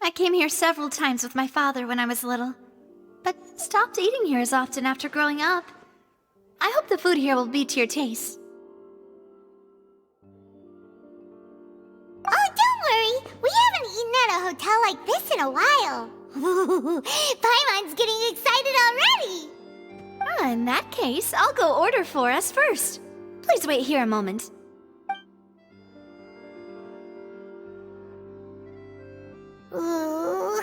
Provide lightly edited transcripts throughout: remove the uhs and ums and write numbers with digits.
I came here several times with my father when I was little, but stopped eating here as often after growing up. I hope the food here will be to your taste. Oh, don't worry! We haven't eaten at a hotel like this in a while. Paimon's getting excited already! In that case, I'll go order for us first. Please wait here a moment. Ooh,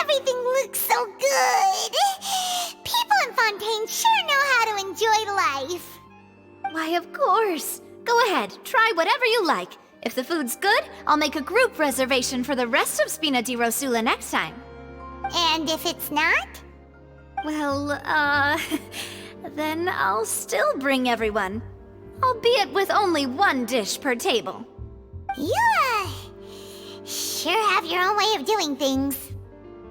everything looks so good! People in Fontaine sure know how to enjoy life. Why, of course. Go ahead, try whatever you like. If the food's good, I'll make a group reservation for the rest of Spina di Rosula next time. And if it's not? Well, then I'll still bring everyone. Albeit with only one dish per table. You, sure have your own way of doing things.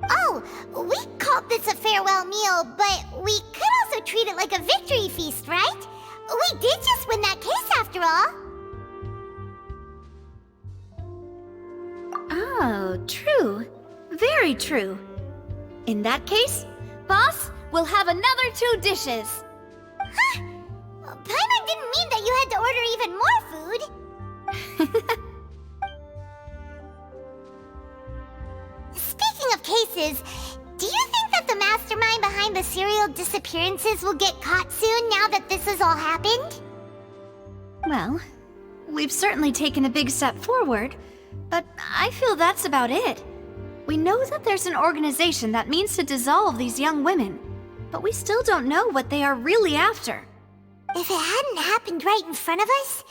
Oh, we called this a farewell meal, but we could also treat it like a victory feast, right? We did just win that case after all. Oh, true. Very true. In that case, boss, we'll have another 2 dishes. Huh? Paimon didn't mean that you had to order even more food. Speaking of cases, do you think that the mastermind behind the serial disappearances will get caught soon now that this has all happened? Well, we've certainly taken a big step forward, but I feel that's about it. We know that there's an organization that means to dissolve these young women, but we still don't know what they are really after. If it hadn't happened right in front of us,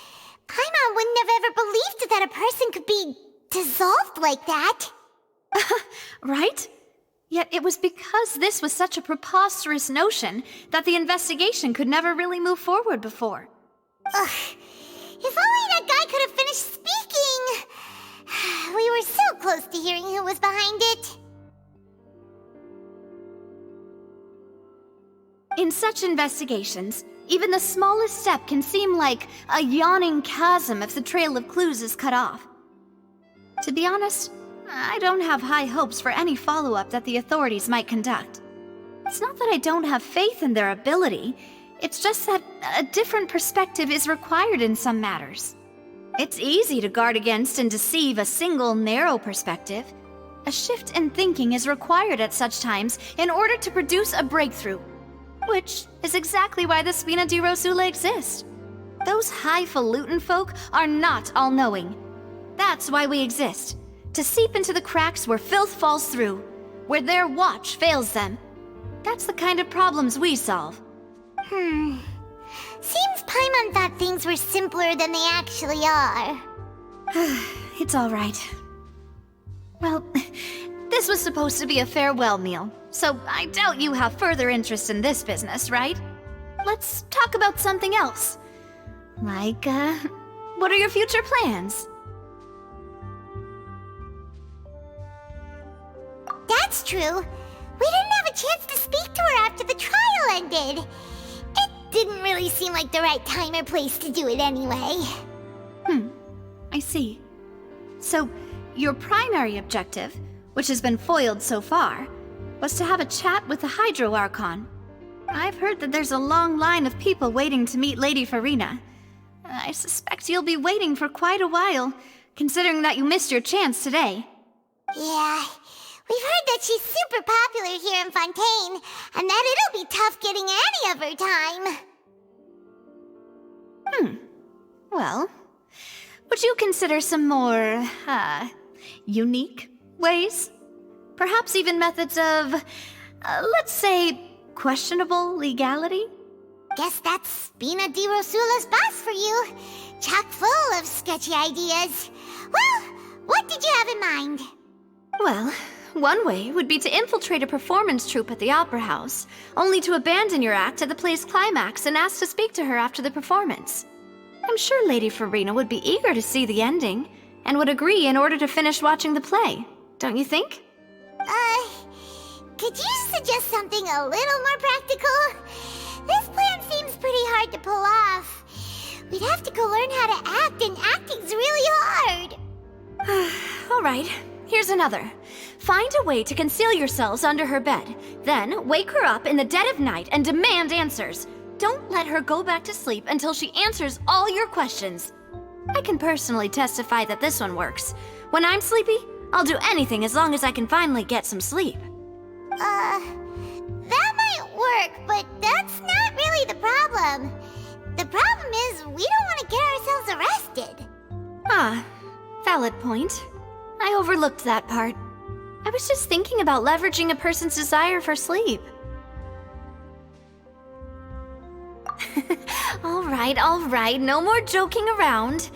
Paimon wouldn't have ever believed that a person could be dissolved like that. Right? Yet it was because this was such a preposterous notion that the investigation could never really move forward before. Ugh. If only that guy could have finished speaking! We were so close to hearing who was behind it. In such investigations, even the smallest step can seem like a yawning chasm if the trail of clues is cut off. To be honest, I don't have high hopes for any follow-up that the authorities might conduct. It's not that I don't have faith in their ability, it's just that a different perspective is required in some matters. It's easy to guard against and deceive a single narrow perspective. A shift in thinking is required at such times in order to produce a breakthrough, which is exactly why the Spina di Rosula exist. Those highfalutin folk are not all-knowing. That's why we exist, to seep into the cracks where filth falls through, where their watch fails them. That's the kind of problems we solve. Seems Paimon thought things were simpler than they actually are. It's all right. Well, this was supposed to be a farewell meal, so I doubt you have further interest in this business, right? Let's talk about something else. Like, what are your future plans? That's true. We didn't have a chance to speak to her after the trial ended. It didn't really seem like the right time or place to do it anyway. I see. So, your primary objective, which has been foiled so far, was to have a chat with the Hydro Archon. I've heard that there's a long line of people waiting to meet Lady Farina. I suspect you'll be waiting for quite a while, considering that you missed your chance today. Yeah, we've heard that she's super popular here in Fontaine, and that it'll be tough getting any of her time. Well, would you consider some more, unique ways? Perhaps even methods of, let's say, questionable legality? Guess that's Spina di Rosula's boss for you. Chock full of sketchy ideas. Well, what did you have in mind? Well, one way would be to infiltrate a performance troupe at the Opera House, only to abandon your act at the play's climax and ask to speak to her after the performance. I'm sure Lady Farina would be eager to see the ending, and would agree in order to finish watching the play, don't you think? Could you suggest something a little more practical? This plan's to pull off. We'd have to go learn how to act, and acting's really hard. Alright, here's another. Find a way to conceal yourselves under her bed. Then wake her up in the dead of night and demand answers. Don't let her go back to sleep until she answers all your questions. I can personally testify that this one works. When I'm sleepy, I'll do anything as long as I can finally get some sleep. That might work, but that's not really the problem. The problem is we don't want to get ourselves arrested. Ah, valid point. I overlooked that part. I was just thinking about leveraging a person's desire for sleep. All right, no more joking around.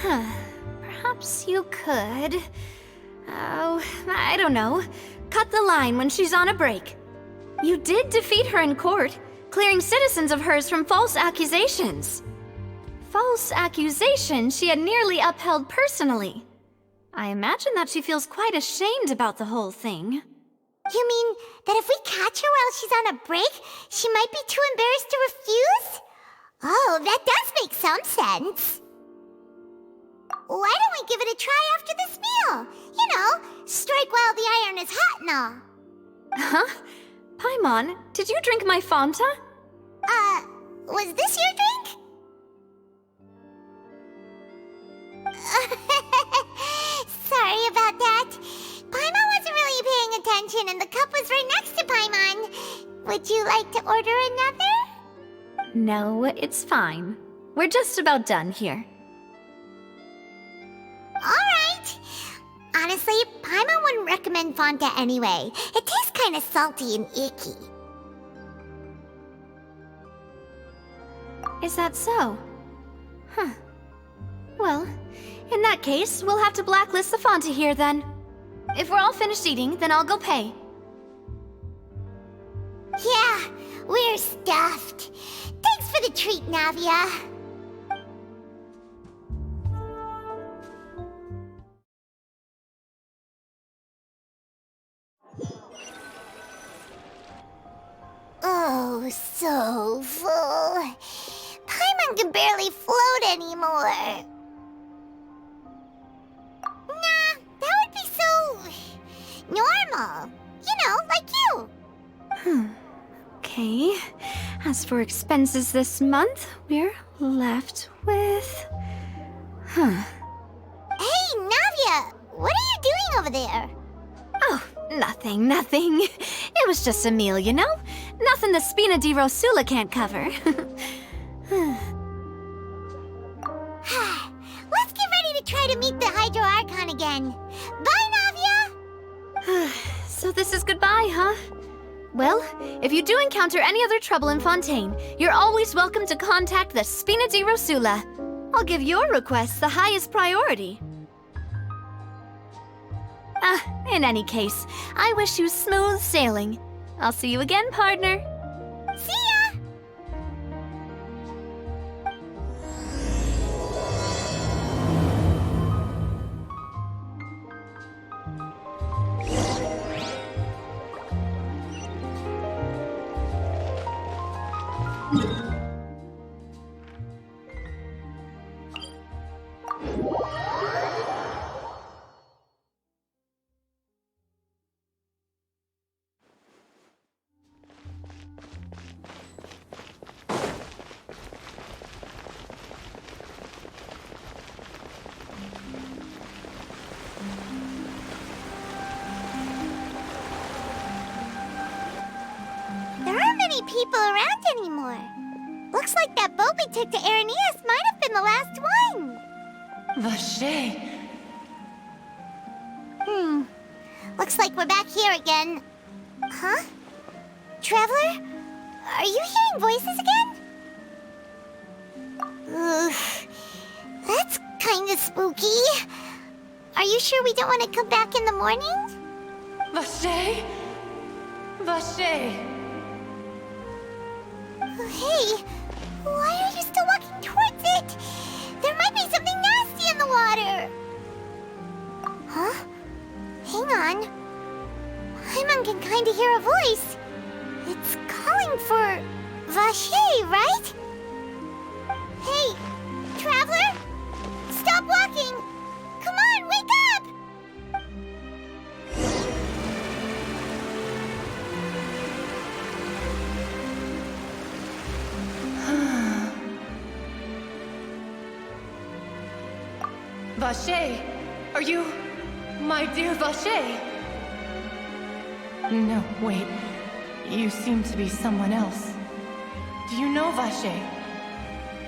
Perhaps you could... Oh, I don't know. Cut the line when she's on a break. You did defeat her in court, clearing citizens of hers from false accusations. False accusations she had nearly upheld personally. I imagine that she feels quite ashamed about the whole thing. You mean that if we catch her while she's on a break, she might be too embarrassed to refuse? Oh, that does make some sense. Why don't we give it a try after this meal? You know, strike while the iron is hot and all. Huh? Paimon, did you drink my Fanta? Was this your drink? Sorry about that. Paimon wasn't really paying attention and the cup was right next to Paimon. Would you like to order another? No, it's fine. We're just about done here. Alright. Honestly, Paimon wouldn't recommend Fanta anyway. It tastes kind of salty and icky. Is that so? Huh. Well, in that case, we'll have to blacklist the Fanta here then. If we're all finished eating, then I'll go pay. Yeah, we're stuffed. Thanks for the treat, Navia. Oh, so full. Paimon can barely float anymore. Nah, that would be so... normal. You know, like you. Okay. As for expenses this month, we're left with... Hey, Navia! What are you doing over there? Oh, nothing. It was just a meal, you know? Nothing the Spina di Rosula can't cover. Let's get ready to try to meet the Hydro Archon again. Bye, Navia! So this is goodbye, huh? Well, if you do encounter any other trouble in Fontaine, you're always welcome to contact the Spina di Rosula. I'll give your request the highest priority. In any case, I wish you smooth sailing. I'll see you again, partner. See ya! People around anymore. Looks like that boat we took to Araneas might have been the last one. Vache. Looks like we're back here again. Huh? Traveler? Are you hearing voices again? Ugh. That's kind of spooky. Are you sure we don't want to come back in the morning? Vache. Hey, why are you still walking towards it? There might be something nasty in the water. Huh? Hang on. Paimon can kind of hear a voice. It's calling for Vache, right? Vache? Are you... my dear Vache? No, wait. You seem to be someone else. Do you know Vache?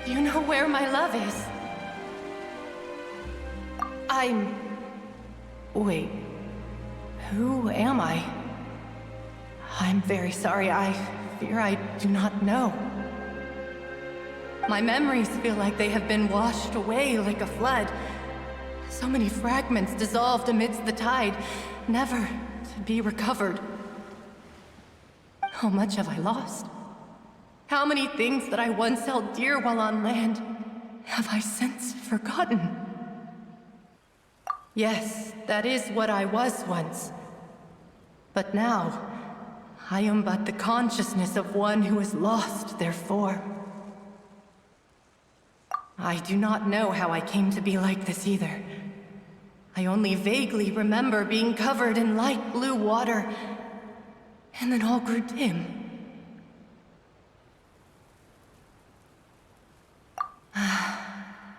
Do you know where my love is? Wait. Who am I? I'm very sorry. I fear I do not know. My memories feel like they have been washed away like a flood. So many fragments dissolved amidst the tide, never to be recovered. How much have I lost? How many things that I once held dear while on land have I since forgotten? Yes, that is what I was once. But now, I am but the consciousness of one who has lost their form. I do not know how I came to be like this either. I only vaguely remember being covered in light blue water, and then all grew dim.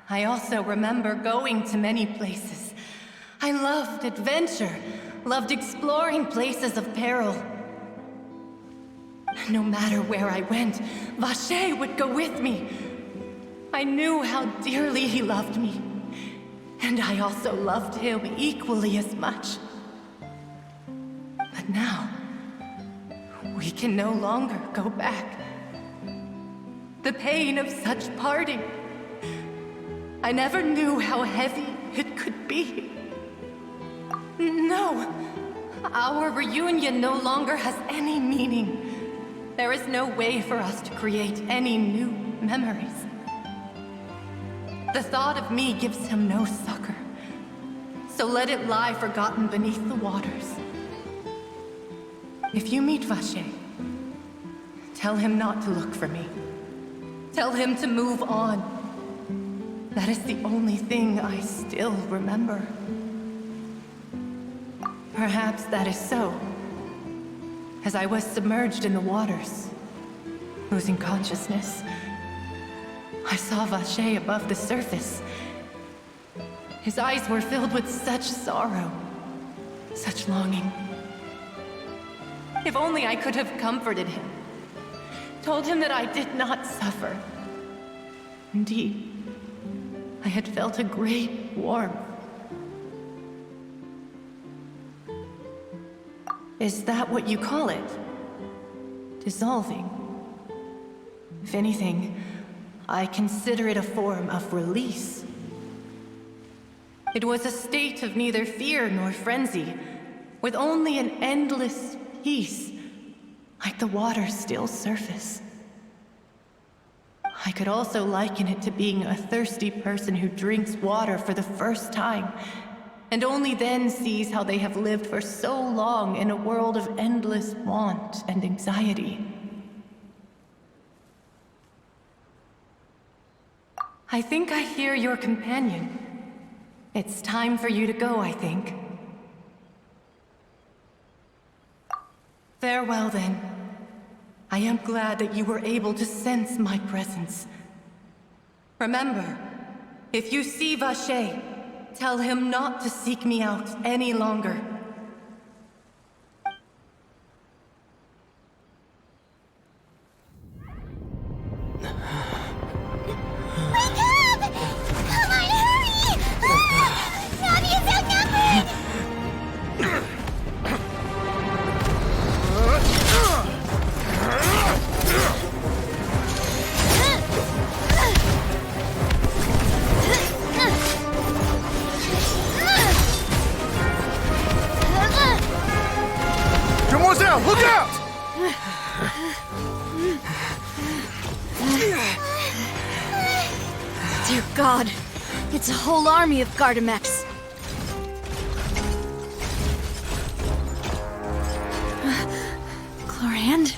I also remember going to many places. I loved adventure, loved exploring places of peril. No matter where I went, Vache would go with me. I knew how dearly he loved me, and I also loved him equally as much. But now, we can no longer go back. The pain of such parting, I never knew how heavy it could be. No, our reunion no longer has any meaning. There is no way for us to create any new memories. The thought of me gives him no succor, so let it lie forgotten beneath the waters. If you meet Vache, tell him not to look for me. Tell him to move on. That is the only thing I still remember. Perhaps that is so, as I was submerged in the waters, losing consciousness. I saw Vache above the surface. His eyes were filled with such sorrow, such longing. If only I could have comforted him, told him that I did not suffer. Indeed, I had felt a great warmth. Is that what you call it? Dissolving? If anything, I consider it a form of release. It was a state of neither fear nor frenzy, with only an endless peace, like the water's still surface. I could also liken it to being a thirsty person who drinks water for the first time, and only then sees how they have lived for so long in a world of endless want and anxiety. I think I hear your companion. It's time for you to go, I think. Farewell, then. I am glad that you were able to sense my presence. Remember, if you see Vache, tell him not to seek me out any longer. Wake up! Come on, hurry! Navia's outnumbered! Demoiselle, look out! Dear God, it's a whole army of Gardamex. Chlorand?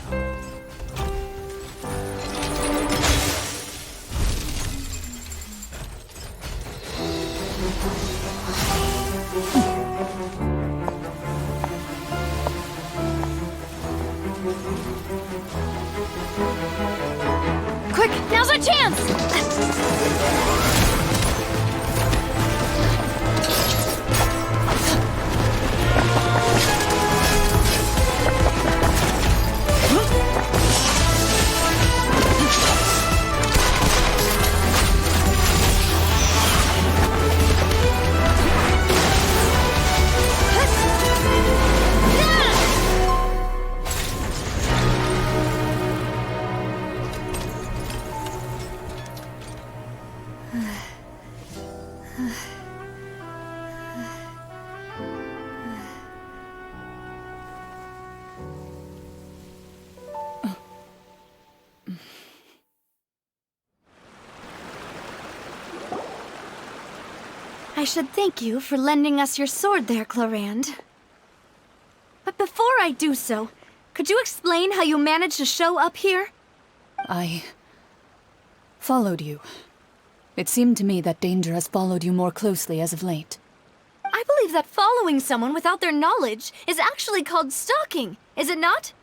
Quick, now's our chance! I should thank you for lending us your sword there, Clorand. But before I do so, could you explain how you managed to show up here? I followed you. It seemed to me that danger has followed you more closely as of late. I believe that following someone without their knowledge is actually called stalking, is it not?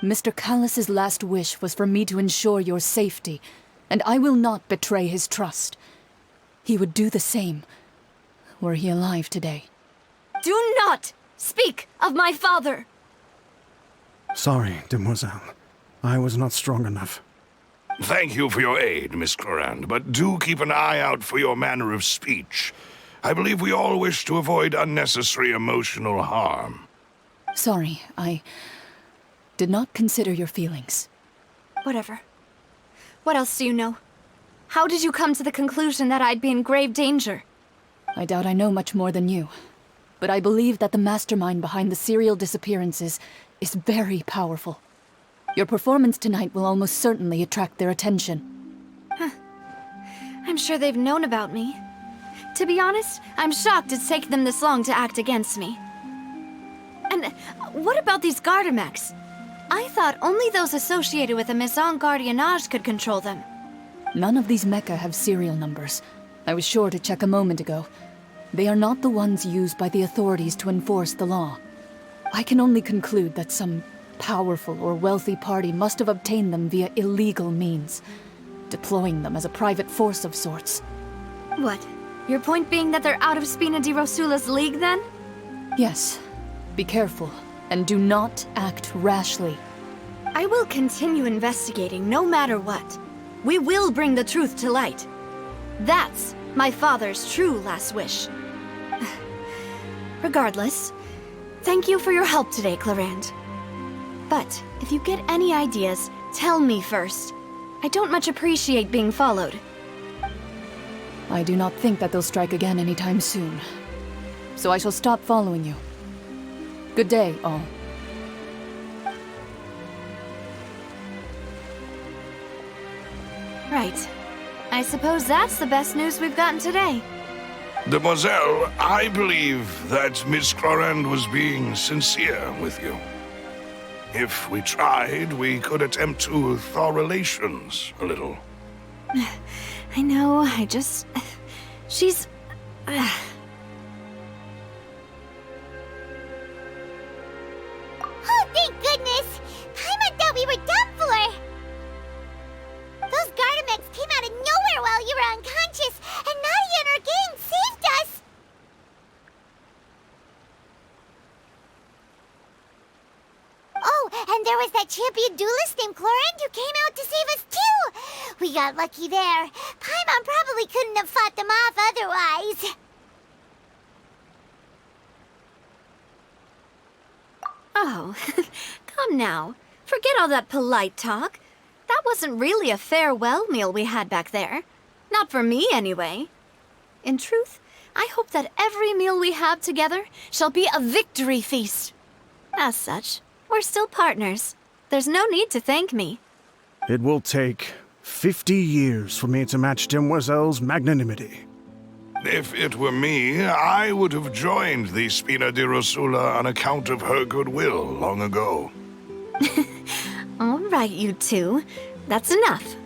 Mr. Callus's last wish was for me to ensure your safety, and I will not betray his trust. He would do the same, were he alive today. Do not speak of my father! Sorry, demoiselle. I was not strong enough. Thank you for your aid, Miss Clorand, but do keep an eye out for your manner of speech. I believe we all wish to avoid unnecessary emotional harm. Sorry, I did not consider your feelings. Whatever. What else do you know? How did you come to the conclusion that I'd be in grave danger? I doubt I know much more than you, but I believe that the mastermind behind the serial disappearances is very powerful. Your performance tonight will almost certainly attract their attention. I'm sure they've known about me. To be honest, I'm shocked it's taken them this long to act against me. And what about these Gardamex? I thought only those associated with the Maison Gardiennage could control them. None of these mecha have serial numbers. I was sure to check a moment ago. They are not the ones used by the authorities to enforce the law. I can only conclude that some powerful or wealthy party must have obtained them via illegal means, deploying them as a private force of sorts. What? Your point being that they're out of Spina di Rosula's league, then? Yes. Be careful, and do not act rashly. I will continue investigating no matter what. We will bring the truth to light. That's my father's true last wish. Regardless, thank you for your help today, Clorand. But if you get any ideas, tell me first. I don't much appreciate being followed. I do not think that they'll strike again anytime soon. So I shall stop following you. Good day, all. Right. I suppose that's the best news we've gotten today. Demoiselle, I believe that Miss Clorand was being sincere with you. If we tried, we could attempt to thaw relations a little. I know, I just... She's... Oh, thank goodness! Paimon thought we were done for! Those Gardamex came out of nowhere while you were unconscious, and Nadia and her gang saved us! Oh, and there was that champion duelist named Clorand who came out to save us too! We got lucky there. Paimon probably couldn't have fought them off otherwise. Oh, come now. Forget all that polite talk. That wasn't really a farewell meal we had back there. Not for me, anyway. In truth, I hope that every meal we have together shall be a victory feast. As such, we're still partners. There's no need to thank me. It will take 50 years for me to match Demoiselle's magnanimity. If it were me, I would have joined the Spina di Rosula on account of her goodwill long ago. All right, you two. That's enough.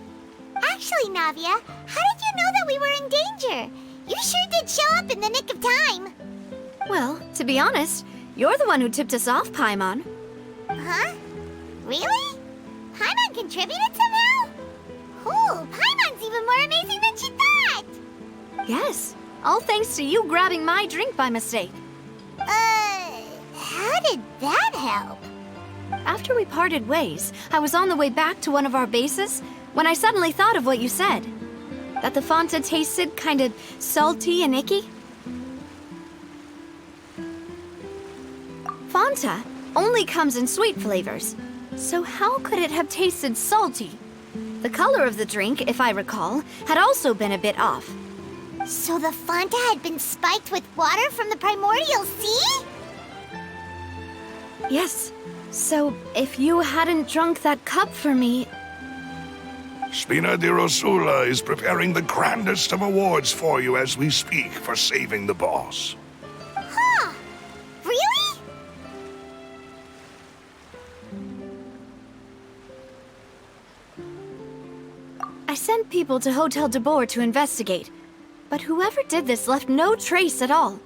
Actually, Navia, how did you know that we were in danger? You sure did show up in the nick of time. Well, to be honest, you're the one who tipped us off, Paimon. Huh? Really? Paimon contributed somehow? Ooh, Paimon's even more amazing than she thought! Yes, all thanks to you grabbing my drink by mistake. How did that help? After we parted ways, I was on the way back to one of our bases when I suddenly thought of what you said. That the Fanta tasted kind of salty and icky. Fanta only comes in sweet flavors, so how could it have tasted salty? The color of the drink, if I recall, had also been a bit off. So the Fanta had been spiked with water from the primordial sea? Yes. So, if you hadn't drunk that cup for me... Spina di Rosula is preparing the grandest of awards for you as we speak for saving the boss. Huh. Really? I sent people to Hotel de Boer to investigate, but whoever did this left no trace at all.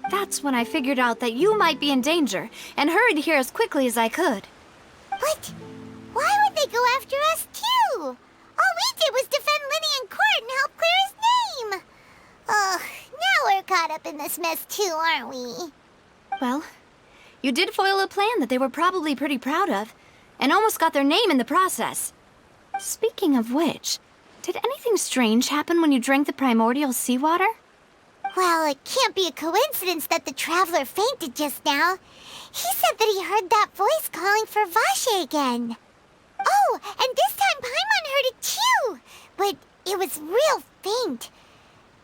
That's when I figured out that you might be in danger, and hurried here as quickly as I could. But why would they go after us too? All we did was defend Linny in court and help clear his name. Ugh, now we're caught up in this mess too, aren't we? Well, you did foil a plan that they were probably pretty proud of, and almost got their name in the process. Speaking of which, did anything strange happen when you drank the primordial seawater? Well, it can't be a coincidence that the traveler fainted just now. He said that he heard that voice calling for Vache again. Oh, and this time Paimon heard it too, but it was real faint.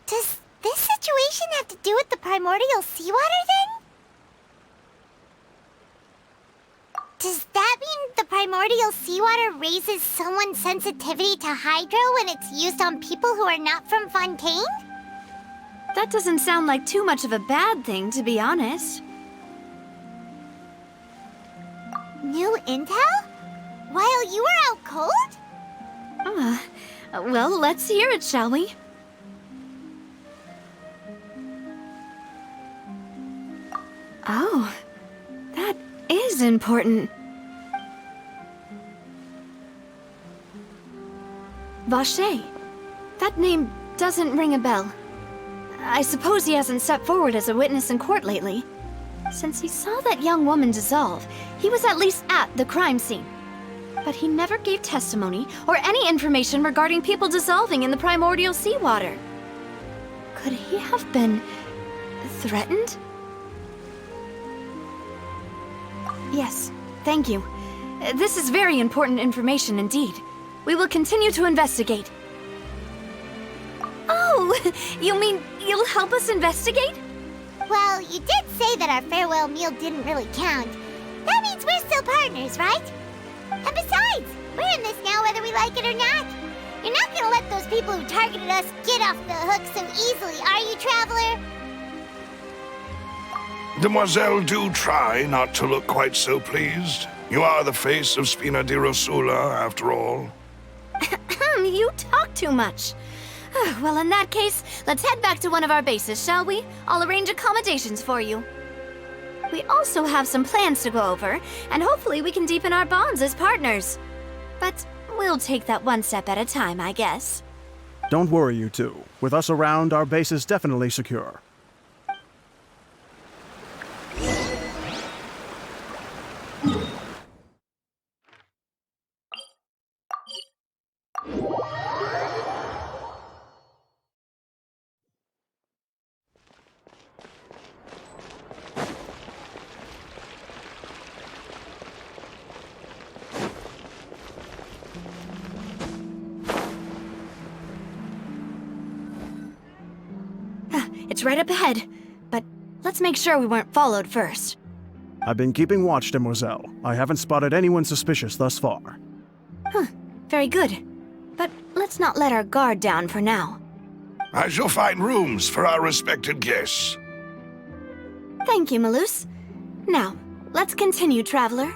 Does this situation have to do with the primordial seawater then? Does that mean the primordial seawater raises someone's sensitivity to hydro when it's used on people who are not from Fontaine? That doesn't sound like too much of a bad thing, to be honest. New intel? While you were out cold? Well, let's hear it, shall we? Oh, that is important. Vache. That name doesn't ring a bell. I suppose he hasn't stepped forward as a witness in court lately. Since he saw that young woman dissolve, he was at least at the crime scene. But he never gave testimony or any information regarding people dissolving in the primordial seawater. Could he have been threatened? Yes, thank you. This is very important information indeed. We will continue to investigate. Oh, you mean you'll help us investigate? Well, you did say that our farewell meal didn't really count. That means we're still partners, right? And besides, we're in this now whether we like it or not. You're not gonna let those people who targeted us get off the hook so easily, are you, Traveler? Demoiselle, do try not to look quite so pleased. You are the face of Spina di Rosula, after all. You talk too much. Well, in that case, let's head back to one of our bases, shall we? I'll arrange accommodations for you. We also have some plans to go over, and hopefully we can deepen our bonds as partners. But we'll take that one step at a time, I guess. Don't worry, you two. With us around, our base is definitely secure. It's right up ahead, but let's make sure we weren't followed first. I've been keeping watch, Demoiselle. I haven't spotted anyone suspicious thus far. Very good. But let's not let our guard down for now. I shall find rooms for our respected guests. Thank you, Malus. Now, let's continue, Traveler.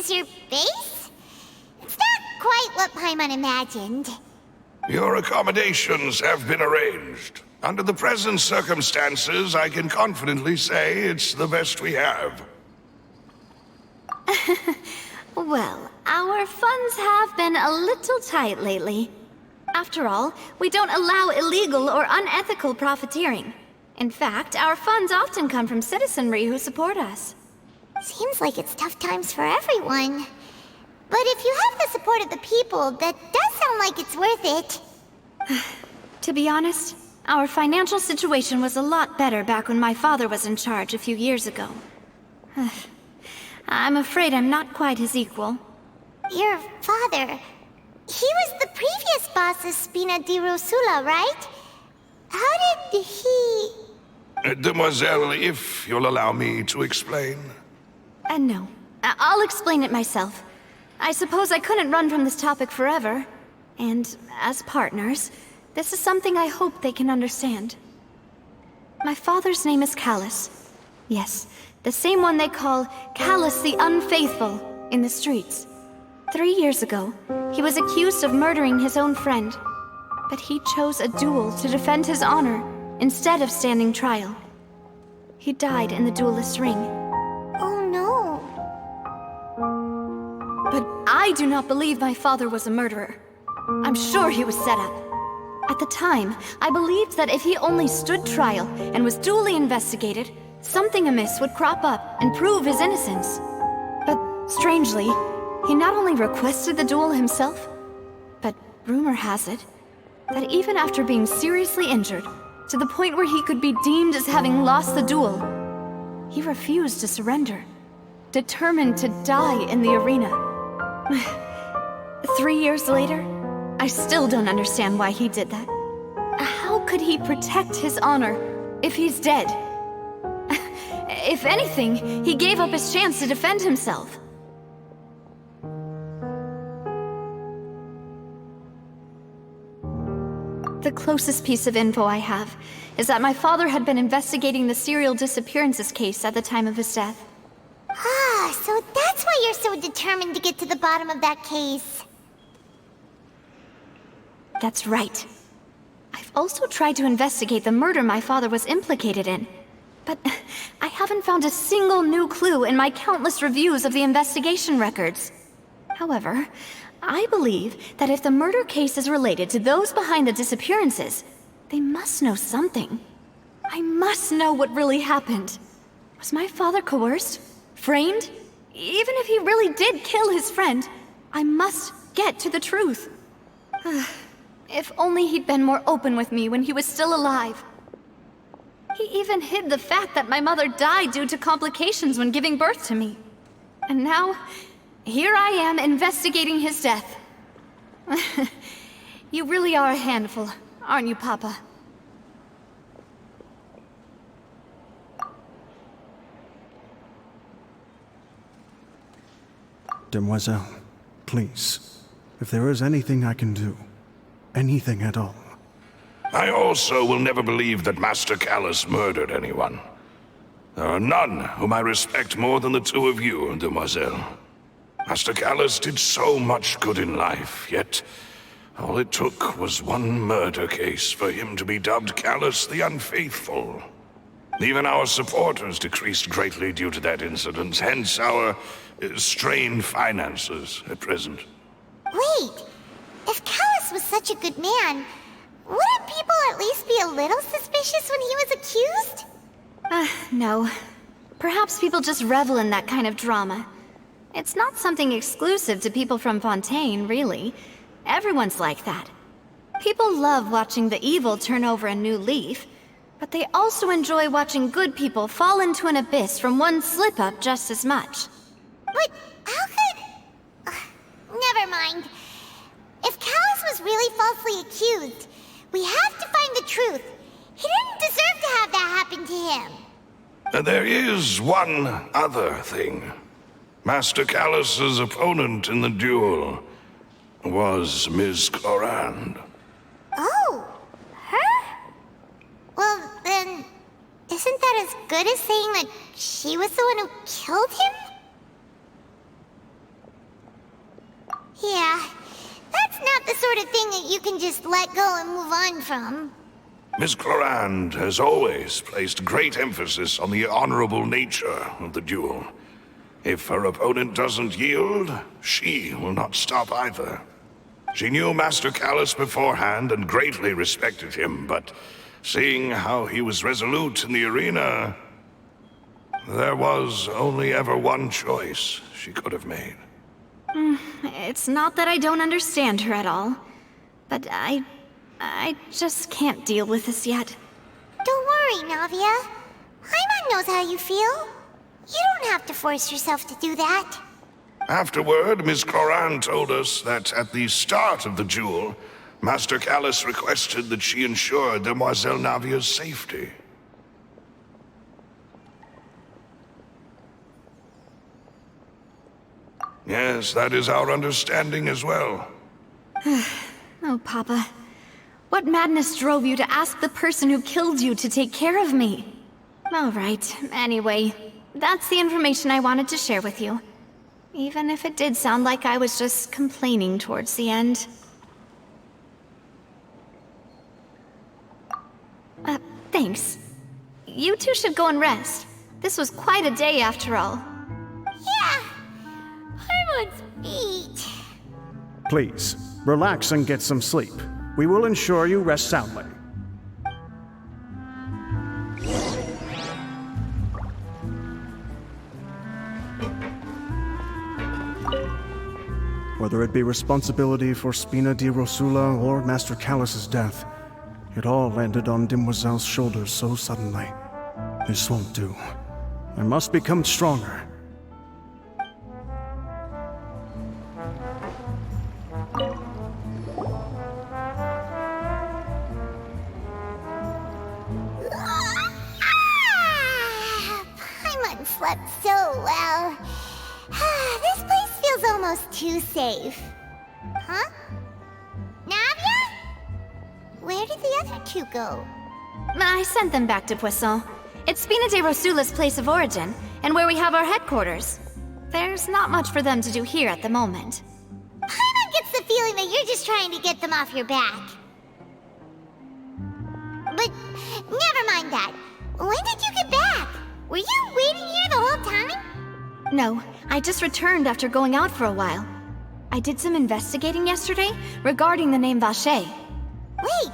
is your base? It's not quite what Paimon imagined. Your accommodations have been arranged. Under the present circumstances, I can confidently say it's the best we have. Well, our funds have been a little tight lately. After all, we don't allow illegal or unethical profiteering. In fact, our funds often come from citizenry who support us. Seems like it's tough times for everyone. But if you have the support of the people, that does sound like it's worth it. To be honest, our financial situation was a lot better back when my father was in charge a few years ago. I'm afraid I'm not quite his equal. Your father... He was the previous boss of Spina di Rosula, right? How did he... Demoiselle, if you'll allow me to explain. No. I'll explain it myself. I suppose I couldn't run from this topic forever. And as partners, this is something I hope they can understand. My father's name is Callus. Yes, the same one they call Callus the Unfaithful in the streets. 3 years ago, he was accused of murdering his own friend. But he chose a duel to defend his honor instead of standing trial. He died in the duelist's ring. Oh no. But I do not believe my father was a murderer. I'm sure he was set up. At the time, I believed that if he only stood trial and was duly investigated, something amiss would crop up and prove his innocence. But strangely, he not only requested the duel himself, but rumor has it that even after being seriously injured, to the point where he could be deemed as having lost the duel, he refused to surrender, determined to die in the arena. 3 years later, I still don't understand why he did that. How could he protect his honor if he's dead? If anything, he gave up his chance to defend himself. The closest piece of info I have is that my father had been investigating the serial disappearances case at the time of his death. Ah, so that's why you're so determined to get to the bottom of that case. That's right. I've also tried to investigate the murder my father was implicated in, but I haven't found a single new clue in my countless reviews of the investigation records. However, I believe that if the murder case is related to those behind the disappearances, they must know something. I must know what really happened. Was my father coerced? Framed? Even if he really did kill his friend, I must get to the truth. If only he'd been more open with me when he was still alive. He even hid the fact that my mother died due to complications when giving birth to me. And now, here I am investigating his death. You really are a handful, aren't you, Papa? Demoiselle, please, if there is anything I can do, anything at all. I also will never believe that Master Callus murdered anyone. There are none whom I respect more than the two of you, Demoiselle. Master Callus did so much good in life, yet all it took was one murder case for him to be dubbed Callus the Unfaithful. Even our supporters decreased greatly due to that incident, hence our strained finances at present. Wait, if Callus was such a good man, wouldn't people at least be a little suspicious when he was accused? No. Perhaps people just revel in that kind of drama. It's not something exclusive to people from Fontaine, really. Everyone's like that. People love watching the evil turn over a new leaf, but they also enjoy watching good people fall into an abyss from one slip-up just as much. But how could... never mind. If Callus was really falsely accused, we have to find the truth. He didn't deserve to have that happen to him. There is one other thing. Master Callus's opponent in the duel was Ms. Clorand. Oh, her? Well, then, isn't that as good as saying that she was the one who killed him? sort of thing that you can just let go and move on from. Miss Clorand has always placed great emphasis on the honorable nature of the duel. If her opponent doesn't yield, she will not stop either. She knew Master Callus beforehand and greatly respected him, but seeing how he was resolute in the arena, there was only ever one choice she could have made. It's not that I don't understand her at all, but I just can't deal with this yet. Don't worry, Navia. Paimon knows how you feel. You don't have to force yourself to do that. Afterward, Miss Clorand told us that at the start of the duel, Master Callus requested that she ensure Demoiselle Navia's safety. Yes, that is our understanding as well. Oh, Papa. What madness drove you to ask the person who killed you to take care of me? All right, anyway, that's the information I wanted to share with you. Even if it did sound like I was just complaining towards the end. Thanks. You two should go and rest. This was quite a day after all. Yeah, Paimon's beat. Please, relax and get some sleep. We will ensure you rest soundly. Whether it be responsibility for Spina di Rosula or Master Callus's death, it all landed on Demoiselle's shoulders so suddenly. This won't do. I must become stronger. Paimon slept so well. This place feels almost too safe. Huh? Navia? Where did the other two go? I sent them back to Poisson. It's Spina de Rosula's place of origin, and where we have our headquarters. There's not much for them to do here at the moment. Paimon gets the feeling that you're just trying to get them off your back. But never mind that. When did you get back? Were you waiting here the whole time? No, I just returned after going out for a while. I did some investigating yesterday regarding the name Vache. Wait,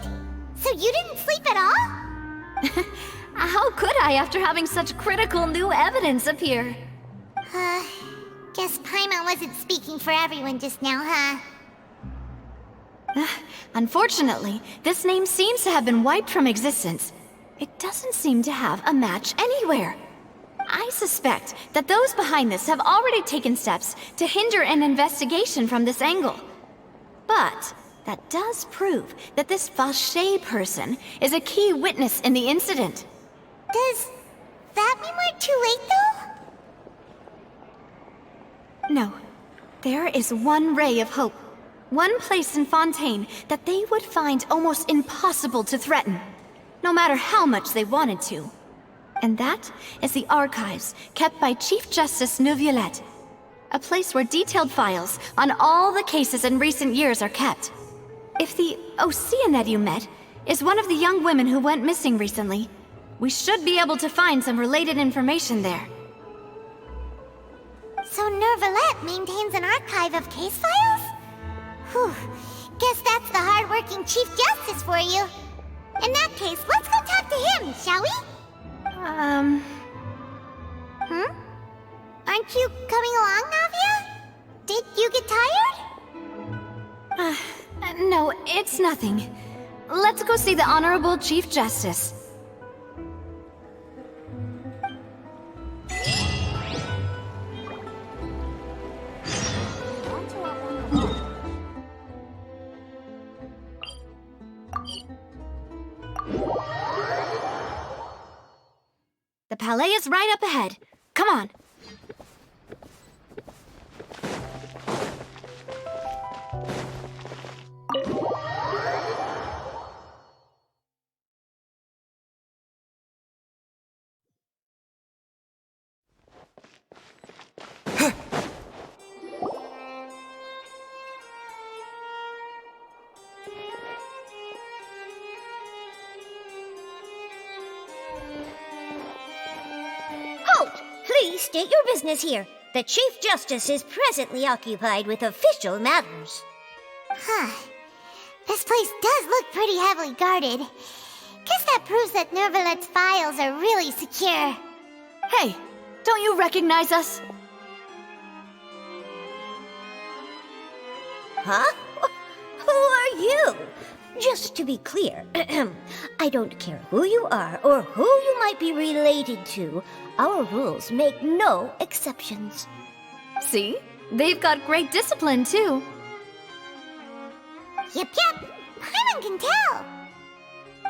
so you didn't sleep at all? How could I after having such critical new evidence appear? Guess Paimon wasn't speaking for everyone just now, huh? Unfortunately, this name seems to have been wiped from existence. It doesn't seem to have a match anywhere. I suspect that those behind this have already taken steps to hinder an investigation from this angle. But that does prove that this Vache person is a key witness in the incident. Does that mean we're too late, though? No. There is one ray of hope. One place in Fontaine that they would find almost impossible to threaten, no matter how much they wanted to. And that is the archives kept by Chief Justice Neuvillette. A place where detailed files on all the cases in recent years are kept. If the Oceanette you met is one of the young women who went missing recently, we should be able to find some related information there. So Neuvillette maintains an archive of case files? Whew, guess that's the hard-working Chief Justice for you. In that case, let's go talk to him, shall we? Aren't you coming along, Navia? Did you get tired? No, it's nothing. Let's go see the Honorable Chief Justice. The Palais is right up ahead. Come on. Please state your business here. The Chief Justice is presently occupied with official matters. Huh. This place does look pretty heavily guarded. Guess that proves that Nervalet's files are really secure. Hey, don't you recognize us? Huh? Who are you? Just to be clear, I don't care who you are or who you might be related to. Our rules make no exceptions. See? They've got great discipline, too. Yep. Paimon can tell.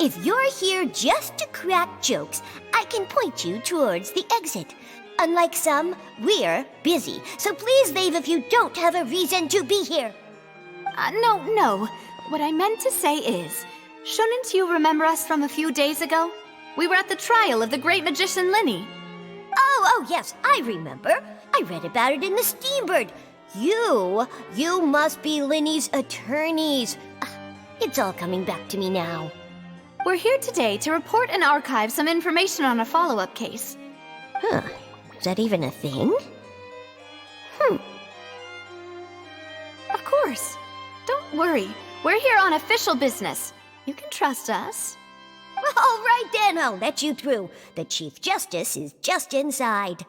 If you're here just to crack jokes, I can point you towards the exit. Unlike some, we're busy, so please leave if you don't have a reason to be here. No. What I meant to say is, shouldn't you remember us from a few days ago? We were at the trial of the great magician Linny. Oh, yes, I remember. I read about it in the Steambird. You must be Linny's attorneys. It's all coming back to me now. We're here today to report and archive some information on a follow-up case. Huh. Is that even a thing? Of course. Don't worry. We're here on official business. You can trust us. All right then, I'll let you through. The Chief Justice is just inside.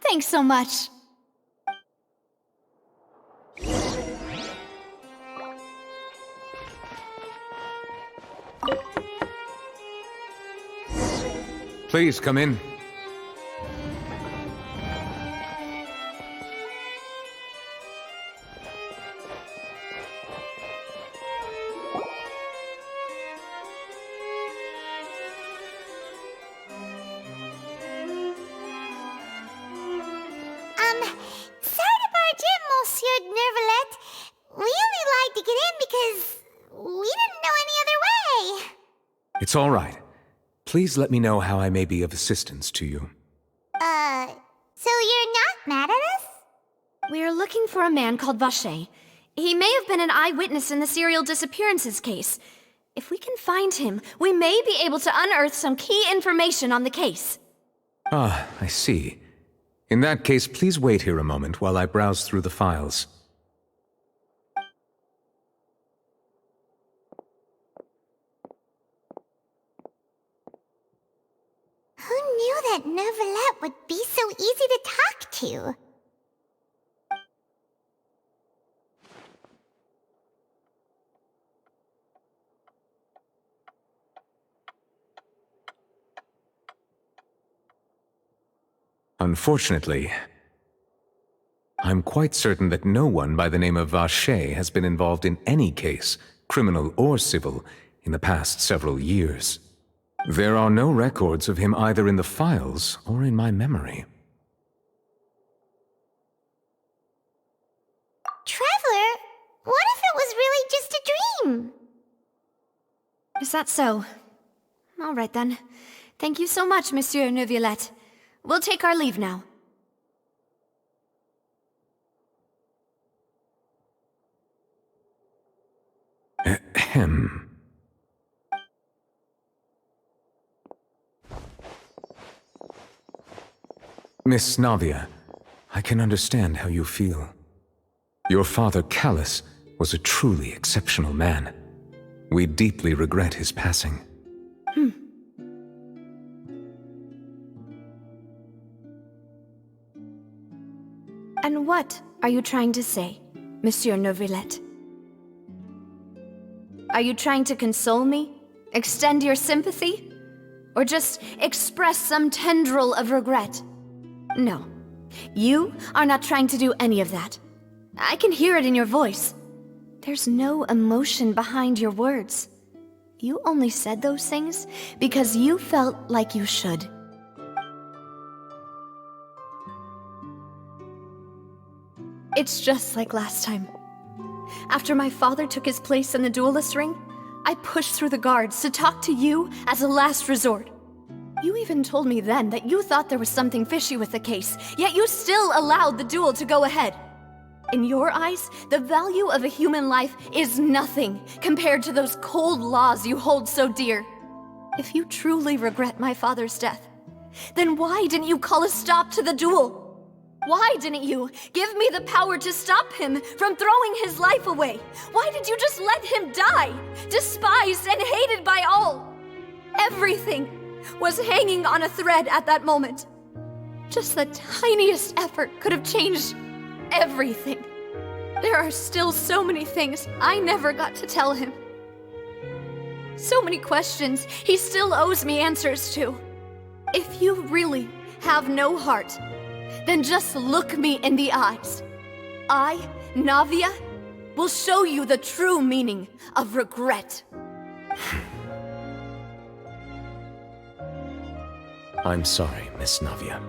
Thanks so much. Please come in. Sorry to barge in, Monsieur Nervalet. We only lied to get in because we didn't know any other way. It's all right. Please let me know how I may be of assistance to you. So you're not mad at us? We're looking for a man called Vache. He may have been an eyewitness in the serial disappearances case. If we can find him, we may be able to unearth some key information on the case. Ah, I see. In that case, please wait here a moment while I browse through the files. Who knew that Nervalet would be so easy to talk to? Unfortunately, I'm quite certain that no one by the name of Vache has been involved in any case, criminal or civil, in the past several years. There are no records of him either in the files or in my memory. Traveler, what if it was really just a dream? Is that so? All right then. Thank you so much, Monsieur Neuvillette. We'll take our leave now. Ahem. Miss Navia, I can understand how you feel. Your father, Callus, was a truly exceptional man. We deeply regret his passing. And what are you trying to say, Monsieur Neuvillette? Are you trying to console me? Extend your sympathy? Or just express some tendril of regret? No. You are not trying to do any of that. I can hear it in your voice. There's no emotion behind your words. You only said those things because you felt like you should. It's just like last time. After my father took his place in the duelist ring, I pushed through the guards to talk to you as a last resort. You even told me then that you thought there was something fishy with the case, yet you still allowed the duel to go ahead. In your eyes, the value of a human life is nothing compared to those cold laws you hold so dear. If you truly regret my father's death, Then why didn't you call a stop to the duel? Why didn't you give me the power to stop him from throwing his life away? Why did you just let him die, despised and hated by all? Everything was hanging on a thread at that moment. Just the tiniest effort could have changed everything. There are still so many things I never got to tell him. So many questions he still owes me answers to. If you really have no heart, then just look me in the eyes. I, Navia, will show you the true meaning of regret. I'm sorry, Miss Navia.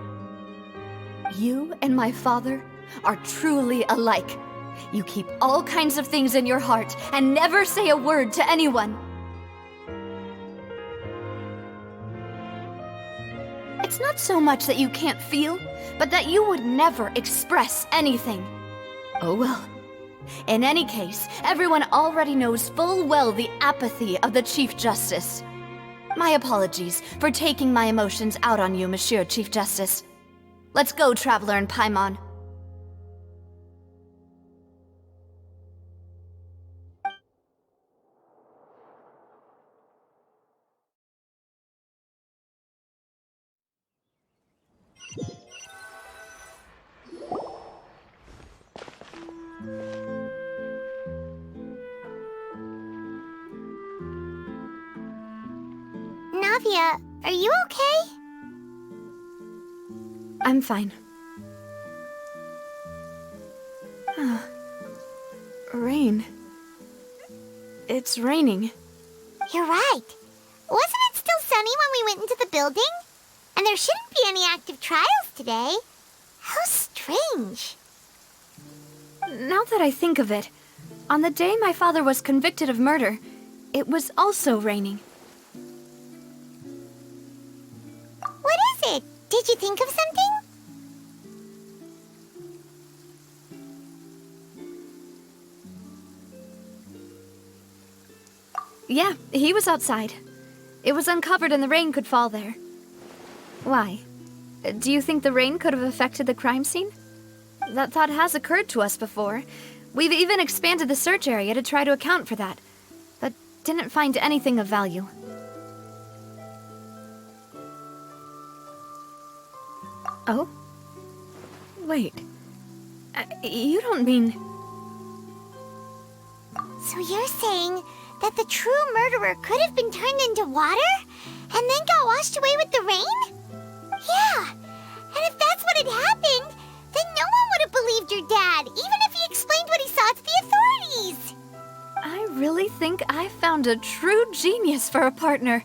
You and my father are truly alike. You keep all kinds of things in your heart and never say a word to anyone. It's not so much that you can't feel, but that you would never express anything. Oh well. In any case, everyone already knows full well the apathy of the Chief Justice. My apologies for taking my emotions out on you, Monsieur Chief Justice. Let's go, Traveler and Paimon. Navia, are you okay? I'm fine. Rain. It's raining. You're right. Wasn't it still sunny when we went into the building? And there shouldn't be any active trials today. How strange. Now that I think of it, on the day my father was convicted of murder, it was also raining. What is it? Did you think of something? Yeah, he was outside. It was uncovered and the rain could fall there. Why? Do you think the rain could have affected the crime scene? That thought has occurred to us before. We've even expanded the search area to try to account for that, but didn't find anything of value. Oh? Wait. You don't mean... So you're saying that the true murderer could have been turned into water and then got washed away with the rain? Yeah, and if that's what had happened, then no one would have believed your dad, even if he explained what he saw to the authorities. I really think I found a true genius for a partner.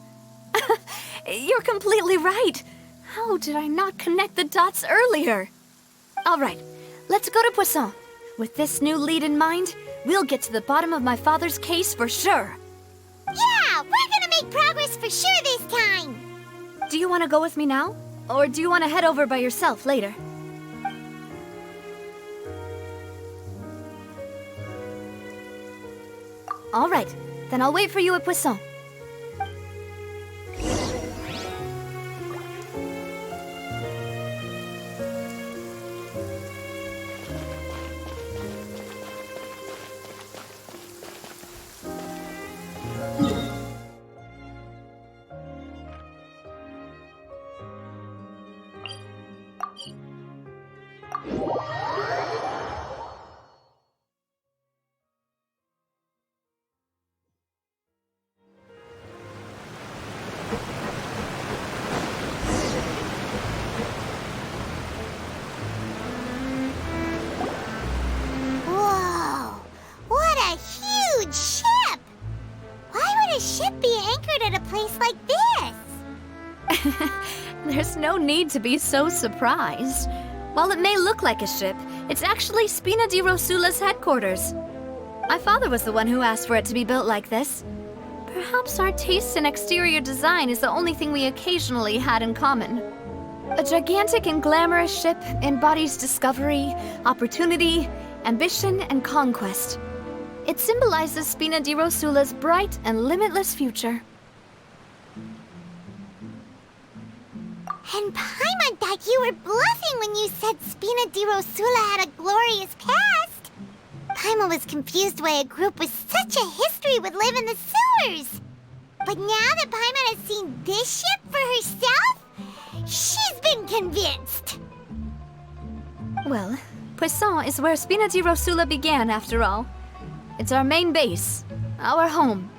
You're completely right. How did I not connect the dots earlier? All right, let's go to Poisson. With this new lead in mind, we'll get to the bottom of my father's case for sure. Yeah, we're gonna make progress for sure this time. Do you want to go with me now? Or do you want to head over by yourself later? All right, then I'll wait for you at Poisson. Whoa, what a huge ship! Why would a ship be anchored at a place like this? There's no need to be so surprised. While it may look like a ship, it's actually Spina di Rosula's headquarters. My father was the one who asked for it to be built like this. Perhaps our taste in exterior design is the only thing we occasionally had in common. A gigantic and glamorous ship embodies discovery, opportunity, ambition, and conquest. It symbolizes Spina di Rosula's bright and limitless future. And Paimon thought you were bluffing when you said Spina di Rosula had a glorious past. Paimon was confused why a group with such a history would live in the sewers. But now that Paimon has seen this ship for herself, she's been convinced. Well, Poisson is where Spina di Rosula began, after all. It's our main base, our home.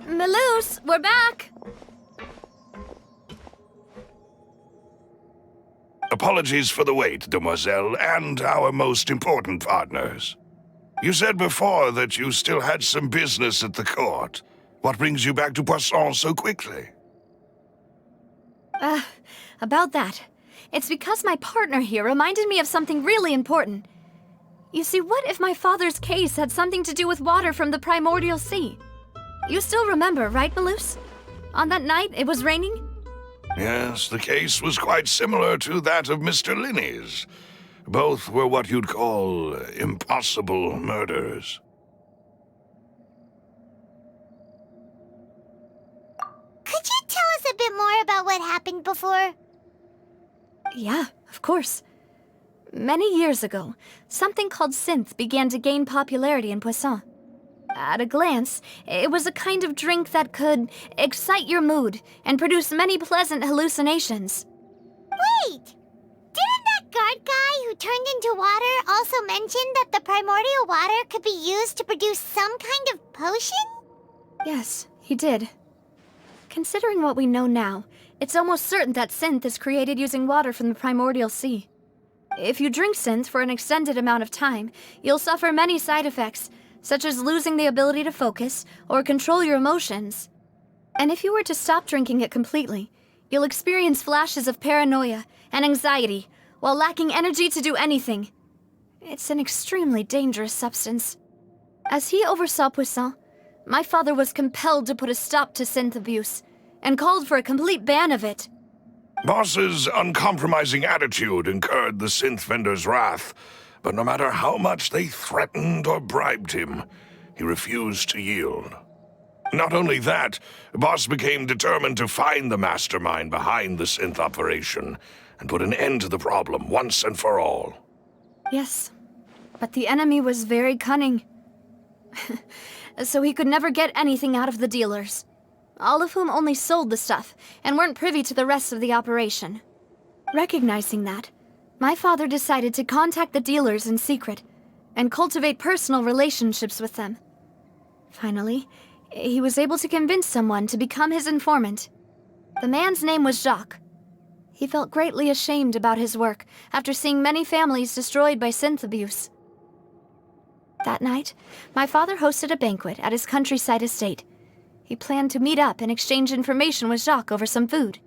Maloose, we're back! Apologies for the wait, demoiselle, and our most important partners. You said before that you still had some business at the court. What brings you back to Poisson so quickly? About that. It's because my partner here reminded me of something really important. You see, what if my father's case had something to do with water from the primordial sea? You still remember, right, Maloose? On that night, it was raining? Yes, the case was quite similar to that of Mr. Linney's. Both were what you'd call impossible murders. Could you tell us a bit more about what happened before? Yeah, of course. Many years ago, something called synth began to gain popularity in Poisson. At a glance, it was a kind of drink that could excite your mood and produce many pleasant hallucinations. Wait! Didn't that guard guy who turned into water also mention that the primordial water could be used to produce some kind of potion? Yes, he did. Considering what we know now, it's almost certain that synth is created using water from the primordial sea. If you drink synth for an extended amount of time, you'll suffer many side effects, such as losing the ability to focus or control your emotions. And if you were to stop drinking it completely, you'll experience flashes of paranoia and anxiety while lacking energy to do anything. It's an extremely dangerous substance. As he oversaw Poisson, my father was compelled to put a stop to synth abuse and called for a complete ban of it. Boss's uncompromising attitude incurred the synth vendor's wrath, but no matter how much they threatened or bribed him, he refused to yield. Not only that, Boss became determined to find the mastermind behind the synth operation and put an end to the problem once and for all. Yes, but the enemy was very cunning. So he could never get anything out of the dealers, all of whom only sold the stuff and weren't privy to the rest of the operation. Recognizing that, my father decided to contact the dealers in secret and cultivate personal relationships with them. Finally, he was able to convince someone to become his informant. The man's name was Jacques. He felt greatly ashamed about his work after seeing many families destroyed by synth abuse. That night, my father hosted a banquet at his countryside estate. He planned to meet up and exchange information with Jacques over some food.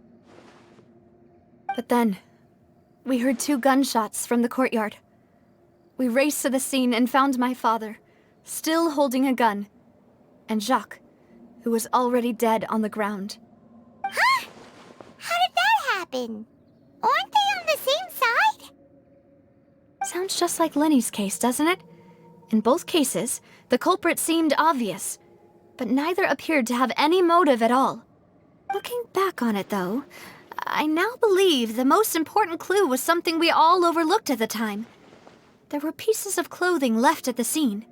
But then, we heard 2 gunshots from the courtyard. We raced to the scene and found my father, still holding a gun, and Jacques, who was already dead on the ground. Huh? How did that happen? Aren't they on the same side? Sounds just like Lenny's case, doesn't it? In both cases, the culprit seemed obvious, but neither appeared to have any motive at all. Looking back on it, though, I now believe the most important clue was something we all overlooked at the time. There were pieces of clothing left at the scene.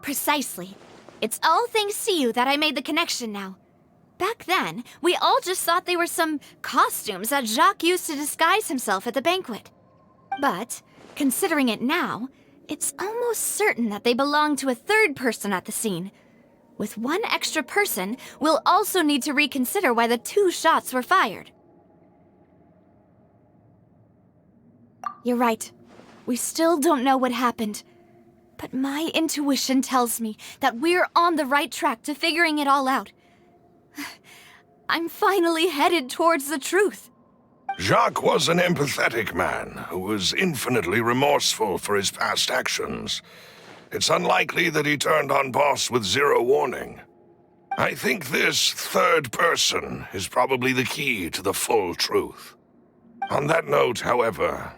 Precisely. It's all thanks to you that I made the connection now. Back then, we all just thought they were some costumes that Jacques used to disguise himself at the banquet. But, considering it now, it's almost certain that they belong to a third person at the scene. With one extra person, we'll also need to reconsider why the 2 shots were fired. You're right. We still don't know what happened. But my intuition tells me that we're on the right track to figuring it all out. I'm finally headed towards the truth. Jacques was an empathetic man who was infinitely remorseful for his past actions. It's unlikely that he turned on Boss with 0 warning. I think this third person is probably the key to the full truth. On that note, however,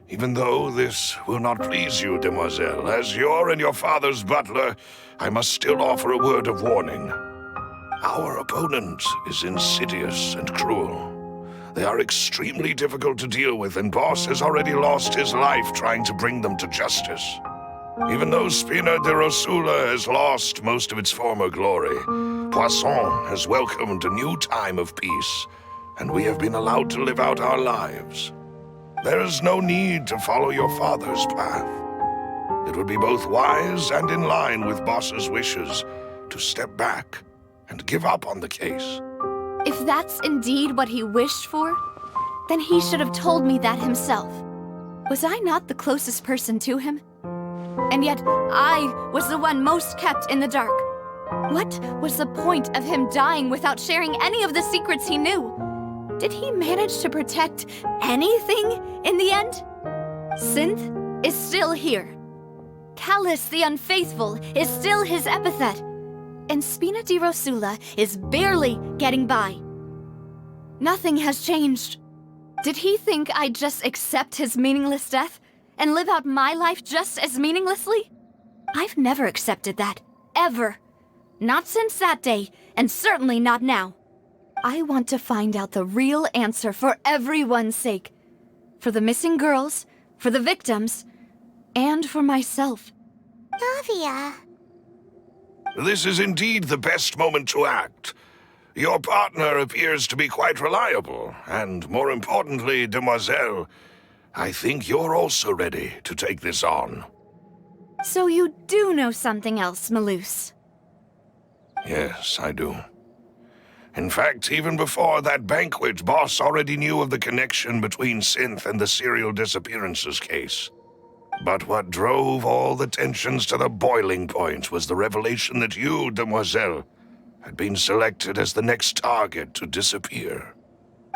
even though this will not please you, demoiselle, as your and your father's butler, I must still offer a word of warning. Our opponent is insidious and cruel. They are extremely difficult to deal with, and Boss has already lost his life trying to bring them to justice. Even though Spina de Rosula has lost most of its former glory, Poisson has welcomed a new time of peace, and we have been allowed to live out our lives. There is no need to follow your father's path. It would be both wise and in line with Boss's wishes to step back and give up on the case. If that's indeed what he wished for, then he should have told me that himself. Was I not the closest person to him? And yet, I was the one most kept in the dark. What was the point of him dying without sharing any of the secrets he knew? Did he manage to protect anything in the end? Synth is still here. Callus the Unfaithful is still his epithet. And Spina di Rosula is barely getting by. Nothing has changed. Did he think I'd just accept his meaningless death and live out my life just as meaninglessly? I've never accepted that. Ever. Not since that day, and certainly not now. I want to find out the real answer for everyone's sake. For the missing girls, for the victims, and for myself. Navia. This is indeed the best moment to act. Your partner appears to be quite reliable, and more importantly, demoiselle, I think you're also ready to take this on. So you do know something else, Malus? Yes, I do. In fact, even before that banquet, Boss already knew of the connection between Synth and the serial disappearances case. But what drove all the tensions to the boiling point was the revelation that you, demoiselle, had been selected as the next target to disappear.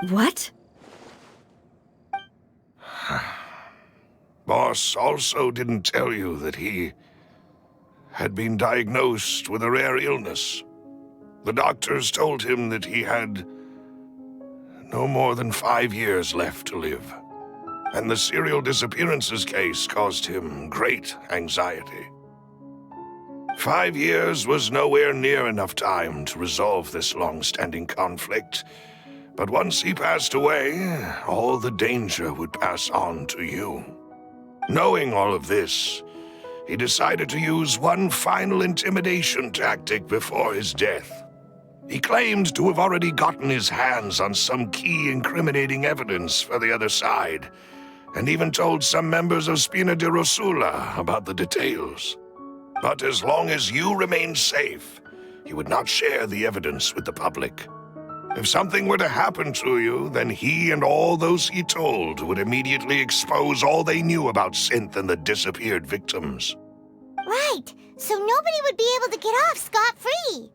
What? Boss also didn't tell you that he had been diagnosed with a rare illness. The doctors told him that he had no more than 5 years left to live, and the serial disappearances case caused him great anxiety. 5 years was nowhere near enough time to resolve this long-standing conflict, but once he passed away, all the danger would pass on to you. Knowing all of this, he decided to use one final intimidation tactic before his death. He claimed to have already gotten his hands on some key incriminating evidence for the other side, and even told some members of Spina di Rosula about the details. But as long as you remained safe, he would not share the evidence with the public. If something were to happen to you, then he and all those he told would immediately expose all they knew about Synth and the disappeared victims. Right, so nobody would be able to get off scot-free.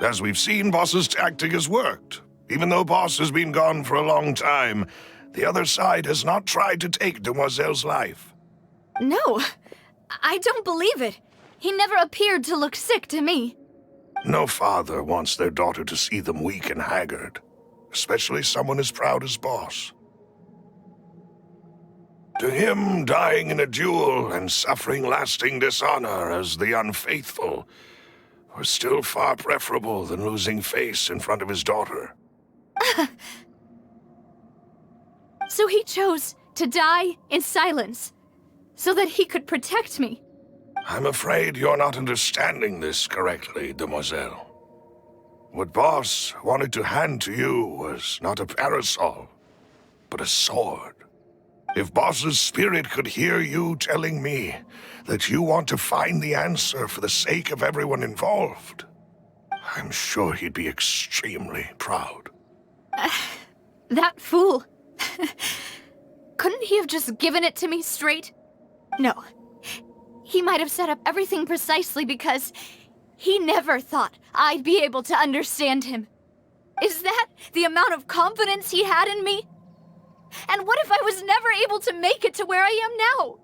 As we've seen, Boss's tactic has worked. Even though Boss has been gone for a long time, the other side has not tried to take Demoiselle's life. No, I don't believe it. He never appeared to look sick to me. No father wants their daughter to see them weak and haggard, especially someone as proud as Boss. To him, dying in a duel and suffering lasting dishonor as the unfaithful was still far preferable than losing face in front of his daughter. So he chose to die in silence, so that he could protect me. I'm afraid you're not understanding this correctly, demoiselle. What Boss wanted to hand to you was not a parasol, but a sword. If Boss's spirit could hear you telling me that you want to find the answer for the sake of everyone involved, I'm sure he'd be extremely proud. That fool. Couldn't he have just given it to me straight? No. He might have set up everything precisely because he never thought I'd be able to understand him. Is that the amount of confidence he had in me? And what if I was never able to make it to where I am now?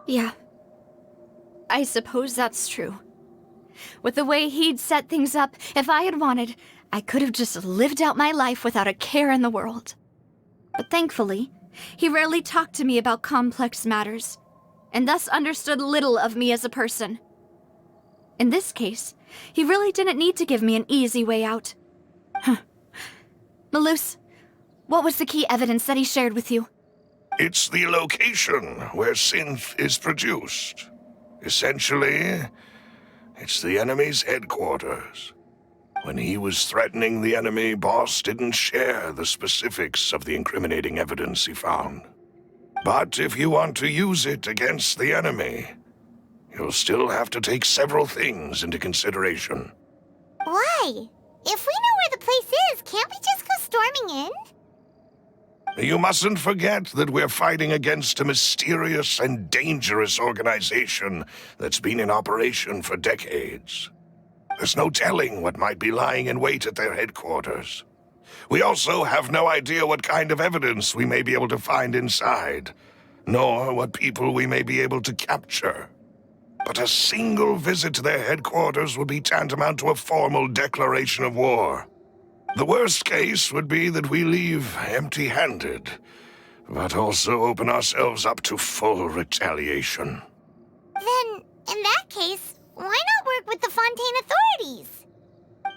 Yeah. I suppose that's true. With the way he'd set things up, if I had wanted, I could have just lived out my life without a care in the world. But thankfully, he rarely talked to me about complex matters, and thus understood little of me as a person. In this case, he really didn't need to give me an easy way out. Malus, what was the key evidence that he shared with you? It's the location where synth is produced. Essentially, it's the enemy's headquarters. When he was threatening the enemy, Boss didn't share the specifics of the incriminating evidence he found. But if you want to use it against the enemy, you'll still have to take several things into consideration. Why? If we know where the place is, can't we just go storming in? You mustn't forget that we're fighting against a mysterious and dangerous organization that's been in operation for decades. There's no telling what might be lying in wait at their headquarters. We also have no idea what kind of evidence we may be able to find inside, nor what people we may be able to capture. But a single visit to their headquarters would be tantamount to a formal declaration of war. The worst case would be that we leave empty-handed, but also open ourselves up to full retaliation. Then, in that case, why not work with the Fontaine authorities?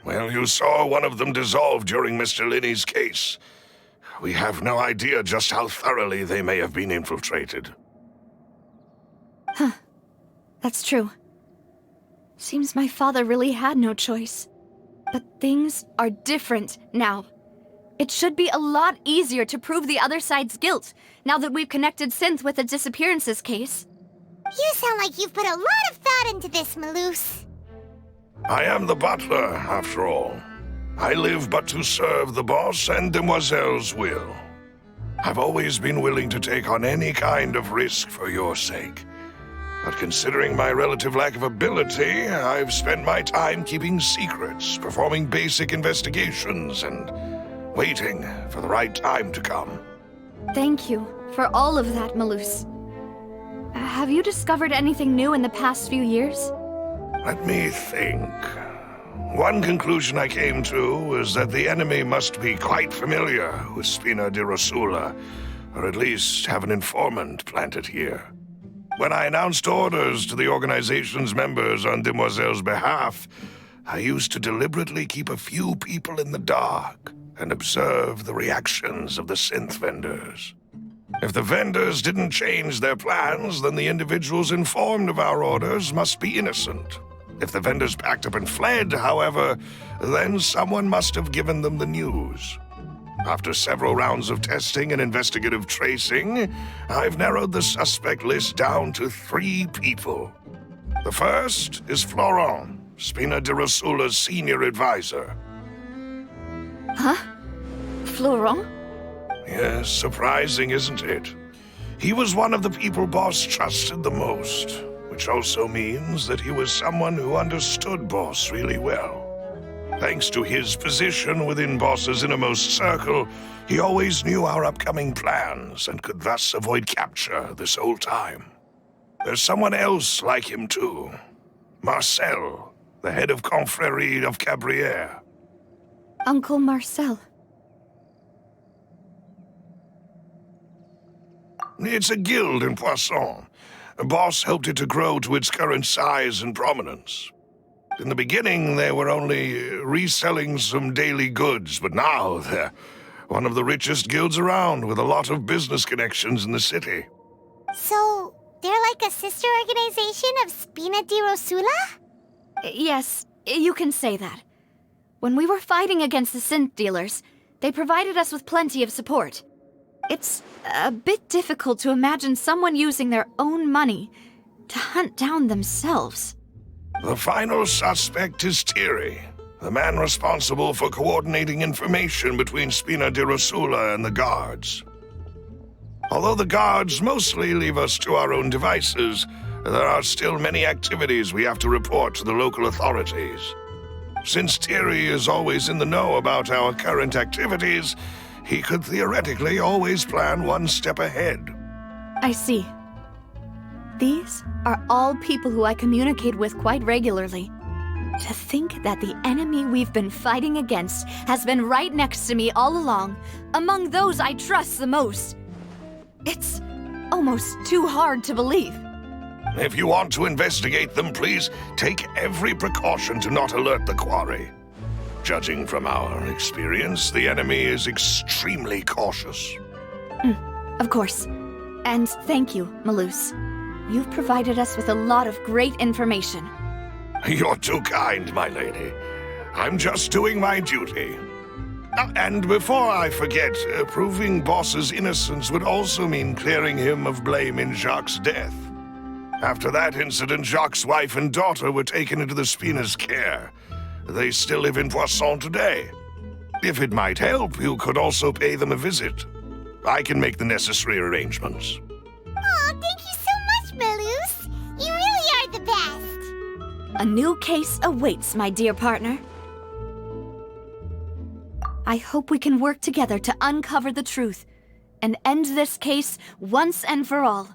Well, you saw one of them dissolve during Mr. Linney's case. We have no idea just how thoroughly they may have been infiltrated. That's true. Seems my father really had no choice. But things are different now. It should be a lot easier to prove the other side's guilt, now that we've connected Synth with the disappearances case. You sound like you've put a lot of thought into this, Malus. I am the butler, after all. I live but to serve the boss and Demoiselle's will. I've always been willing to take on any kind of risk for your sake. But considering my relative lack of ability, I've spent my time keeping secrets, performing basic investigations, and waiting for the right time to come. Thank you for all of that, Malus. Have you discovered anything new in the past few years? Let me think. One conclusion I came to was that the enemy must be quite familiar with Spina di Rosula, or at least have an informant planted here. When I announced orders to the organization's members on Demoiselle's behalf, I used to deliberately keep a few people in the dark and observe the reactions of the synth vendors. If the vendors didn't change their plans, then the individuals informed of our orders must be innocent. If the vendors packed up and fled, however, then someone must have given them the news. After several rounds of testing and investigative tracing, I've narrowed the suspect list down to 3 people. The first is Florent, Spina di Rosula's senior advisor. Huh? Florent? Yes, surprising, isn't it? He was one of the people Boss trusted the most, which also means that he was someone who understood Boss really well. Thanks to his position within Boss's innermost circle, he always knew our upcoming plans and could thus avoid capture this whole time. There's someone else like him too. Marcel, the head of Confrérie of Cabrières. Uncle Marcel. It's a guild in Poisson. Boss helped it to grow to its current size and prominence. In the beginning, they were only reselling some daily goods, but now they're one of the richest guilds around with a lot of business connections in the city. So, They're like a sister organization of Spina di Rosula? Yes, you can say that. When we were fighting against the synth dealers, they provided us with plenty of support. It's a bit difficult to imagine someone using their own money to hunt down themselves. The final suspect is Thierry, the man responsible for coordinating information between Spina di Rosula and the guards. Although the guards mostly leave us to our own devices, there are still many activities we have to report to the local authorities. Since Thierry is always in the know about our current activities, he could theoretically always plan one step ahead. I see. These are all people who I communicate with quite regularly. To think that the enemy we've been fighting against has been right next to me all along, among those I trust the most. It's almost too hard to believe. If you want to investigate them, please take every precaution to not alert the quarry. Judging from our experience, the enemy is extremely cautious. Of course. And thank you, Malus. You've provided us with a lot of great information. You're too kind, my lady. I'm just doing my duty. And before I forget, proving Boss's innocence would also mean clearing him of blame in Jacques' death. After that incident, Jacques' wife and daughter were taken into the Spina's care. They still live in Poisson today. If it might help, you could also pay them a visit. I can make the necessary arrangements. Oh, thank you so much, Malus. You really are the best. A new case awaits, my dear partner. I hope we can work together to uncover the truth and end this case once and for all.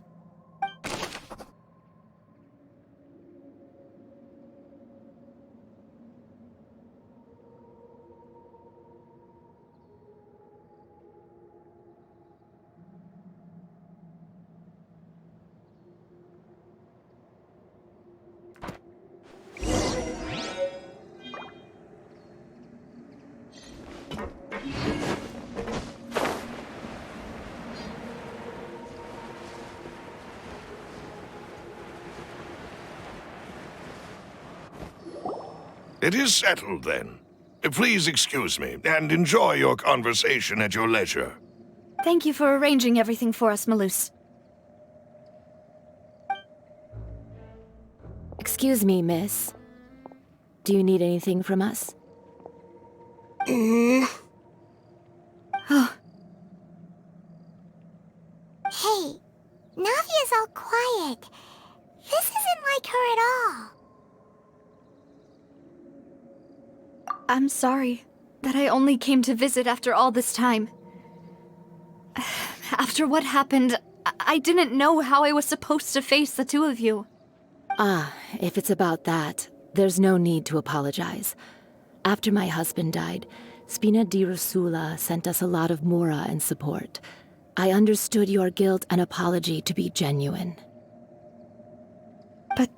It is settled, then. Please excuse me, and enjoy your conversation at your leisure. Thank you for arranging everything for us, Malus. Excuse me, miss. Do you need anything from us? Oh, Hey, Navia's all quiet. This isn't like her at all. I'm sorry that I only came to visit after all this time. After what happened, I didn't know how I was supposed to face the two of you. Ah, if it's about that, there's no need to apologize. After my husband died, Spina di Rosula sent us a lot of mora and support. I understood your guilt and apology to be genuine. But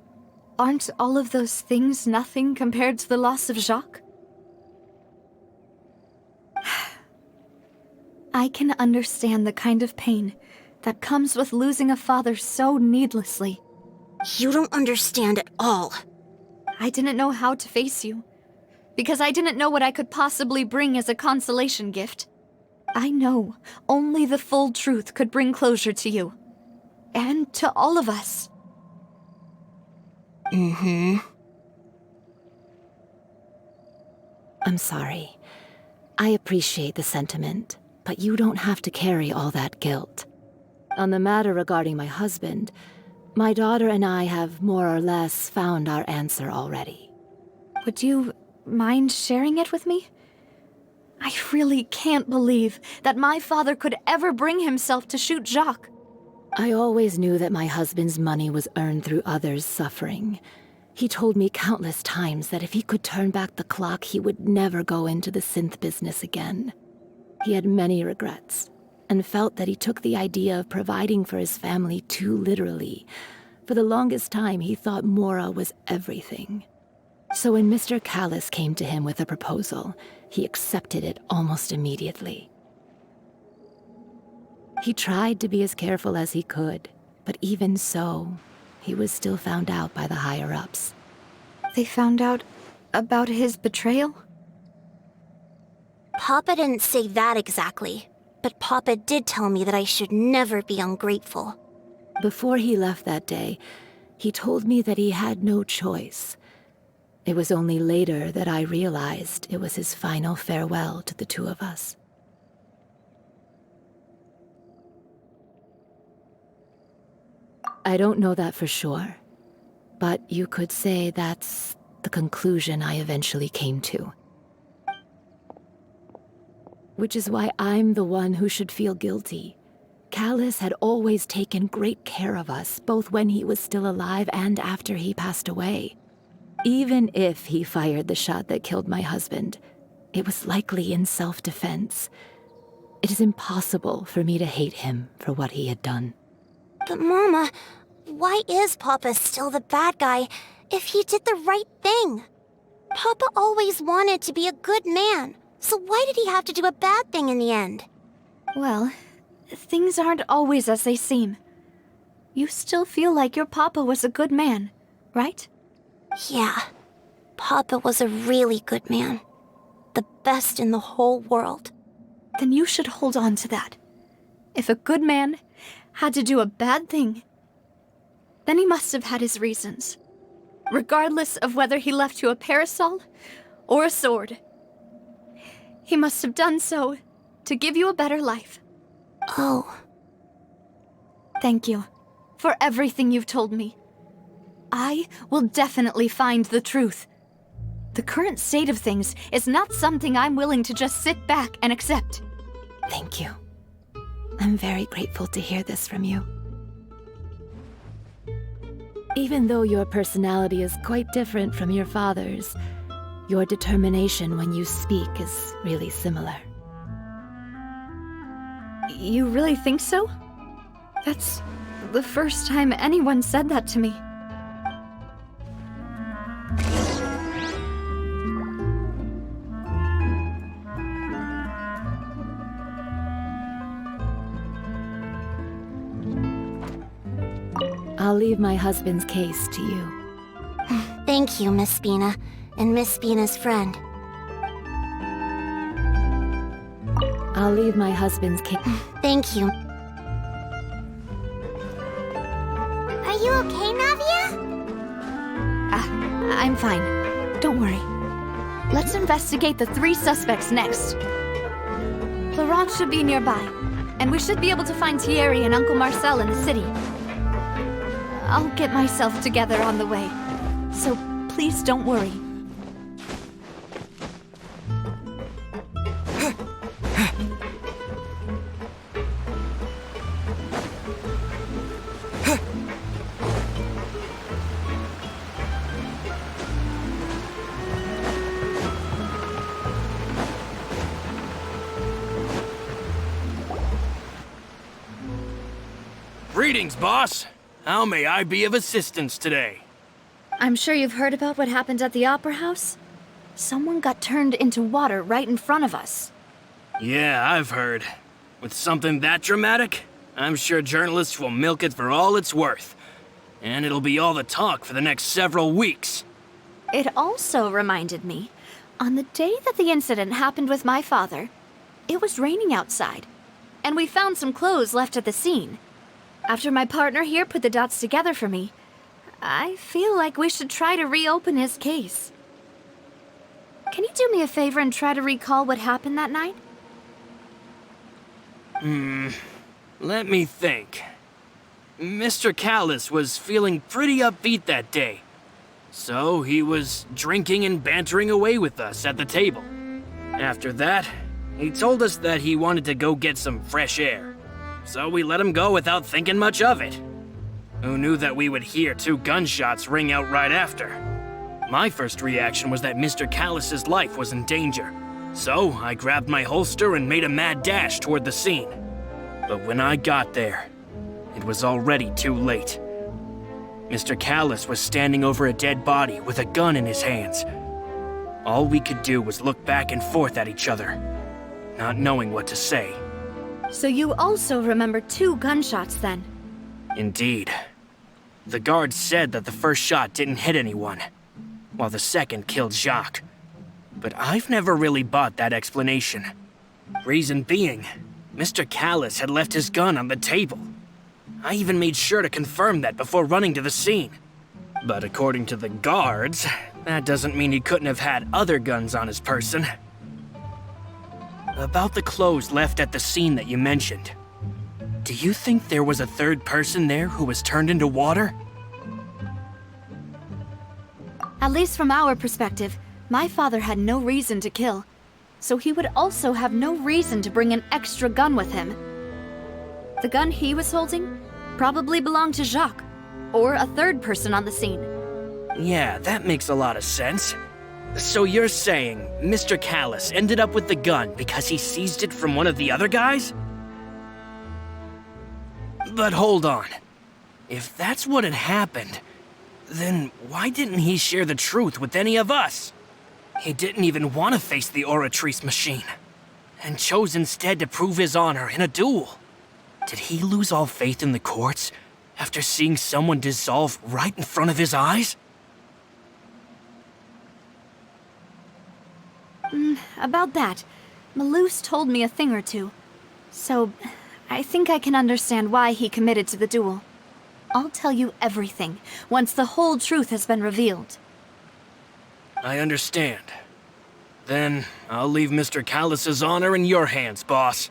aren't all of those things nothing compared to the loss of Jacques? I can understand the kind of pain that comes with losing a father so needlessly. You don't understand at all. I didn't know how to face you, because I didn't know what I could possibly bring as a consolation gift. I know only the full truth could bring closure to you, and to all of us. I'm sorry. I appreciate the sentiment, but you don't have to carry all that guilt. On the matter regarding my husband, my daughter and I have more or less found our answer already. Would you mind sharing it with me? I really can't believe that my father could ever bring himself to shoot Jacques. I always knew that my husband's money was earned through others' suffering. He told me countless times that if he could turn back the clock, he would never go into the synth business again. He had many regrets, and felt that he took the idea of providing for his family too literally. For the longest time, he thought Mora was everything. So when Mr. Callis came to him with a proposal, he accepted it almost immediately. He tried to be as careful as he could, But even so, he was still found out by the higher-ups. They found out about his betrayal? Papa didn't say that exactly, but Papa did tell me that I should never be ungrateful. Before he left that day, he told me that he had no choice. It was only later that I realized it was his final farewell to the two of us. I don't know that for sure, but you could say that's the conclusion I eventually came to. Which is why I'm the one who should feel guilty. Callus had always taken great care of us, both when he was still alive and after he passed away. Even if he fired the shot that killed my husband, it was likely in self-defense. It is impossible for me to hate him for what he had done. But Mama, why is Papa still the bad guy if he did the right thing? Papa always wanted to be a good man, so why did he have to do a bad thing in the end? Well, things aren't always as they seem. You still feel like your papa was a good man, right? Yeah, Papa was a really good man. The best in the whole world. Then you should hold on to that. If a good man had to do a bad thing, then he must have had his reasons. Regardless of whether he left you a parasol or a sword. He must have done so to give you a better life. Oh. Thank you for everything you've told me. I will definitely find the truth. The current state of things is not something I'm willing to just sit back and accept. Thank you. I'm very grateful to hear this from you. Even though your personality is quite different from your father's, your determination when you speak is really similar. You really think so? That's the first time anyone said that to me. I'll leave my husband's case to you. Thank you, Miss Spina, and Miss Spina's friend. I'll leave my husband's case. Thank you. Are you okay, Navia? I'm fine. Don't worry. Let's investigate the 3 suspects next. Laurent should be nearby, and we should be able to find Thierry and Uncle Marcel in the city. I'll get myself together on the way, so please don't worry. Greetings, boss. How may I be of assistance today? I'm sure you've heard about what happened at the Opera House. Someone got turned into water right in front of us. Yeah, I've heard. With something that dramatic, I'm sure journalists will milk it for all it's worth. And it'll be all the talk for the next several weeks. It also reminded me, on the day that the incident happened with my father, it was raining outside, and we found some clothes left at the scene. After my partner here put the dots together for me, I feel like we should try to reopen his case. Can you do me a favor and try to recall what happened that night? Let me think. Mr. Callus was feeling pretty upbeat that day. So he was drinking and bantering away with us at the table. After that, he told us that he wanted to go get some fresh air. So we let him go without thinking much of it. Who knew that we would hear 2 gunshots ring out right after? My first reaction was that Mr. Callus's life was in danger. So I grabbed my holster and made a mad dash toward the scene. But when I got there, it was already too late. Mr. Callus was standing over a dead body with a gun in his hands. All we could do was look back and forth at each other, not knowing what to say. So you also remember 2 gunshots then? Indeed. The guards said that the first shot didn't hit anyone, while the second killed Jacques. But I've never really bought that explanation. Reason being, Mr. Callus had left his gun on the table. I even made sure to confirm that before running to the scene. But according to the guards, that doesn't mean he couldn't have had other guns on his person. About the clothes left at the scene that you mentioned. Do you think there was a third person there who was turned into water? At least from our perspective, my father had no reason to kill. So he would also have no reason to bring an extra gun with him. The gun he was holding probably belonged to Jacques, or a third person on the scene. Yeah, that makes a lot of sense. So you're saying Mr. Callus ended up with the gun because he seized it from one of the other guys? But hold on. If that's what had happened, then why didn't he share the truth with any of us? He didn't even want to face the Oratrice machine, and chose instead to prove his honor in a duel. Did he lose all faith in the courts after seeing someone dissolve right in front of his eyes? About that, Malus told me a thing or two. So, I think I can understand why he committed to the duel. I'll tell you everything, once the whole truth has been revealed. I understand. Then, I'll leave Mr. Callus's honor in your hands, boss.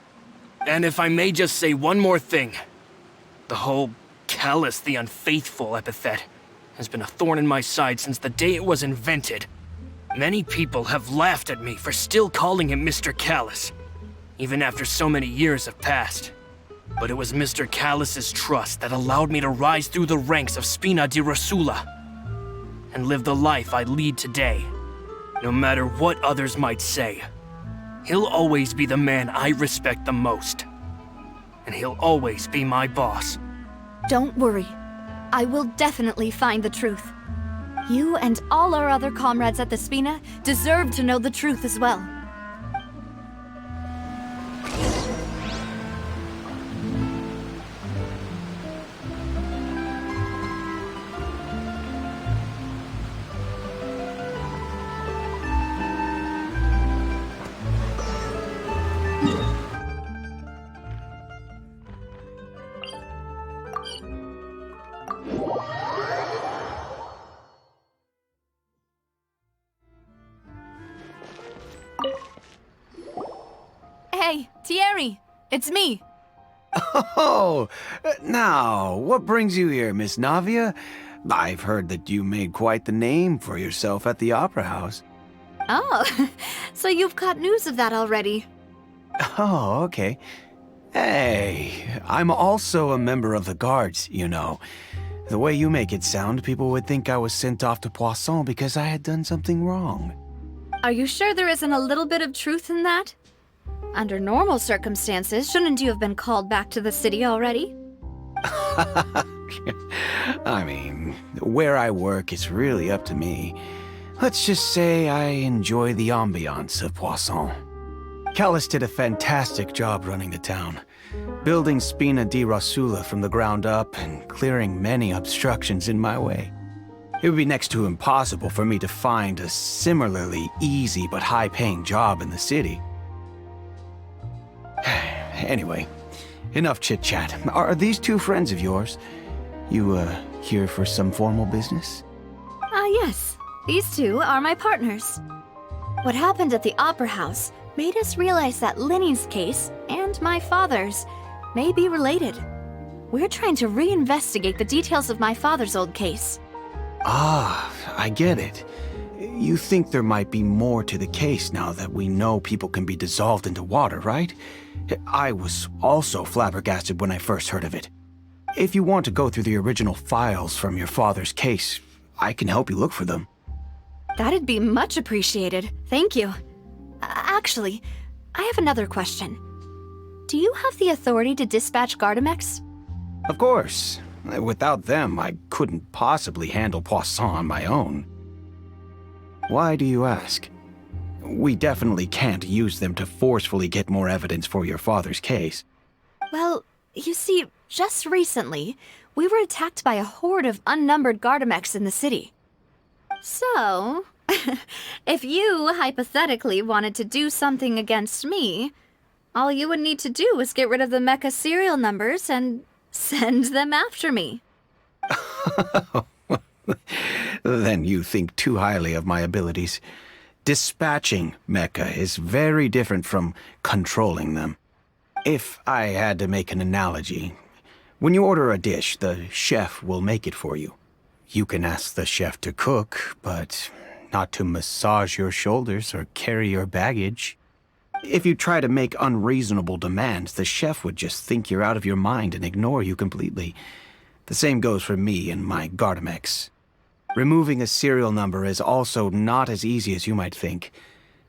And if I may just say one more thing. The whole Callus the Unfaithful epithet has been a thorn in my side since the day it was invented. Many people have laughed at me for still calling him Mr. Callus, even after so many years have passed. But it was Mr. Callus's trust that allowed me to rise through the ranks of Spina di Rosula and live the life I lead today. No matter what others might say, he'll always be the man I respect the most. And he'll always be my boss. Don't worry. I will definitely find the truth. You and all our other comrades at the Spina deserve to know the truth as well. Hey, Thierry! It's me! Oh, now, what brings you here, Miss Navia? I've heard that you made quite the name for yourself at the Opera House. Oh, so you've caught news of that already. Oh, okay. Hey, I'm also a member of the Guards, you know. The way you make it sound, people would think I was sent off to Poisson because I had done something wrong. Are you sure there isn't a little bit of truth in that? Under normal circumstances, shouldn't you have been called back to the city already? I mean, where I work is really up to me. Let's just say I enjoy the ambiance of Poisson. Callus did a fantastic job running the town, building Spina di Rosula from the ground up and clearing many obstructions in my way. It would be next to impossible for me to find a similarly easy but high-paying job in the city. Anyway, enough chit-chat. Are these two friends of yours? You, here for some formal business? Yes. These two are my partners. What happened at the Opera House made us realize that Linny's case and my father's may be related. We're trying to reinvestigate the details of my father's old case. Ah, I get it. You think there might be more to the case now that we know people can be dissolved into water, right? I was also flabbergasted when I first heard of it. If you want to go through the original files from your father's case, I can help you look for them. That'd be much appreciated. Thank you. Actually, I have another question. Do you have the authority to dispatch Gardamex? Of course. Without them, I couldn't possibly handle Poisson on my own. Why do you ask? We definitely can't use them to forcefully get more evidence for your father's case. Well, you see, just recently, we were attacked by a horde of unnumbered Gardamex in the city. So, if you hypothetically wanted to do something against me, all you would need to do is get rid of the mecha serial numbers and send them after me. Then you think too highly of my abilities. Dispatching mecha is very different from controlling them. If I had to make an analogy, when you order a dish, the chef will make it for you. You can ask the chef to cook, but not to massage your shoulders or carry your baggage. If you try to make unreasonable demands, the chef would just think you're out of your mind and ignore you completely. The same goes for me and my Gardamex. Removing a serial number is also not as easy as you might think.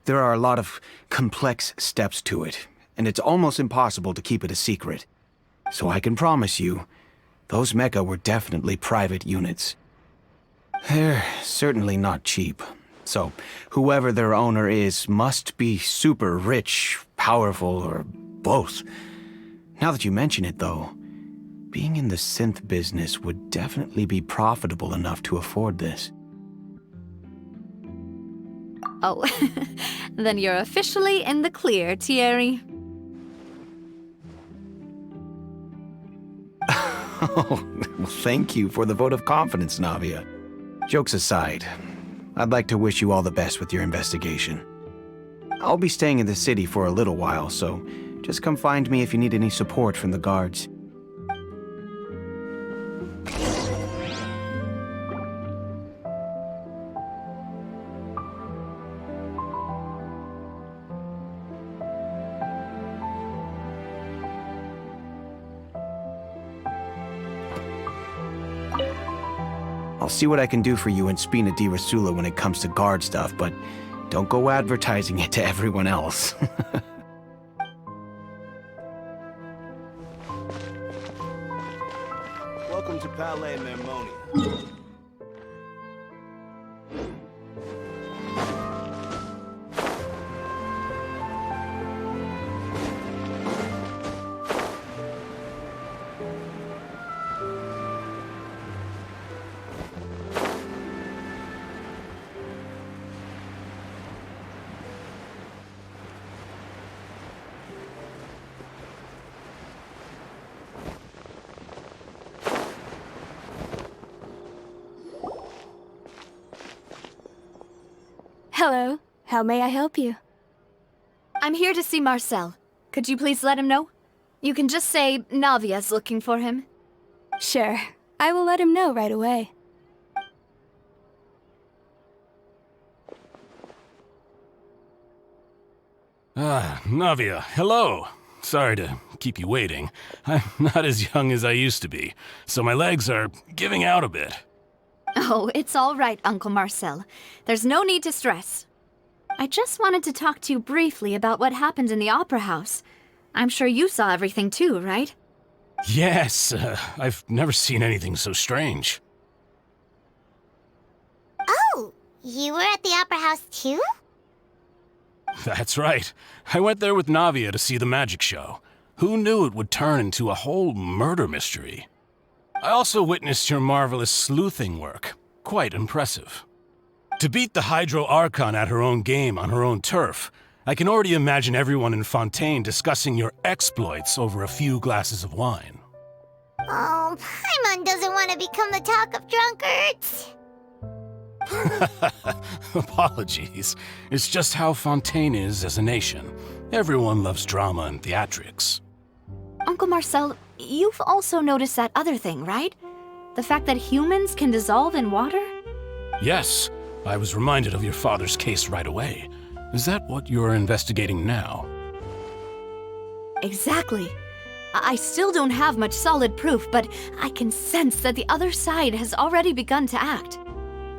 There are a lot of complex steps to it, and it's almost impossible to keep it a secret. So I can promise you, those mecha were definitely private units. They're certainly not cheap. So, whoever their owner is must be super rich, powerful, or both. Now that you mention it, though, being in the synth business would definitely be profitable enough to afford this. Oh, then you're officially in the clear, Thierry. Oh, well, thank you for the vote of confidence, Navia. Jokes aside, I'd like to wish you all the best with your investigation. I'll be staying in the city for a little while, so just come find me if you need any support from the guards. I'll see what I can do for you in Spina di Rosula when it comes to guard stuff, but don't go advertising it to everyone else. Welcome to Palais Mermonia. Hello. How may I help you? I'm here to see Marcel. Could you please let him know? You can just say Navia's looking for him. Sure. I will let him know right away. Navia, hello. Sorry to keep you waiting. I'm not as young as I used to be, so my legs are giving out a bit. Oh, it's all right, Uncle Marcel. There's no need to stress. I just wanted to talk to you briefly about what happened in the Opera House. I'm sure you saw everything too, right? Yes, I've never seen anything so strange. Oh, you were at the Opera House too? That's right. I went there with Navia to see the magic show. Who knew it would turn into a whole murder mystery? I also witnessed your marvelous sleuthing work. Quite impressive. To beat the Hydro Archon at her own game on her own turf, I can already imagine everyone in Fontaine discussing your exploits over a few glasses of wine. Oh, Paimon doesn't want to become the talk of drunkards. Apologies. It's just how Fontaine is as a nation. Everyone loves drama and theatrics. Uncle Marcel, you've also noticed that other thing, right? The fact that humans can dissolve in water? Yes, I was reminded of your father's case right away. Is that what you're investigating now? Exactly. I still don't have much solid proof, but I can sense that the other side has already begun to act.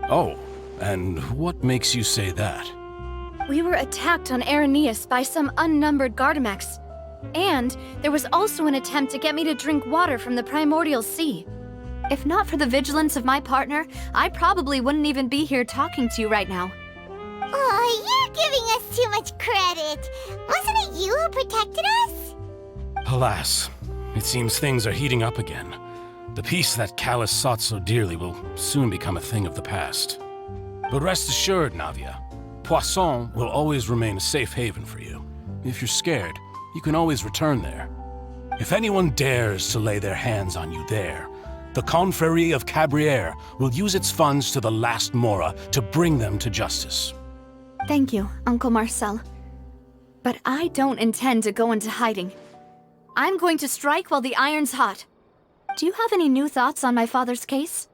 Oh, and what makes you say that? We were attacked on Araneus by some unnumbered Gardamex. And there was also an attempt to get me to drink water from the primordial sea. If not for the vigilance of my partner, I probably wouldn't even be here talking to you right now. Oh, you're giving us too much credit. Wasn't it you who protected us? Alas, It seems things are heating up again. The peace that Callus sought so dearly will soon become a thing of the past. But rest assured, Navia, Poisson will always remain a safe haven for you. If you're scared, you can always return there. If anyone dares to lay their hands on you there, the Confrérie of Cabrières will use its funds to the last Mora to bring them to justice. Thank you, Uncle Marcel. But I don't intend to go into hiding. I'm going to strike while the iron's hot. Do you have any new thoughts on my father's case?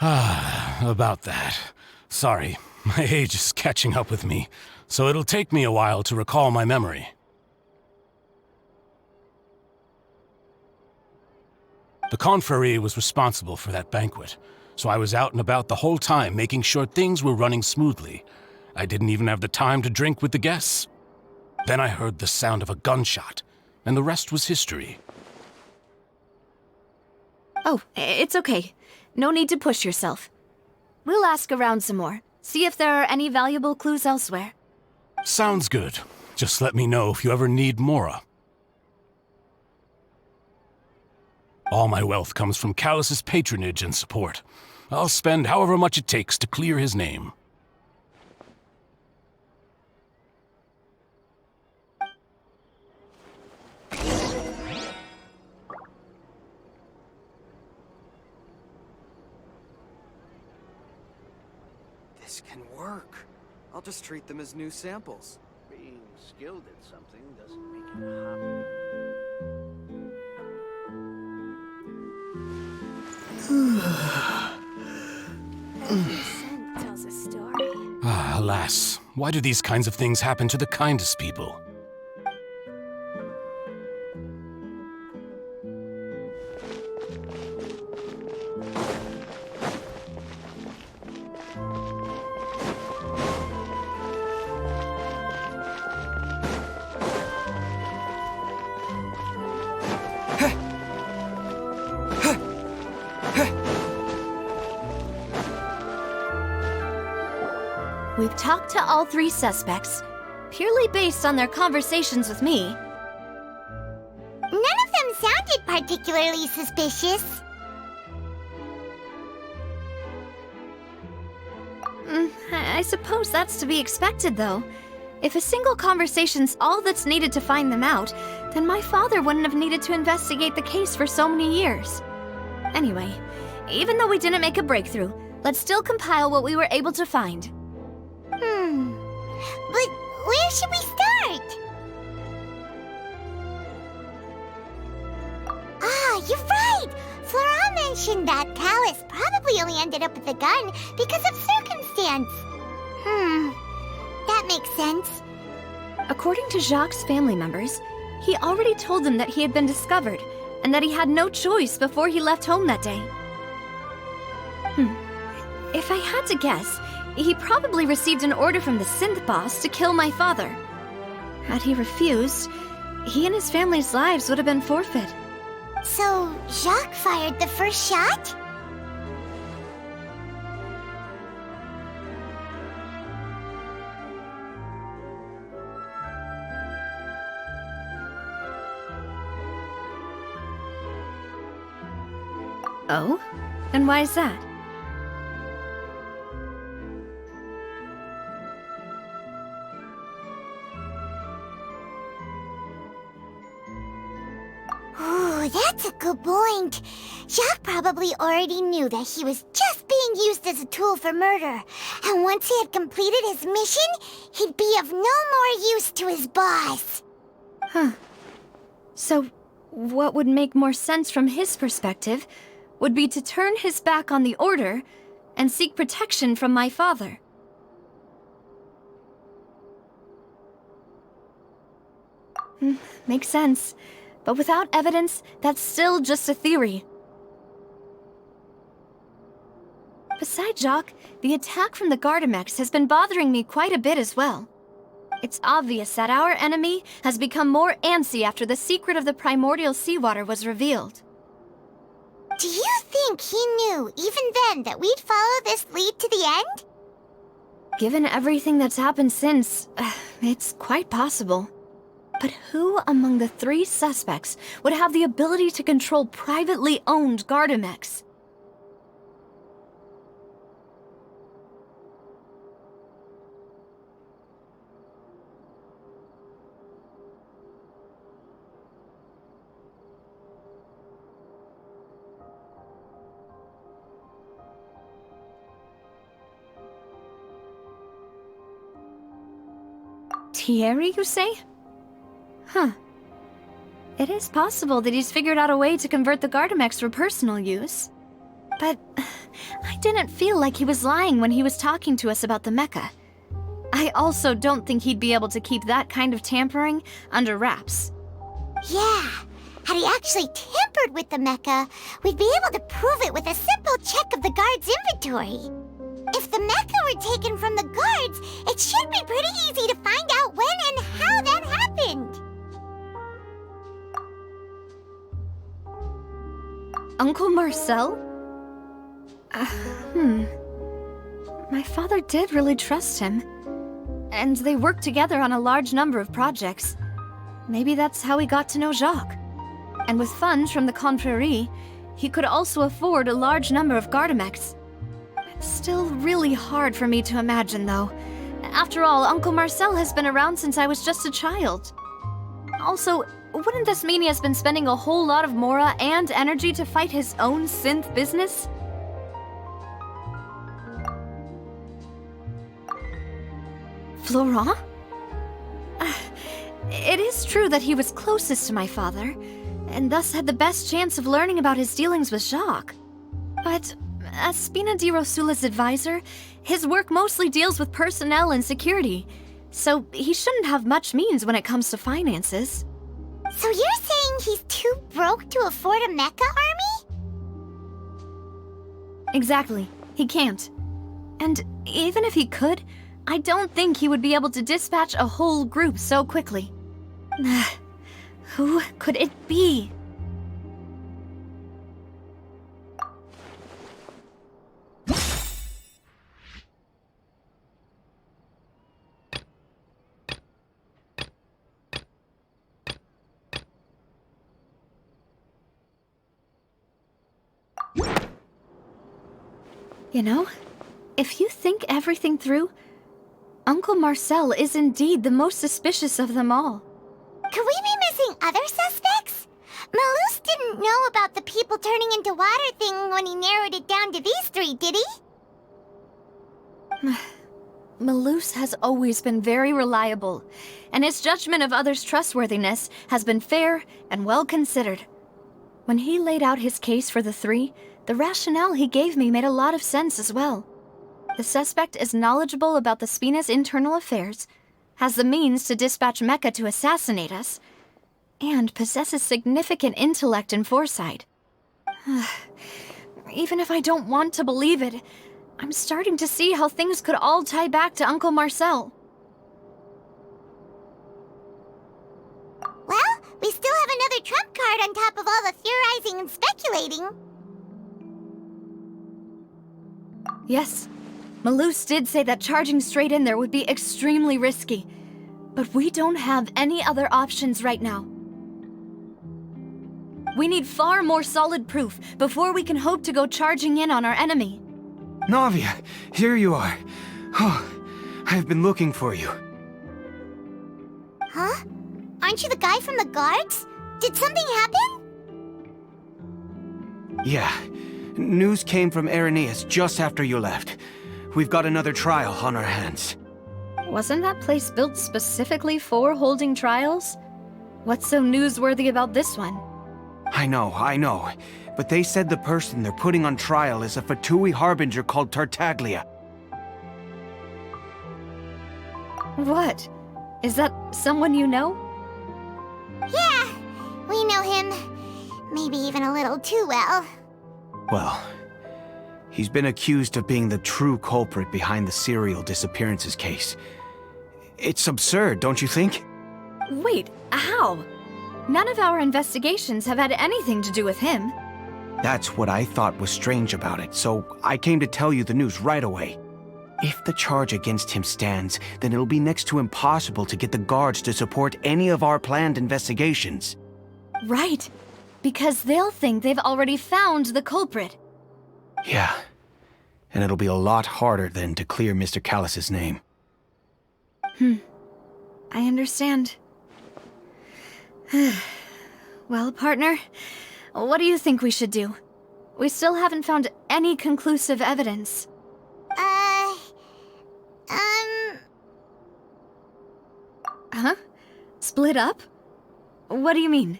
About that. Sorry, my age is catching up with me, so it'll take me a while to recall my memory. The Confrérie was responsible for that banquet, so I was out and about the whole time making sure things were running smoothly. I didn't even have the time to drink with the guests. Then I heard the sound of a gunshot, and the rest was history. Oh, it's okay. No need to push yourself. We'll ask around some more, see if there are any valuable clues elsewhere. Sounds good. Just let me know if you ever need Mora. All my wealth comes from Callus's patronage and support. I'll spend however much it takes to clear his name. This can work. I'll just treat them as new samples. Being skilled at something doesn't make it a hobby. Every scent tells a story. Alas, why do these kinds of things happen to the kindest people? We've talked to all three suspects, purely based on their conversations with me. None of them sounded particularly suspicious. I suppose that's to be expected, though. If a single conversation's all that's needed to find them out, then my father wouldn't have needed to investigate the case for so many years. Anyway, even though we didn't make a breakthrough, let's still compile what we were able to find. But where should we start? You're right! Flora mentioned that Callus probably only ended up with the gun because of circumstance. That makes sense. According to Jacques' family members, he already told them that he had been discovered, and that he had no choice before he left home that day. If I had to guess, he probably received an order from the synth boss to kill my father. Had he refused, he and his family's lives would have been forfeit. So, Jacques fired the first shot? Oh? And why is that? Ooh, that's a good point. Jacques probably already knew that he was just being used as a tool for murder. And once he had completed his mission, he'd be of no more use to his boss. So, what would make more sense from his perspective would be to turn his back on the Order and seek protection from my father. Makes sense. But without evidence, that's still just a theory. Besides Jacques, the attack from the Gardamex has been bothering me quite a bit as well. It's obvious that our enemy has become more antsy after the secret of the primordial seawater was revealed. Do you think he knew, even then, that we'd follow this lead to the end? Given everything that's happened since, it's quite possible. But who among the 3 suspects would have the ability to control privately owned Gardamex? Thierry, you say? Huh. It is possible that he's figured out a way to convert the Gardamex for personal use. But I didn't feel like he was lying when he was talking to us about the mecha. I also don't think he'd be able to keep that kind of tampering under wraps. Yeah, had he actually tampered with the mecha, we'd be able to prove it with a simple check of the guard's inventory. If the mecha were taken from the guards, it should be pretty easy to find out when and how that happened. Uncle Marcel? My father did really trust him. And they worked together on a large number of projects. Maybe that's how he got to know Jacques. And with funds from the Confrérie, he could also afford a large number of Gardamex. It's still really hard for me to imagine, though. After all, Uncle Marcel has been around since I was just a child. Also, wouldn't this mean he has been spending a whole lot of mora and energy to fight his own synth business? Florent? It is true that he was closest to my father, and thus had the best chance of learning about his dealings with Jacques. But as Spina di Rosula's advisor, his work mostly deals with personnel and security, so he shouldn't have much means when it comes to finances. So you're saying he's too broke to afford a mecha army? Exactly. He can't. And even if he could, I don't think he would be able to dispatch a whole group so quickly. Who could it be? You know, if you think everything through, Uncle Marcel is indeed the most suspicious of them all. Could we be missing other suspects? Malus didn't know about the people turning into water thing when he narrowed it down to these 3, did he? Malus has always been very reliable, and his judgment of others' trustworthiness has been fair and well considered. When he laid out his case for the 3, the rationale he gave me made a lot of sense as well. The suspect is knowledgeable about the Spina's internal affairs, has the means to dispatch Mecha to assassinate us, and possesses significant intellect and foresight. Even if I don't want to believe it, I'm starting to see how things could all tie back to Uncle Marcel. Well, we still have another trump card on top of all the theorizing and speculating. Yes, Malus did say that charging straight in there would be extremely risky, but we don't have any other options right now. We need far more solid proof before we can hope to go charging in on our enemy. Navia, here you are. Oh, I've been looking for you. Huh? Aren't you the guy from the guards? Did something happen? Yeah. News came from Irenaeus just after you left. We've got another trial on our hands. Wasn't that place built specifically for holding trials? What's so newsworthy about this one? I know. But they said the person they're putting on trial is a Fatui harbinger called Tartaglia. What? Is that someone you know? Yeah, we know him. Maybe even a little too well. Well, he's been accused of being the true culprit behind the serial disappearances case. It's absurd, don't you think? Wait, how? None of our investigations have had anything to do with him. That's what I thought was strange about it, so I came to tell you the news right away. If the charge against him stands, then it'll be next to impossible to get the guards to support any of our planned investigations. Right. Because they'll think they've already found the culprit. Yeah. And it'll be a lot harder then to clear Mr. Callus's name. I understand. Well, partner, what do you think we should do? We still haven't found any conclusive evidence. Huh? Split up? What do you mean?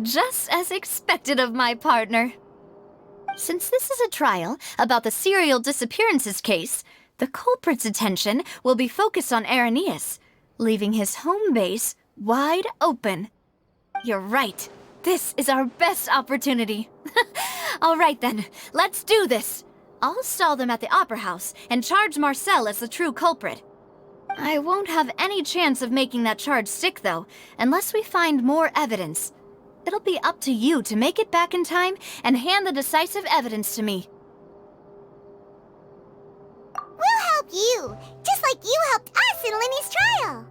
Just as expected of my partner. Since this is a trial about the serial disappearances case, the culprit's attention will be focused on Irenaeus, leaving his home base wide open. You're right. This is our best opportunity. All right then, let's do this. I'll stall them at the Opera House and charge Marcel as the true culprit. I won't have any chance of making that charge stick, though, unless we find more evidence. It'll be up to you to make it back in time and hand the decisive evidence to me. We'll help you, just like you helped us in Linny's trial.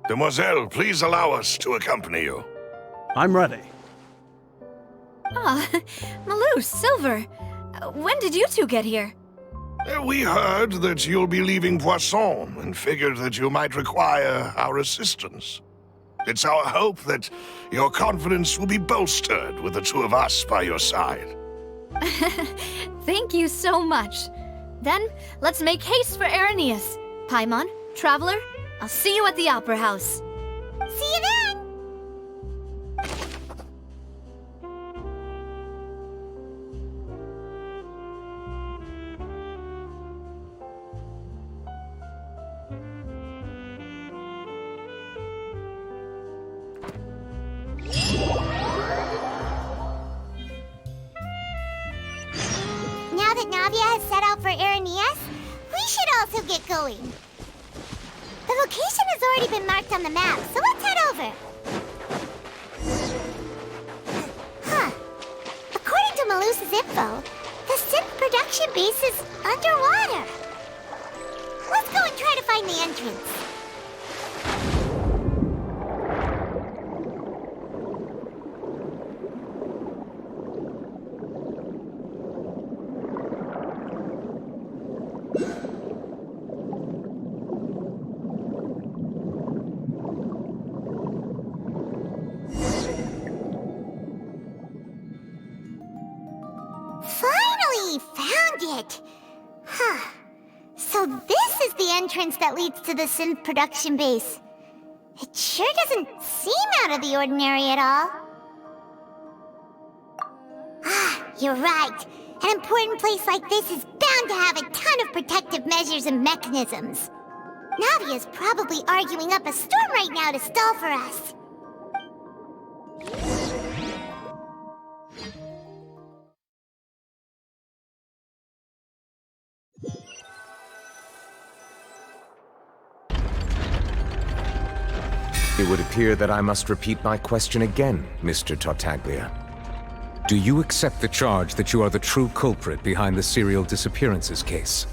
Demoiselle, please allow us to accompany you. I'm ready. Ah, Malou, Silver. When did you two get here? We heard that you'll be leaving Poisson and figured that you might require our assistance. It's our hope that your confidence will be bolstered with the two of us by your side. Thank you so much. Then, let's make haste for Irenaeus. Paimon, Traveler, I'll see you at the Opera House. See you then! Now that Navia has set out for Irenaeus, we should also get going. The location has already been marked on the map, so let's head over. Huh. According to Malus's info, the synth production base is underwater. Let's go and try to find the entrance. Finally found it! Huh. So this is the entrance that leads to the synth production base. It sure doesn't seem out of the ordinary at all. Ah, you're right. An important place like this is bound to have a ton of protective measures and mechanisms. Navia's probably arguing up a storm right now to stall for us. It would appear that I must repeat my question again, Mr. Tartaglia. Do you accept the charge that you are the true culprit behind the serial disappearances case?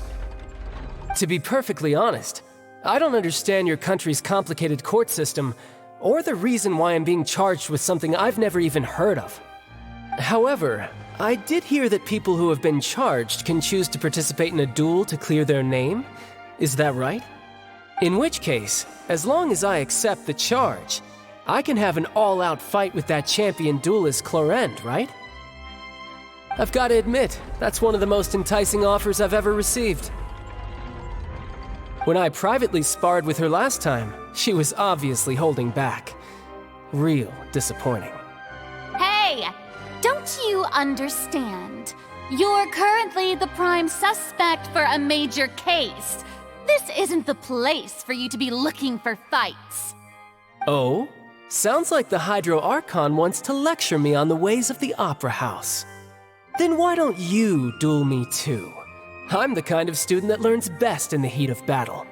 To be perfectly honest, I don't understand your country's complicated court system, or the reason why I'm being charged with something I've never even heard of. However, I did hear that people who have been charged can choose to participate in a duel to clear their name. Is that right? In which case, as long as I accept the charge, I can have an all-out fight with that champion duelist Clorend, right? I've got to admit, that's one of the most enticing offers I've ever received. When I privately sparred with her last time, she was obviously holding back. Real disappointing. Hey! Don't you understand? You're currently the prime suspect for a major case. This isn't the place for you to be looking for fights. Oh? Sounds like the Hydro Archon wants to lecture me on the ways of the Opera House. Then why don't you duel me too? I'm the kind of student that learns best in the heat of battle.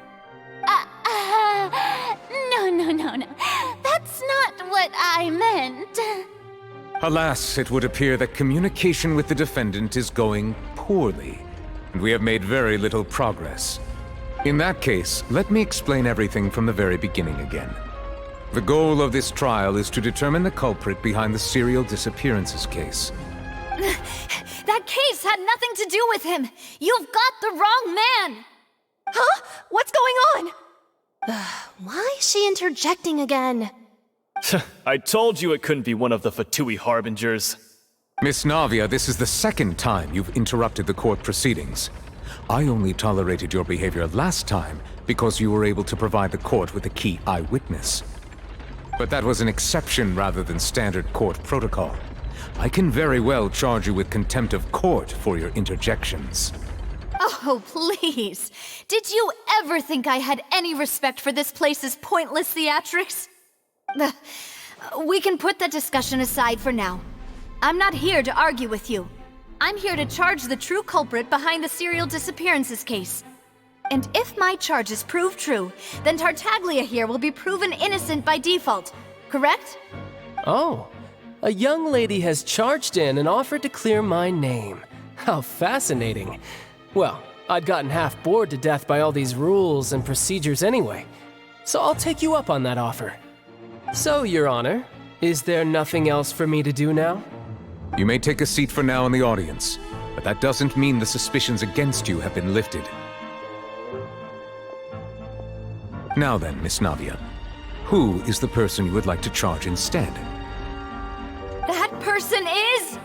No. That's I meant... Alas, it would appear that communication with the defendant is going poorly, and we have made very little progress. In that case, let me explain everything from the very beginning again. The goal of this trial is to determine the culprit behind the serial disappearances case. That case had nothing to do with him! You've got the wrong man! Huh? What's going on? Why is she interjecting again? I told you it couldn't be one of the Fatui harbingers. Miss Navia, this is the second time you've interrupted the court proceedings. I only tolerated your behavior last time because you were able to provide the court with a key eyewitness. But that was an exception rather than standard court protocol. I can very well charge you with contempt of court for your interjections. Oh, please. Did you ever think I had any respect for this place's pointless theatrics? We can put that discussion aside for now. I'm not here to argue with you. I'm here to charge the true culprit behind the serial disappearances case. And if my charges prove true, then Tartaglia here will be proven innocent by default, correct? Oh, a young lady has charged in and offered to clear my name. How fascinating. Well, I'd gotten half bored to death by all these rules and procedures anyway, so I'll take you up on that offer. So, Your Honor, is there nothing else for me to do now? You may take a seat for now in the audience, but that doesn't mean the suspicions against you have been lifted. Now then, Miss Navia, who is the person you would like to charge instead? That person is...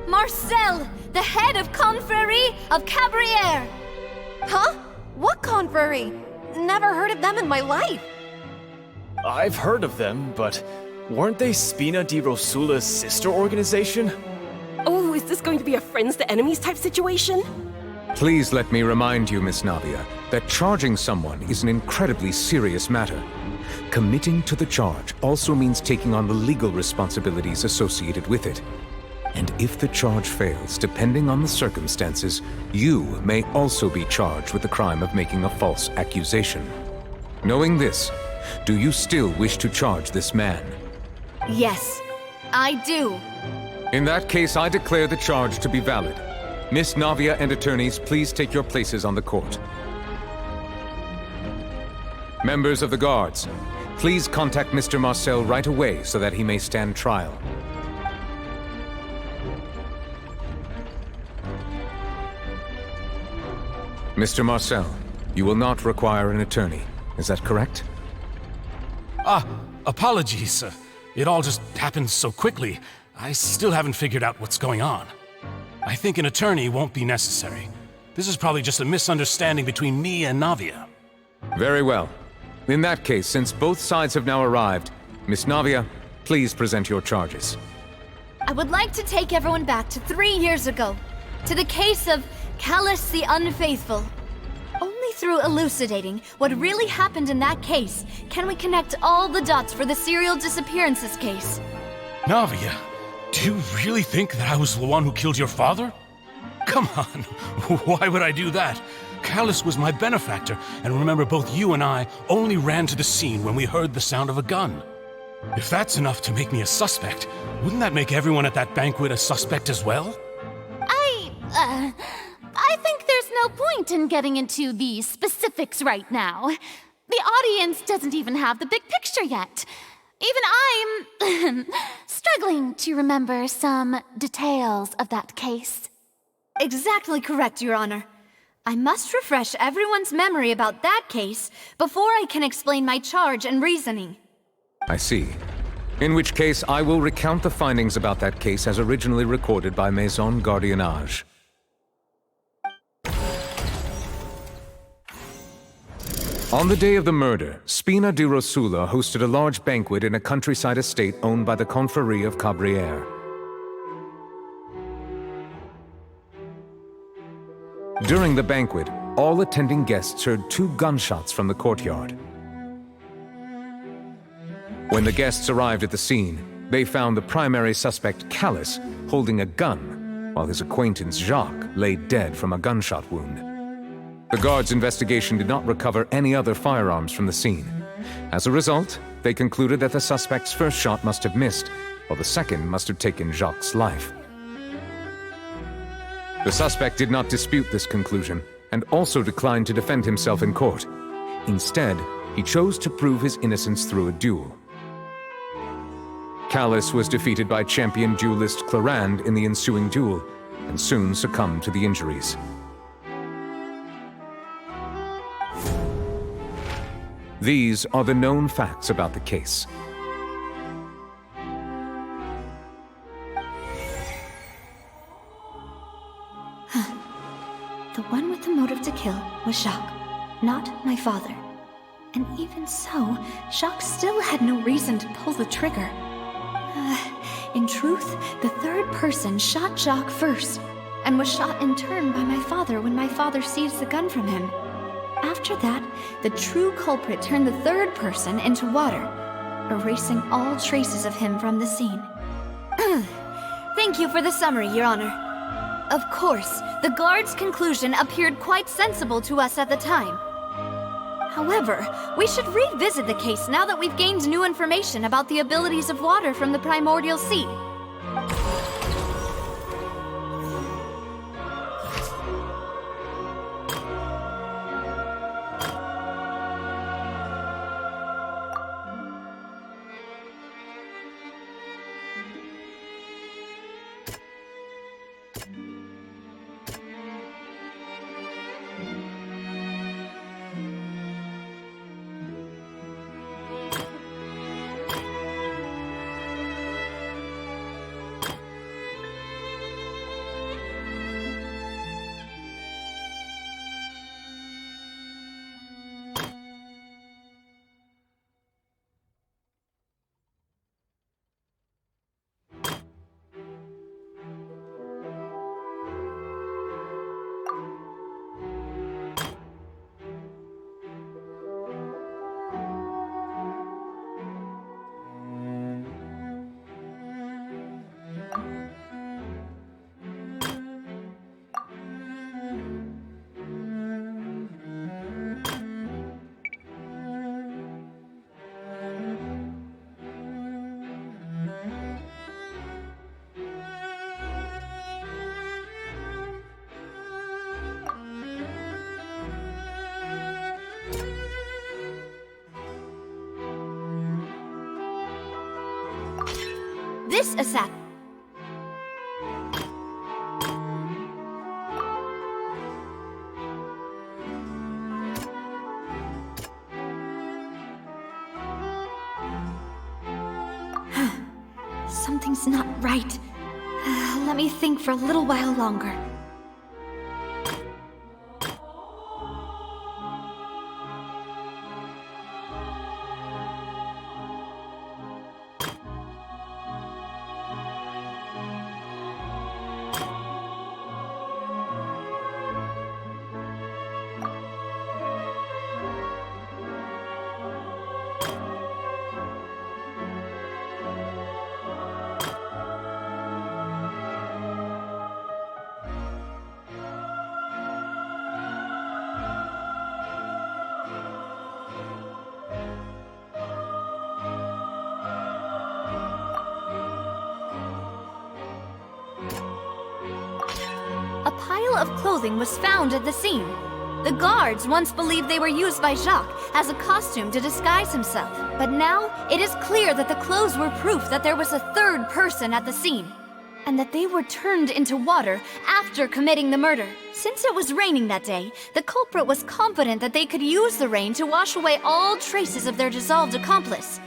Marcel, the head of Confrérie of Cabrières! Huh? What confrérie? Never heard of them in my life. I've heard of them, but weren't they Spina di Rosula's sister organization? Oh, is this going to be a friends to enemies type situation? Please let me remind you, Miss Navia, that charging someone is an incredibly serious matter. Committing to the charge also means taking on the legal responsibilities associated with it. And if the charge fails, depending on the circumstances, you may also be charged with the crime of making a false accusation. Knowing this, do you still wish to charge this man? Yes, I do. In that case, I declare the charge to be valid. Miss Navia and attorneys, please take your places on the court. Members of the guards, please contact Mr. Marcel right away so that he may stand trial. Mr. Marcel, you will not require an attorney. Is that correct? Apologies. It all just happened so quickly. I still haven't figured out what's going on. I think an attorney won't be necessary. This is probably just a misunderstanding between me and Navia. Very well. In that case, since both sides have now arrived, Miss Navia, please present your charges. I would like to take everyone back to 3 years ago, to the case of Callus the Unfaithful. Only through elucidating what really happened in that case can we connect all the dots for the serial disappearances case. Navia, do you really think that I was the one who killed your father? Come on, why would I do that? Callus was my benefactor, and remember both you and I only ran to the scene when we heard the sound of a gun. If that's enough to make me a suspect, wouldn't that make everyone at that banquet a suspect as well? I think there's no point in getting into the specifics right now. The audience doesn't even have the big picture yet. Even I'm struggling to remember some details of that case. Exactly correct, Your Honor. I must refresh everyone's memory about that case before I can explain my charge and reasoning. I see. In which case, I will recount the findings about that case as originally recorded by Maison Gardiennage. On the day of the murder, Spina di Rosula hosted a large banquet in a countryside estate owned by the Confrérie of Cabrières. During the banquet, all attending guests heard 2 gunshots from the courtyard. When the guests arrived at the scene, They found the primary suspect, Callus, holding a gun, while his acquaintance, Jacques, lay dead from a gunshot wound. The guards' investigation did not recover any other firearms from the scene. As a result, they concluded that the suspect's first shot must have missed, while the second must have taken Jacques' life. The suspect did not dispute this conclusion, and also declined to defend himself in court. Instead, he chose to prove his innocence through a duel. Callus was defeated by champion duelist Clarand in the ensuing duel, and soon succumbed to the injuries. These are the known facts about the case. The one with the motive to kill was Jacques, not my father. And even so, Jacques still had no reason to pull the trigger. In truth, the third person shot Jacques first, and was shot in turn by my father when my father seized the gun from him. After that, the true culprit turned the third person into water, erasing all traces of him from the scene. Thank you for the summary, Your Honor. Of course, the guard's conclusion appeared quite sensible to us at the time. However, we should revisit the case now that we've gained new information about the abilities of water from the primordial sea. This assassin. Something's not right. Let me think for a little while longer. A pile of clothing was found at the scene. The guards once believed they were used by Jacques as a costume to disguise himself. But now, it is clear that the clothes were proof that there was a third person at the scene, and that they were turned into water after committing the murder. Since it was raining that day, the culprit was confident that they could use the rain to wash away all traces of their dissolved accomplice.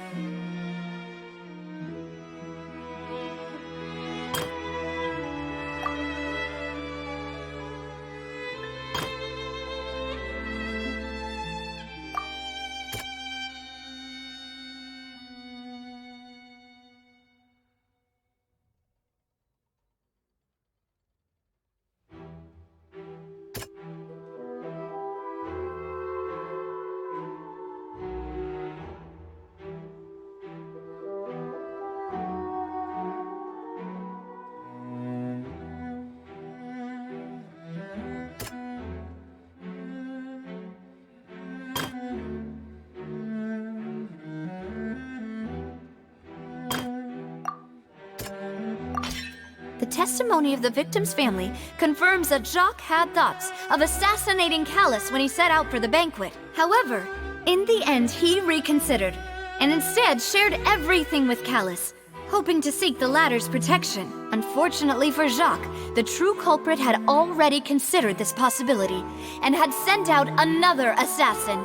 The testimony of the victim's family confirms that Jacques had thoughts of assassinating Callus when he set out for the banquet. However, in the end, he reconsidered and instead shared everything with Callus, hoping to seek the latter's protection. Unfortunately for Jacques, the true culprit had already considered this possibility and had sent out another assassin.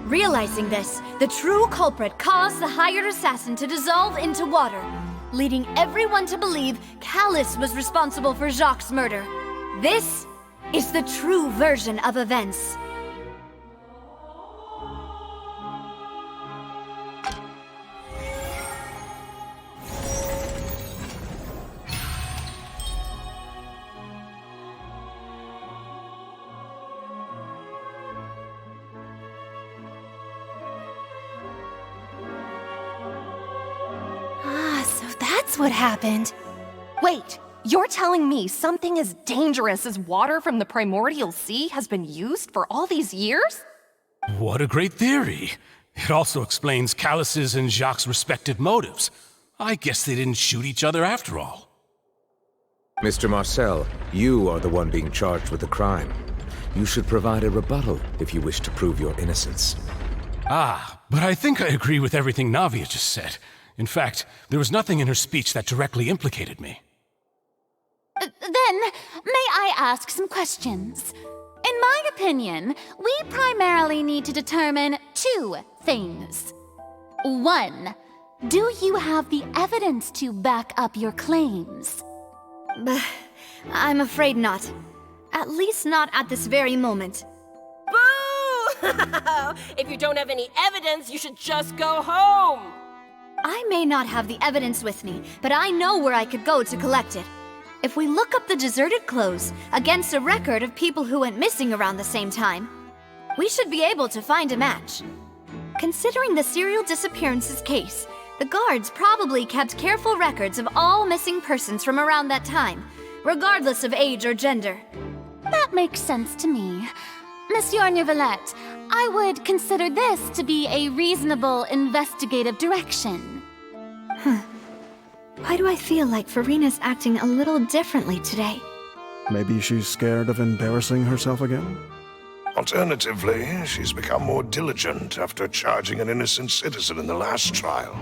Realizing this, the true culprit caused the hired assassin to dissolve into water, leading everyone to believe Callus was responsible for Jacques' murder. This is the true version of events. That's what happened. Wait, you're telling me something as dangerous as water from the primordial sea has been used for all these years? What a great theory. It also explains Callus's and Jacques' respective motives. I guess they didn't shoot each other after all. Mr. Marcel, you are the one being charged with the crime. You should provide a rebuttal if you wish to prove your innocence. Ah, but I think I agree with everything Navia just said. In fact, there was nothing in her speech that directly implicated me. Then, may I ask some questions? In my opinion, we primarily need to determine two things. One, do you have the evidence to back up your claims? I'm afraid not. At least not at this very moment. Boo! If you don't have any evidence, you should just go home! I may not have the evidence with me, but I know where I could go to collect it. If we look up the deserted clothes against a record of people who went missing around the same time, we should be able to find a match. Considering the serial disappearances case, the guards probably kept careful records of all missing persons from around that time, regardless of age or gender. That makes sense to me. Monsieur Neuvillette, I would consider this to be a reasonable investigative direction. Why do I feel like Farina's acting a little differently today? Maybe she's scared of embarrassing herself again? Alternatively, she's become more diligent after charging an innocent citizen in the last trial.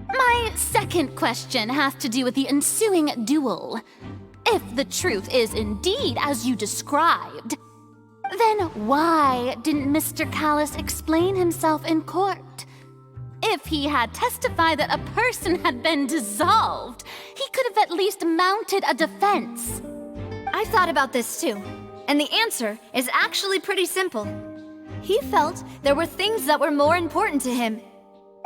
My second question has to do with the ensuing duel. If the truth is indeed as you described, then why didn't Mr. Callus explain himself in court? If he had testified that a person had been dissolved, he could have at least mounted a defense. I've thought about this too, and the answer is actually pretty simple. He felt there were things that were more important to him.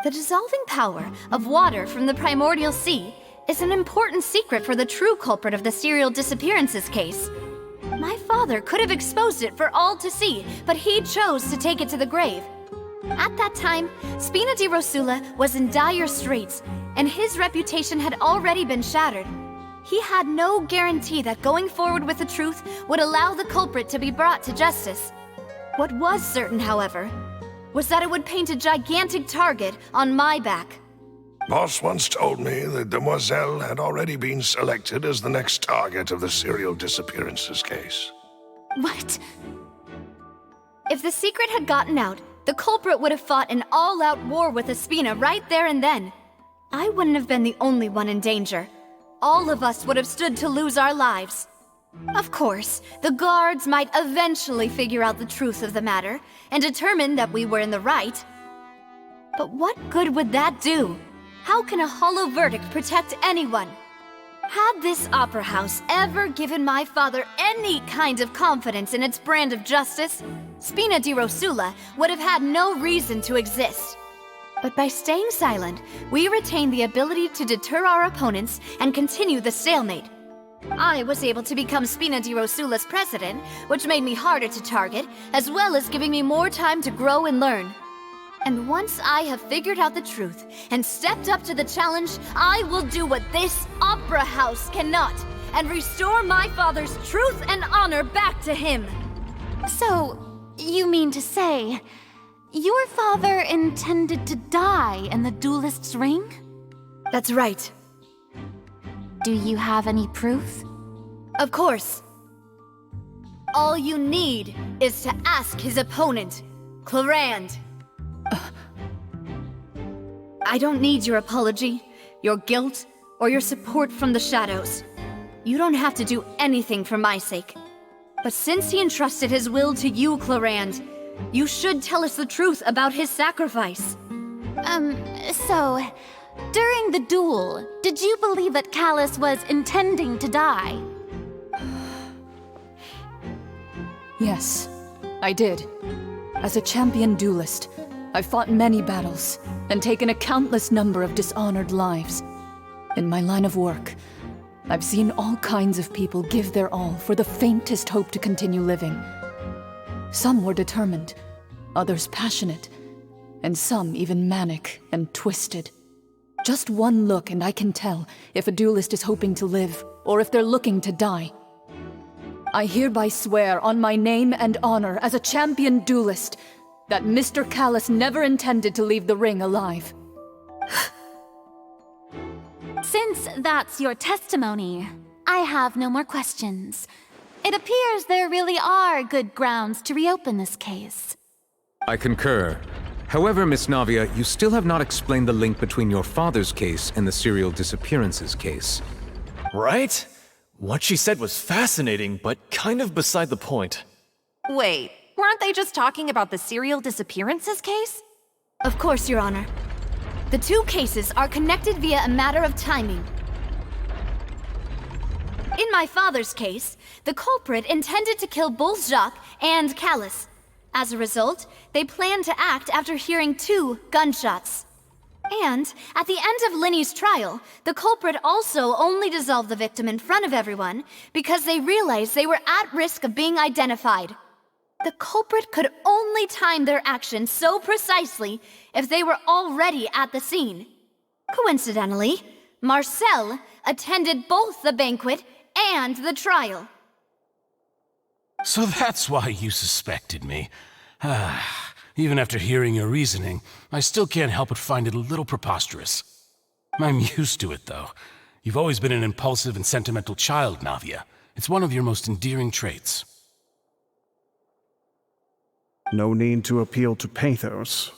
The dissolving power of water from the primordial sea is an important secret for the true culprit of the serial disappearances case. My father could have exposed it for all to see, but he chose to take it to the grave. At that time, Spina di Rosula was in dire straits, and his reputation had already been shattered. He had no guarantee that going forward with the truth would allow the culprit to be brought to justice. What was certain, however, was that it would paint a gigantic target on my back. Boss once told me that Demoiselle had already been selected as the next target of the serial disappearances case. What? If the secret had gotten out, the culprit would have fought an all-out war with Espina right there and then. I wouldn't have been the only one in danger. All of us would have stood to lose our lives. Of course, the guards might eventually figure out the truth of the matter and determine that we were in the right. But what good would that do? How can a hollow verdict protect anyone? Had this opera house ever given my father any kind of confidence in its brand of justice, Spina di Rosula would have had no reason to exist. But by staying silent, we retained the ability to deter our opponents and continue the stalemate. I was able to become Spina di Rosula's president, which made me harder to target, as well as giving me more time to grow and learn. And once I have figured out the truth and stepped up to the challenge, I will do what this opera house cannot, and restore my father's truth and honor back to him. So, you mean to say, your father intended to die in the duelist's ring? That's right. Do you have any proof? Of course. All you need is to ask his opponent, Clorand. I don't need your apology, your guilt, or your support from the shadows. You don't have to do anything for my sake. But since he entrusted his will to you, Clorand, you should tell us the truth about his sacrifice. So, during the duel, did you believe that Callus was intending to die? Yes, I did. As a champion duelist, I've fought many battles and taken a countless number of dishonored lives. In my line of work, I've seen all kinds of people give their all for the faintest hope to continue living. Some were determined, others passionate, and some even manic and twisted. Just one look and I can tell if a duelist is hoping to live or if they're looking to die. I hereby swear on my name and honor as a champion duelist that Mr. Callus never intended to leave the ring alive. Since that's your testimony, I have no more questions. It appears there really are good grounds to reopen this case. I concur. However, Miss Navia, you still have not explained the link between your father's case and the serial disappearances case. Right? What she said was fascinating, but kind of beside the point. Wait, weren't they just talking about the serial disappearances case? Of course, Your Honor. The two cases are connected via a matter of timing. In my father's case, the culprit intended to kill both Jacques and Callus. As a result, they planned to act after hearing 2 gunshots. And at the end of Linny's trial, the culprit also only dissolved the victim in front of everyone because they realized they were at risk of being identified. The culprit could only time their actions so precisely if they were already at the scene. Coincidentally, Marcel attended both the banquet and the trial. So that's why you suspected me. Even after hearing your reasoning, I still can't help but find it a little preposterous. I'm used to it, though. You've always been an impulsive and sentimental child, Navia. It's one of your most endearing traits. No need to appeal to pathos.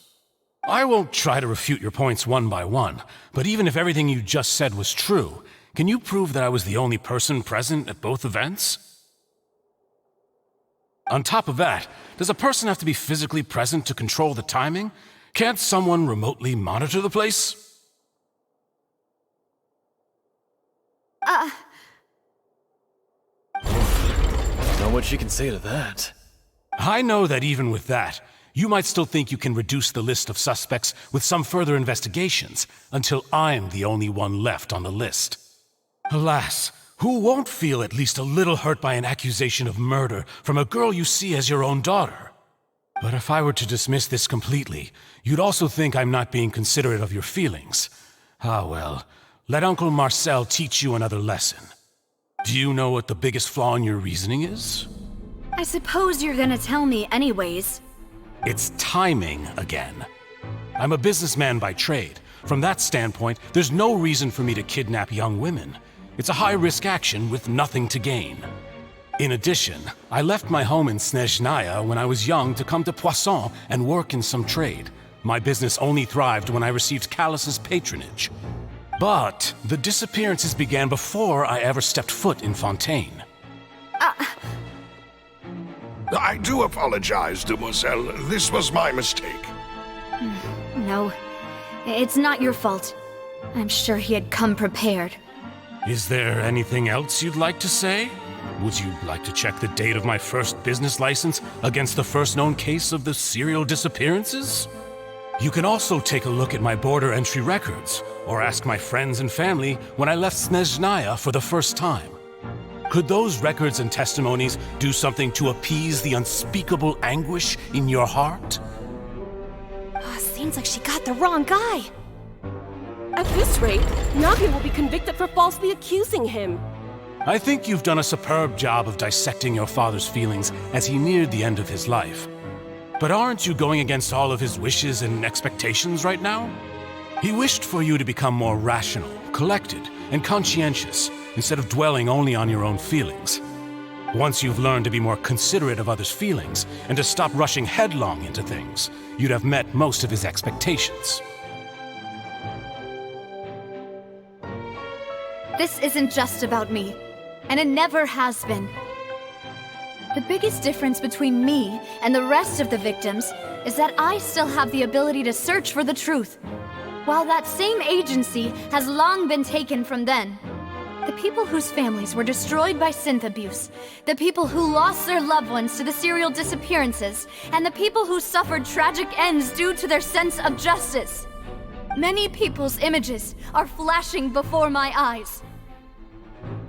I won't try to refute your points one by one, but even if everything you just said was true, can you prove that I was the only person present at both events? On top of that, does a person have to be physically present to control the timing? Can't someone remotely monitor the place? Don't know what she can say to that. I know that even with that, you might still think you can reduce the list of suspects with some further investigations until I'm the only one left on the list. Alas, who won't feel at least a little hurt by an accusation of murder from a girl you see as your own daughter? But if I were to dismiss this completely, you'd also think I'm not being considerate of your feelings. Ah well, let Uncle Marcel teach you another lesson. Do you know what the biggest flaw in your reasoning is? I suppose you're gonna tell me anyways. It's timing again. I'm a businessman by trade. From that standpoint, there's no reason for me to kidnap young women. It's a high-risk action with nothing to gain. In addition, I left my home in Snezhnaya when I was young to come to Poisson and work in some trade. My business only thrived when I received Callus's patronage. But the disappearances began before I ever stepped foot in Fontaine. I do apologize, demoiselle. This was my mistake. No, it's not your fault. I'm sure he had come prepared. Is there anything else you'd like to say? Would you like to check the date of my first business license against the first known case of the serial disappearances? You can also take a look at my border entry records, or ask my friends and family when I left Snezhnaya for the first time. Could those records and testimonies do something to appease the unspeakable anguish in your heart? Seems like she got the wrong guy. At this rate, Navia will be convicted for falsely accusing him. I think you've done a superb job of dissecting your father's feelings as he neared the end of his life. But aren't you going against all of his wishes and expectations right now? He wished for you to become more rational, collected and conscientious instead of dwelling only on your own feelings. Once you've learned to be more considerate of others' feelings and to stop rushing headlong into things, you'd have met most of his expectations. This isn't just about me, and it never has been. The biggest difference between me and the rest of the victims is that I still have the ability to search for the truth, while that same agency has long been taken from them. The people whose families were destroyed by synth abuse, the people who lost their loved ones to the serial disappearances, and the people who suffered tragic ends due to their sense of justice. Many people's images are flashing before my eyes.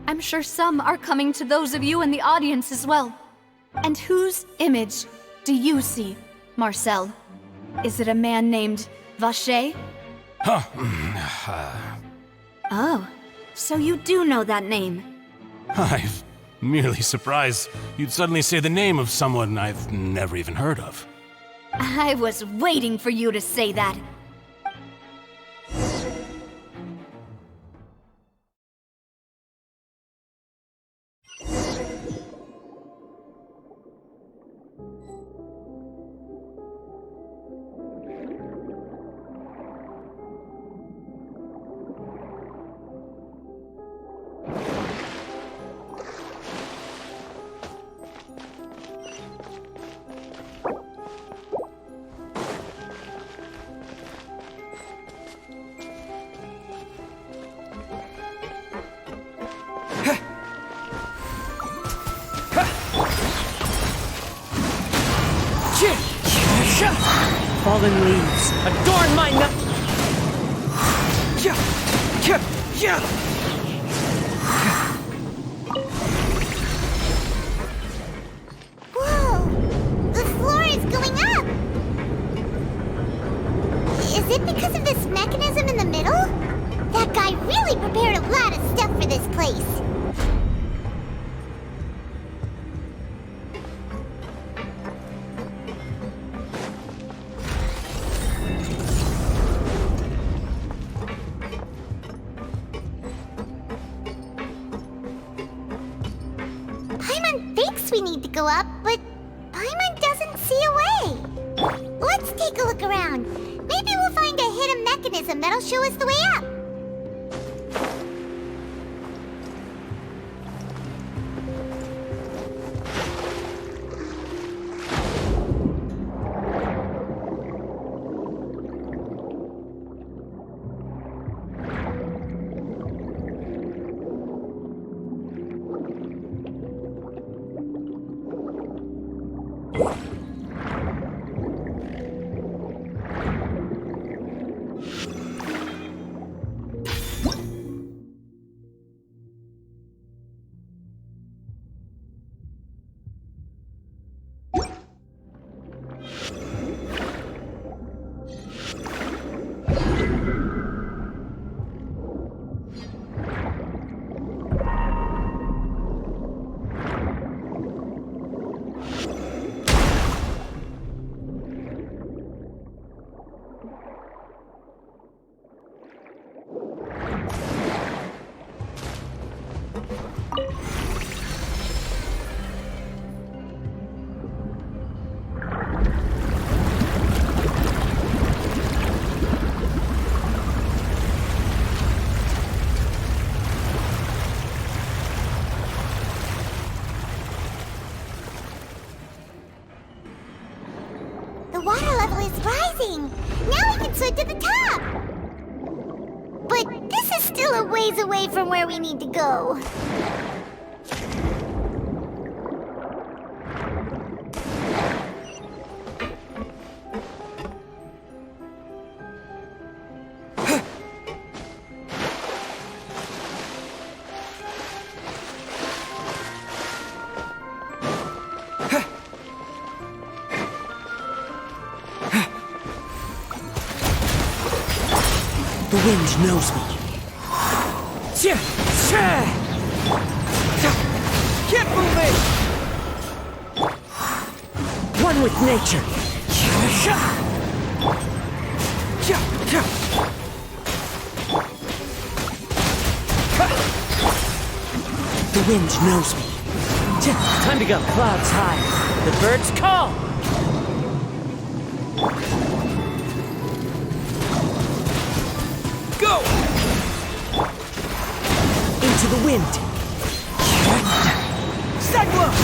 I'm sure some are coming to those of you in the audience as well. And whose image do you see, Marcel? Is it a man named Vacher? Oh, so you do know that name. I'm merely surprised you'd suddenly say the name of someone I've never even heard of. I was waiting for you to say that. Fallen leaves, adorn my Whoa! The floor is going up! Is it because of this mechanism in the middle? That guy really prepared a lot of stuff for this place. We need to go up, but Paimon doesn't see a way. Let's take a look around. Maybe we'll find a hidden mechanism that'll show us the way up. The water level is rising! Now we can swim to the top! But this is still a ways away from where we need to go. The wind knows me. Keep moving! One with nature. wind knows me. Time to go clouds high. The birds call! Go! Into the wind. Cyclone!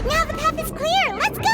Now the path is clear! Let's go!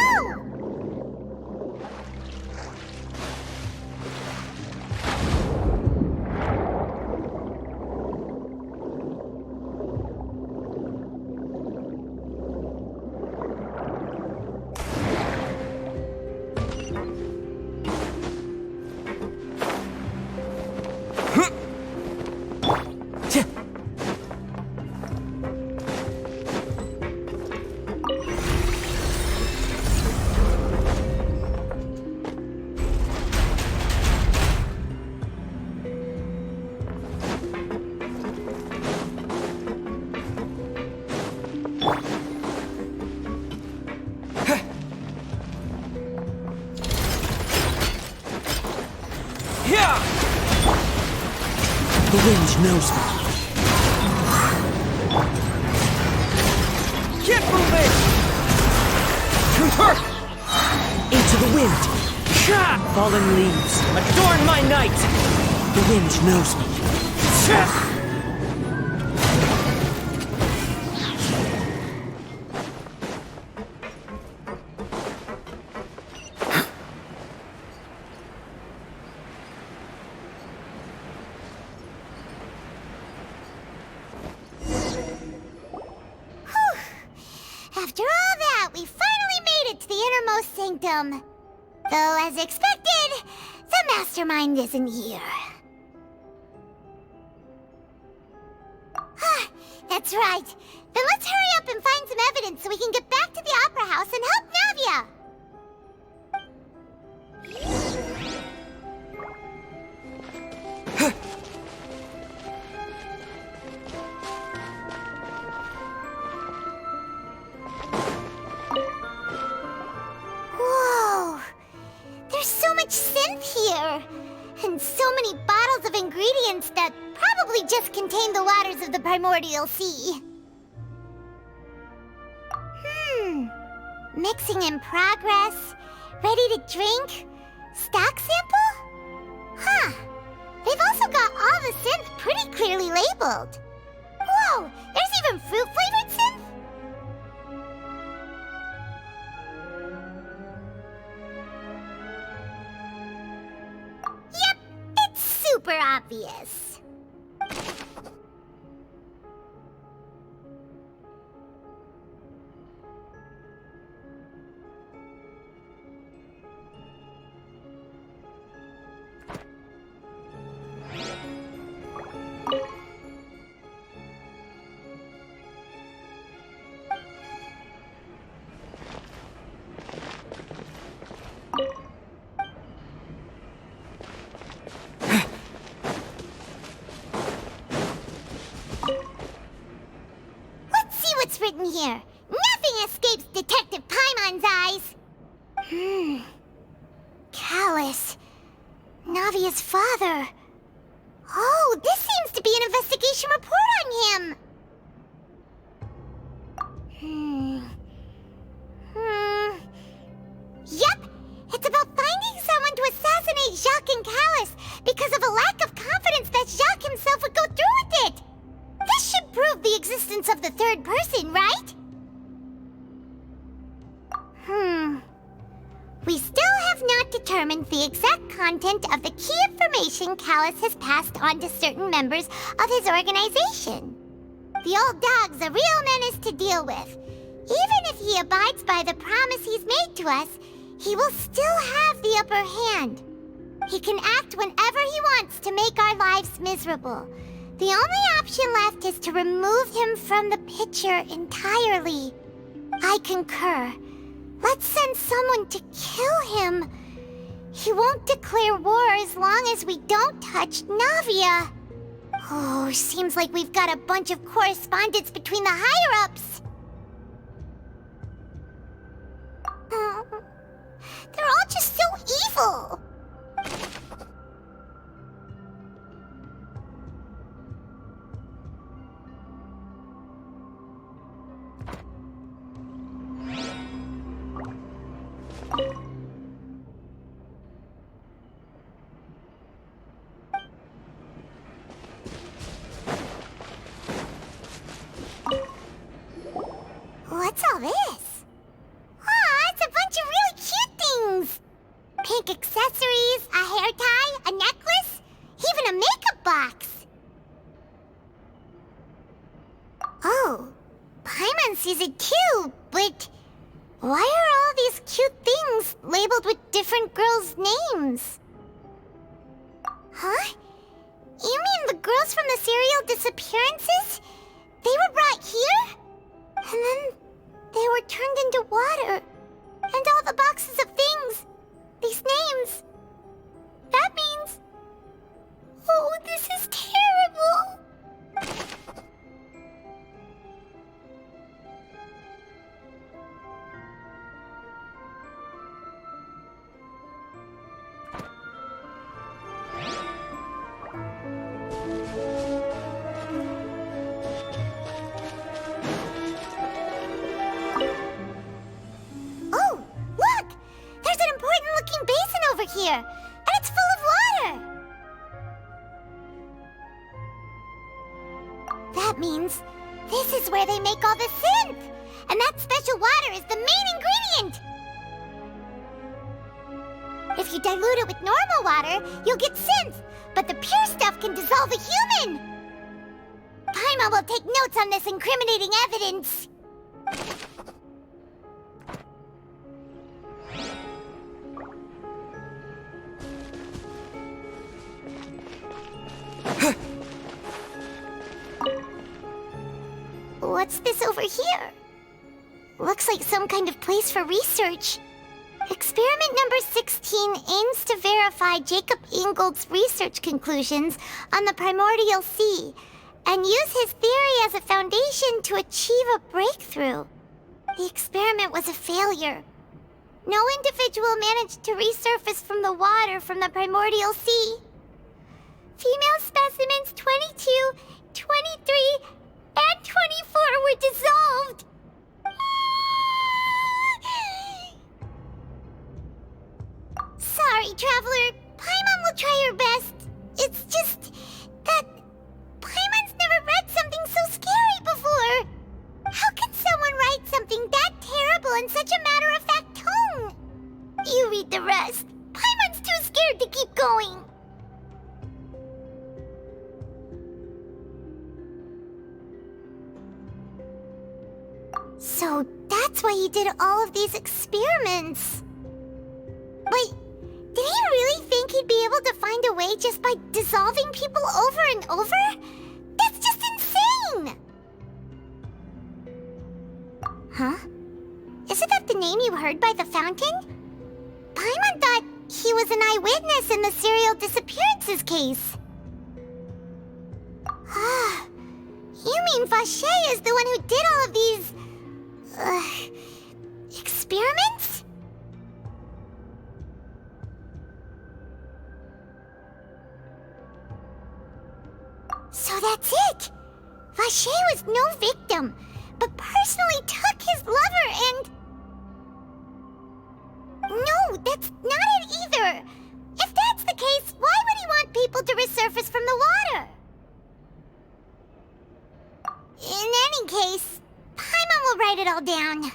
The wind knows me. Keep moving! Into the wind. Fallen leaves, adorn my night! The wind knows me. After all that, we finally made it to the innermost sanctum. Though, as expected, the mastermind isn't here. That's right. Then let's hurry up and find some evidence so we can get back to the Opera House and help Navia. Whoa! There's so much synth here! And so many bottles of ingredients that probably just contain the waters of the primordial sea. Mixing in progress, ready to drink, stock sample? They've also got all the synth pretty clearly labeled. Whoa, there's even fruit-flavored synth? Yep, it's super obvious. What's written here? Nothing escapes Detective Paimon's eyes! Callus. Navia's father. Oh, this seems to be an investigation report on him! Yep! It's about finding someone to assassinate Jacques and Callus because of a lack of confidence that Jacques himself would go through with it! This should prove the existence of the third person, right? We still have not determined the exact content of the key information Callus has passed on to certain members of his organization. The old dog's a real menace to deal with. Even if he abides by the promise he's made to us, he will still have the upper hand. He can act whenever he wants to make our lives miserable. The only option left is to remove him from the picture entirely. I concur. Let's send someone to kill him. He won't declare war as long as we don't touch Navia. Oh, seems like we've got a bunch of correspondence between the higher-ups. They're all just so evil. What's all this? Aw, it's a bunch of really cute things! Pink accessories, a hair tie, a necklace, even a makeup box! Oh, Paimon sees it too, but why are all these cute things labeled with different girls' names? Huh? You mean the girls from the serial disappearances? They were brought here? And then they were turned into water. And all the boxes of things. These names. That means... Oh, this is terrible. Oh, look! There's an important-looking basin over here, and it's full of water! That means this is where they make all the synth! And that special water is the main ingredient! If you dilute it with normal water, you'll get synth, but the pure stuff can dissolve a human! Paimon will take notes on this incriminating evidence. What's this over here? Looks like some kind of place for research. Experiment number 16 aims to verify Jacob Ingold's research conclusions on the primordial sea and use his theory as a foundation to achieve a breakthrough. The experiment was a failure. No individual managed to resurface from the water from the primordial sea. Female specimens 22, 23, and 24 were dissolved. Sorry, Traveler. Paimon will try her best. It's just that Paimon's never read something so scary before. How can someone write something that terrible in such a matter-of-fact tone? You read the rest. Paimon's too scared to keep going. So that's why he did all of these experiments. Wait, did he really think he'd be able to find a way just by dissolving people over and over? That's just insane! Huh? Isn't that the name you heard by the fountain? Paimon thought he was an eyewitness in the serial disappearances case. Ah, you mean Vache is the one who did all of these... experiments? So that's it! Vache was no victim, but personally took his lover and... No, that's not it either! If that's the case, why would he want people to resurface from the water? In any case, Paimon will write it all down.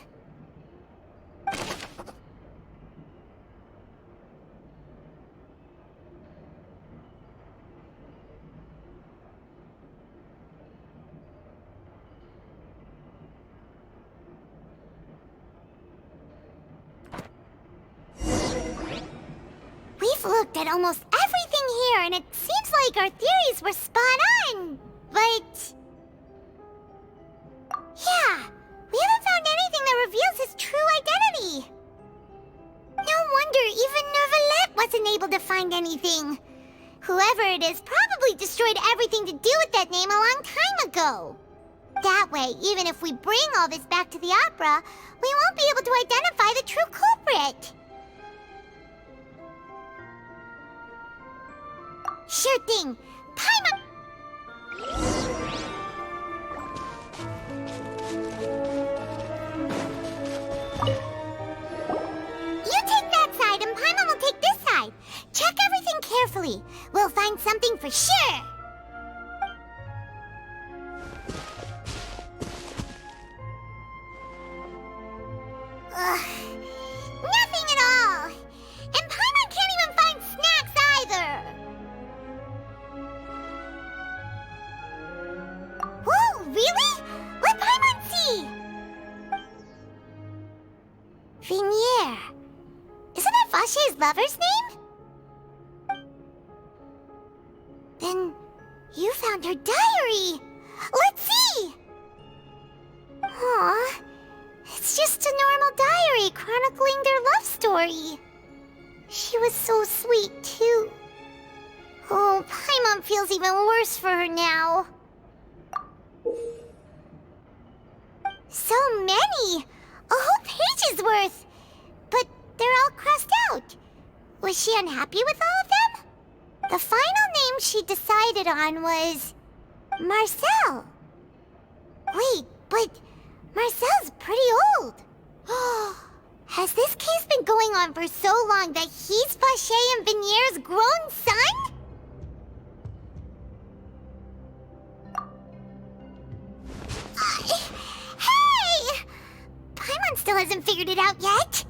We've looked at almost everything here, and it seems like our theories were spot on. it is probably destroyed everything to do with that name a long time ago. That way, even if we bring all this back to the opera, we won't be able to identify the true culprit. Sure thing. Paimon... You take that side and Paimon will take this side. Check everything carefully. We'll find something for sure. Ugh. Nothing at all. And Paimon can't even find snacks either. Whoa, really? Let Paimon see. Vinier. Isn't that Vache's lover's name? Then you found her diary. Let's see. Aw. It's just a normal diary chronicling their love story. She was so sweet, too. Oh, Paimon feels even worse for her now. So many! A whole page's worth! But they're all crossed out. Was she unhappy with all of them? The final name she decided on was... Marcel. Wait, but... Marcel's pretty old. Has this case been going on for so long that he's Vache and Vinier's grown son? Hey! Paimon still hasn't figured it out yet.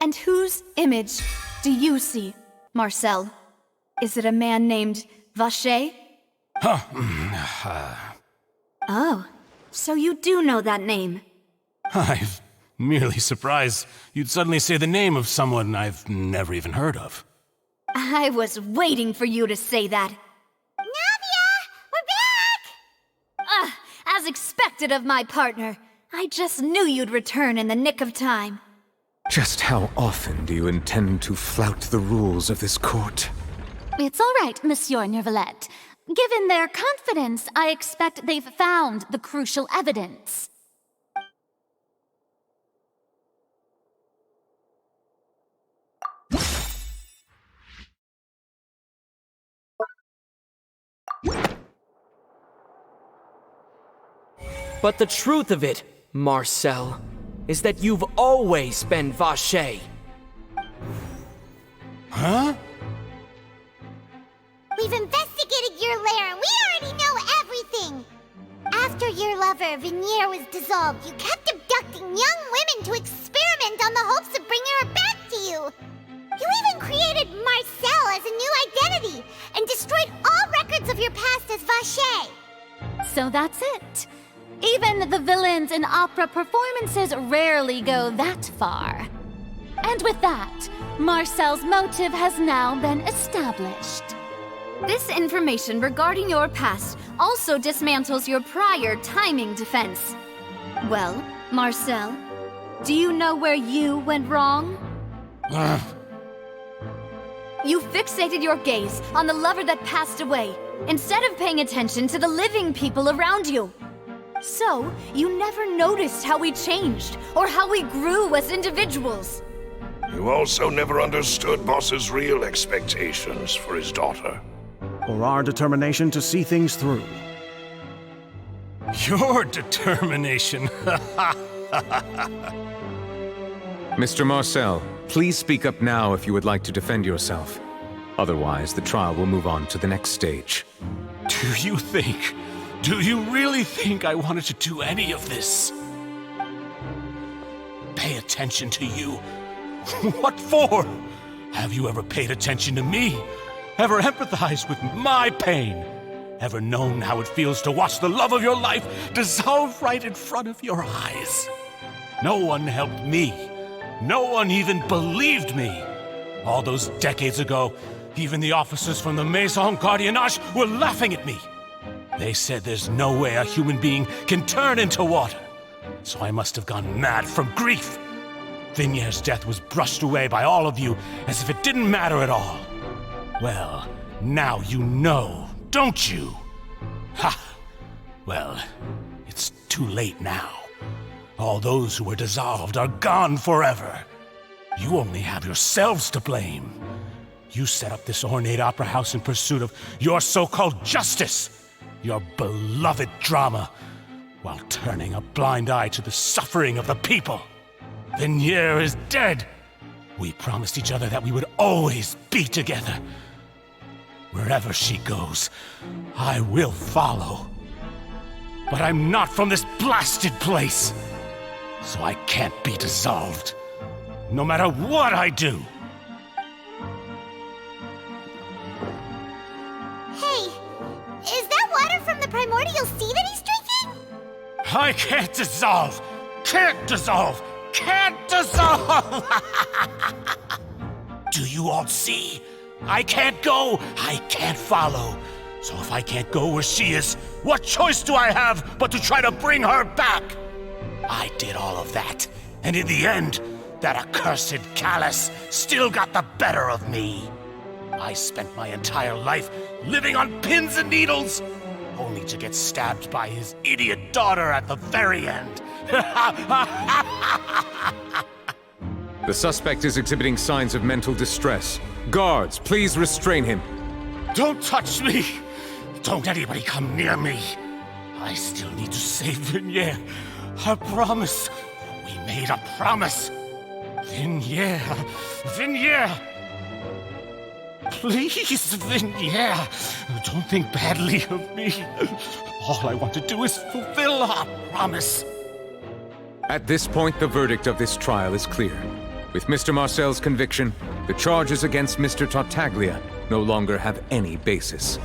And whose image do you see, Marcel? Is it a man named Vache? Oh, so you do know that name. I'm merely surprised you'd suddenly say the name of someone I've never even heard of. I was waiting for you to say that. Navia! We're back! As expected of my partner. I just knew you'd return in the nick of time. Just how often do you intend to flout the rules of this court? It's all right, Monsieur Nervalette. Given their confidence, I expect they've found the crucial evidence. But the truth of it, Marcel, is that you've always been Vache. Huh? We've investigated your lair and we already know everything! After your lover, Vinier, was dissolved, you kept abducting young women to experiment on the hopes of bringing her back to you! You even created Marcel as a new identity and destroyed all records of your past as Vache! So that's it. Even the villains in opera performances rarely go that far. And with that, Marcel's motive has now been established. This information regarding your past also dismantles your prior timing defense. Well, Marcel, do you know where you went wrong? You fixated your gaze on the lover that passed away, instead of paying attention to the living people around you. So, you never noticed how we changed, or how we grew as individuals. You also never understood Boss's real expectations for his daughter. Or our determination to see things through. Your determination. Mr. Marcel, please speak up now if you would like to defend yourself. Otherwise, the trial will move on to the next stage. Do you really think I wanted to do any of this? Pay attention to you? What for? Have you ever paid attention to me? Ever empathized with my pain? Ever known how it feels to watch the love of your life dissolve right in front of your eyes? No one helped me. No one even believed me. All those decades ago, even the officers from the Maison Gardiennage were laughing at me. They said there's no way a human being can turn into water. So I must have gone mad from grief. Vignier's death was brushed away by all of you as if it didn't matter at all. Well, now you know, don't you? Ha! Well, it's too late now. All those who were dissolved are gone forever. You only have yourselves to blame. You set up this ornate opera house in pursuit of your so-called justice, your beloved drama, while turning a blind eye to the suffering of the people. Vignier is dead. We promised each other that we would always be together. Wherever she goes, I will follow. But I'm not from this blasted place, so I can't be dissolved, no matter what I do. Hey, is that water from the primordial sea that he's drinking? I can't dissolve! Can't dissolve! Can't dissolve! Do you all see? I can't go, I can't follow. So if I can't go where she is, what choice do I have but to try to bring her back? I did all of that, and in the end, that accursed Callus still got the better of me. I spent my entire life living on pins and needles, only to get stabbed by his idiot daughter at the very end. The suspect is exhibiting signs of mental distress. Guards, please restrain him. Don't touch me! Don't anybody come near me! I still need to save Vignier. I promise. We made a promise. Vignier. Vignier! Please, Vignier. Don't think badly of me. All I want to do is fulfill our promise. At this point, the verdict of this trial is clear. With Mr. Marcel's conviction, the charges against Mr. Tartaglia no longer have any basis.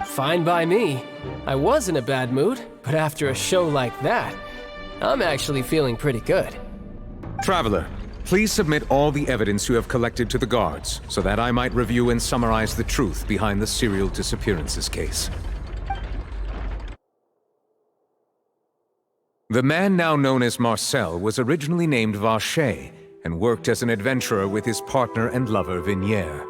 Fine by me. I was in a bad mood, but after a show like that, I'm actually feeling pretty good. Traveler, please submit all the evidence you have collected to the guards, so that I might review and summarize the truth behind the serial disappearances case. The man now known as Marcel was originally named Vacher and worked as an adventurer with his partner and lover Vignier.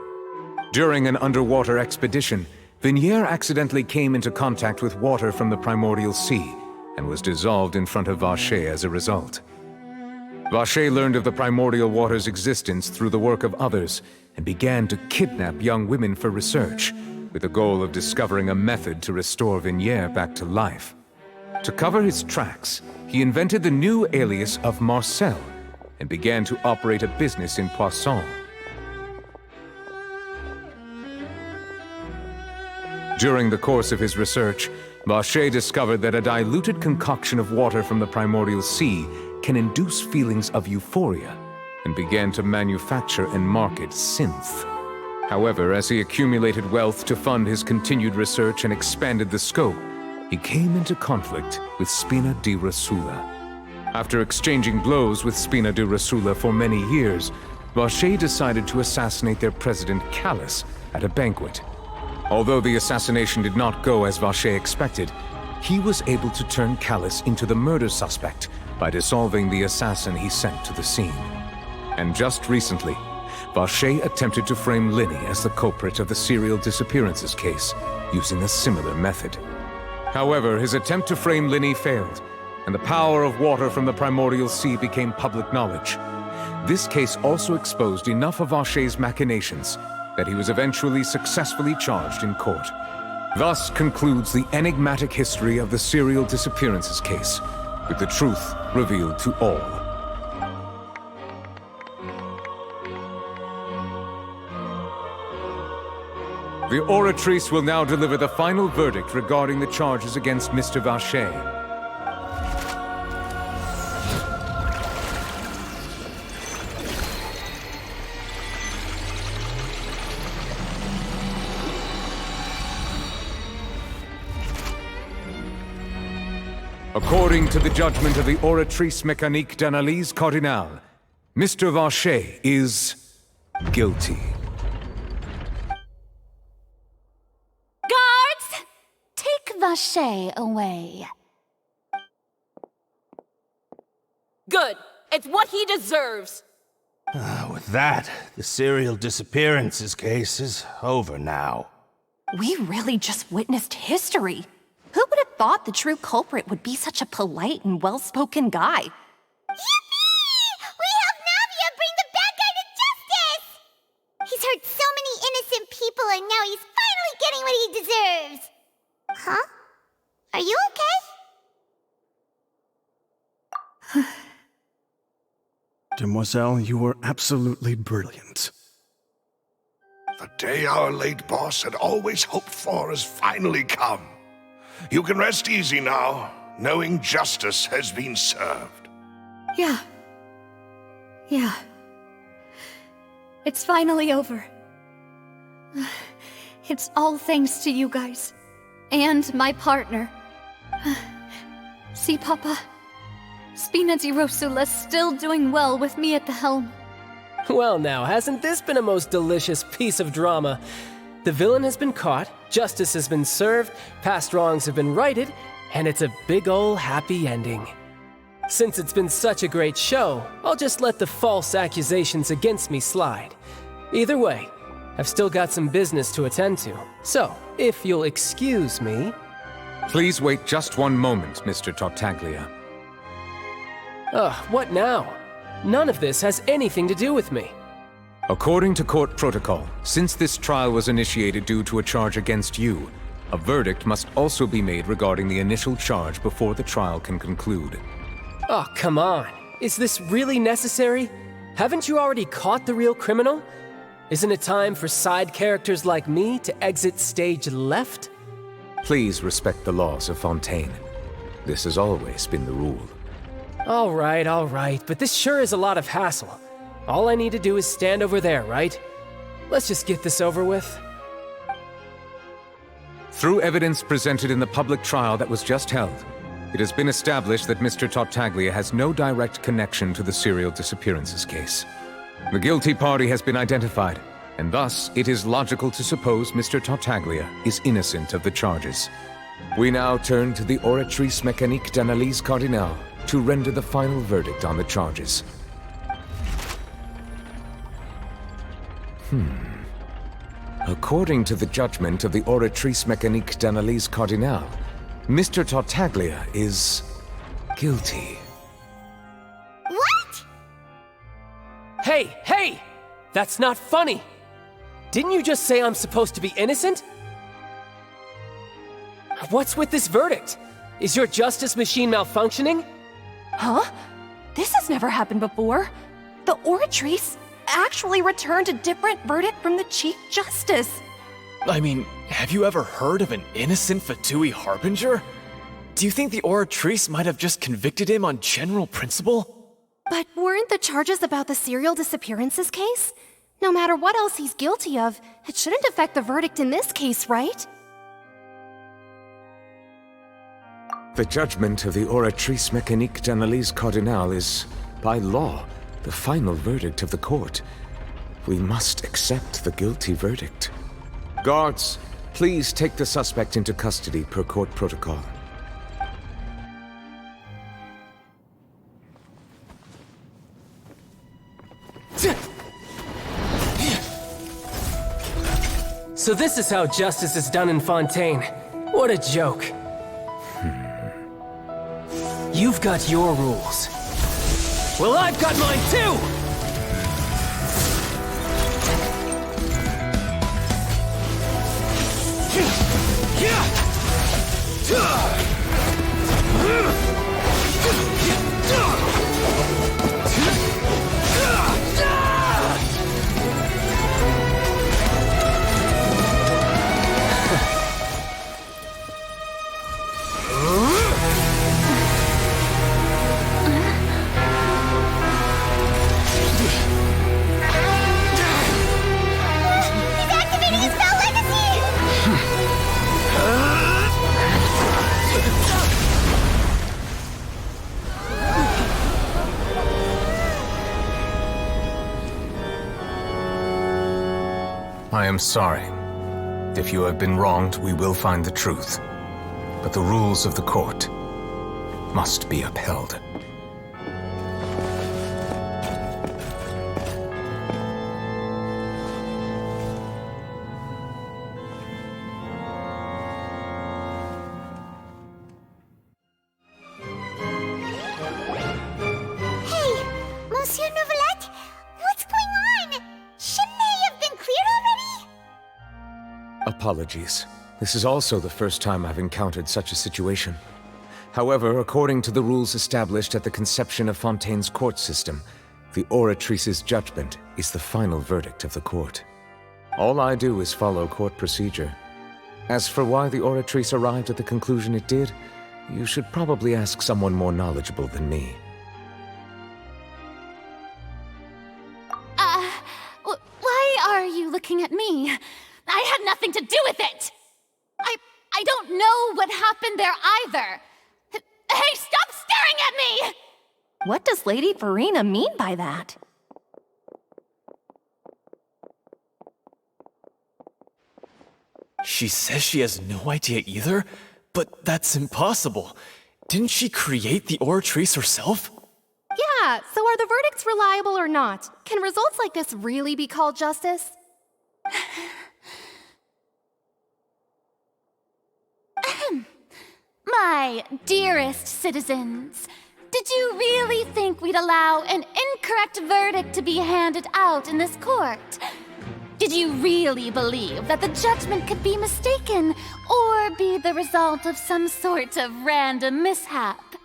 During an underwater expedition, Vignier accidentally came into contact with water from the primordial sea and was dissolved in front of Vacher as a result. Vacher learned of the primordial water's existence through the work of others and began to kidnap young women for research, with the goal of discovering a method to restore Vignier back to life. To cover his tracks, he invented the new alias of Marcel and began to operate a business in Poisson. During the course of his research, Vacher discovered that a diluted concoction of water from the primordial sea can induce feelings of euphoria, and began to manufacture and market synth. However, as he accumulated wealth to fund his continued research and expanded the scope, he came into conflict with Spina di Rosula. After exchanging blows with Spina di Rosula for many years, Vacher decided to assassinate their president Callus at a banquet. Although the assassination did not go as Vacher expected, he was able to turn Callus into the murder suspect by dissolving the assassin he sent to the scene. And just recently, Vacher attempted to frame Linny as the culprit of the serial disappearances case, using a similar method. However, his attempt to frame Linny failed, and the power of water from the primordial sea became public knowledge. This case also exposed enough of Vacher's machinations that he was eventually successfully charged in court. Thus concludes the enigmatic history of the serial disappearances case, with the truth revealed to all. The Oratrice will now deliver the final verdict regarding the charges against Mr. Vacher. According to the judgment of the Oratrice Mécanique d'Analyse Cardinale, Mr. Vache is guilty. Guards! Take Vache away. Good. It's what he deserves. With that, the serial disappearances case is over now. We really just witnessed history. Who would have thought the true culprit would be such a polite and well-spoken guy? Yippee! We helped Navia bring the bad guy to justice! He's hurt so many innocent people and now he's finally getting what he deserves! Huh? Are you okay? Demoiselle, you were absolutely brilliant. The day our late boss had always hoped for has finally come. You can rest easy now, knowing justice has been served. Yeah. It's finally over. It's all thanks to you guys. And my partner. See, Papa? Spina di Rosula's still doing well with me at the helm. Well now, hasn't this been a most delicious piece of drama? The villain has been caught, justice has been served, past wrongs have been righted, and it's a big ol' happy ending. Since it's been such a great show, I'll just let the false accusations against me slide. Either way, I've still got some business to attend to. So, if you'll excuse me... Please wait just one moment, Mr. Tartaglia. What now? None of this has anything to do with me. According to court protocol, since this trial was initiated due to a charge against you, a verdict must also be made regarding the initial charge before the trial can conclude. Oh, come on. Is this really necessary? Haven't you already caught the real criminal? Isn't it time for side characters like me to exit stage left? Please respect the laws of Fontaine. This has always been the rule. All right, but this sure is a lot of hassle. All I need to do is stand over there, right? Let's just get this over with. Through evidence presented in the public trial that was just held, it has been established that Mr. Tartaglia has no direct connection to the serial disappearances case. The guilty party has been identified, and thus it is logical to suppose Mr. Tartaglia is innocent of the charges. We now turn to the Oratrice Mécanique d'Analyse Cardinale to render the final verdict on the charges. According to the judgment of the Oratrice Mécanique d'Analyse Cardinale, Mr. Tartaglia is guilty. What? Hey! That's not funny! Didn't you just say I'm supposed to be innocent? What's with this verdict? Is your justice machine malfunctioning? Huh? This has never happened before. The Oratrice actually returned a different verdict from the Chief Justice. I mean, have you ever heard of an innocent Fatui Harbinger? Do you think the Oratrice might have just convicted him on general principle? But weren't the charges about the serial disappearances case? No matter what else he's guilty of, it shouldn't affect the verdict in this case, right? The judgment of the Oratrice Mécanique d'Analyse Cardinale is, by law, the final verdict of the court. We must accept the guilty verdict. Guards, please take the suspect into custody per court protocol. So this is how justice is done in Fontaine. What a joke. You've got your rules. Well, I've got mine too! I am sorry. If you have been wronged, we will find the truth. But the rules of the court must be upheld. Monsieur Novelette? What's going on? Shouldn't they have been cleared already? Apologies. This is also the first time I've encountered such a situation. However, according to the rules established at the conception of Fontaine's court system, the Oratrice's judgment is the final verdict of the court. All I do is follow court procedure. As for why the Oratrice arrived at the conclusion it did, you should probably ask someone more knowledgeable than me. Why are you looking at me? I had nothing to do with it! I don't know what happened there either! Hey, stop staring at me! What does Lady Farina mean by that? She says she has no idea either, but that's impossible. Didn't she create the Oratrice herself? Yeah, so are the verdicts reliable or not? Can results like this really be called justice? My dearest citizens, did you really think we'd allow an incorrect verdict to be handed out in this court? Did you really believe that the judgment could be mistaken or be the result of some sort of random mishap?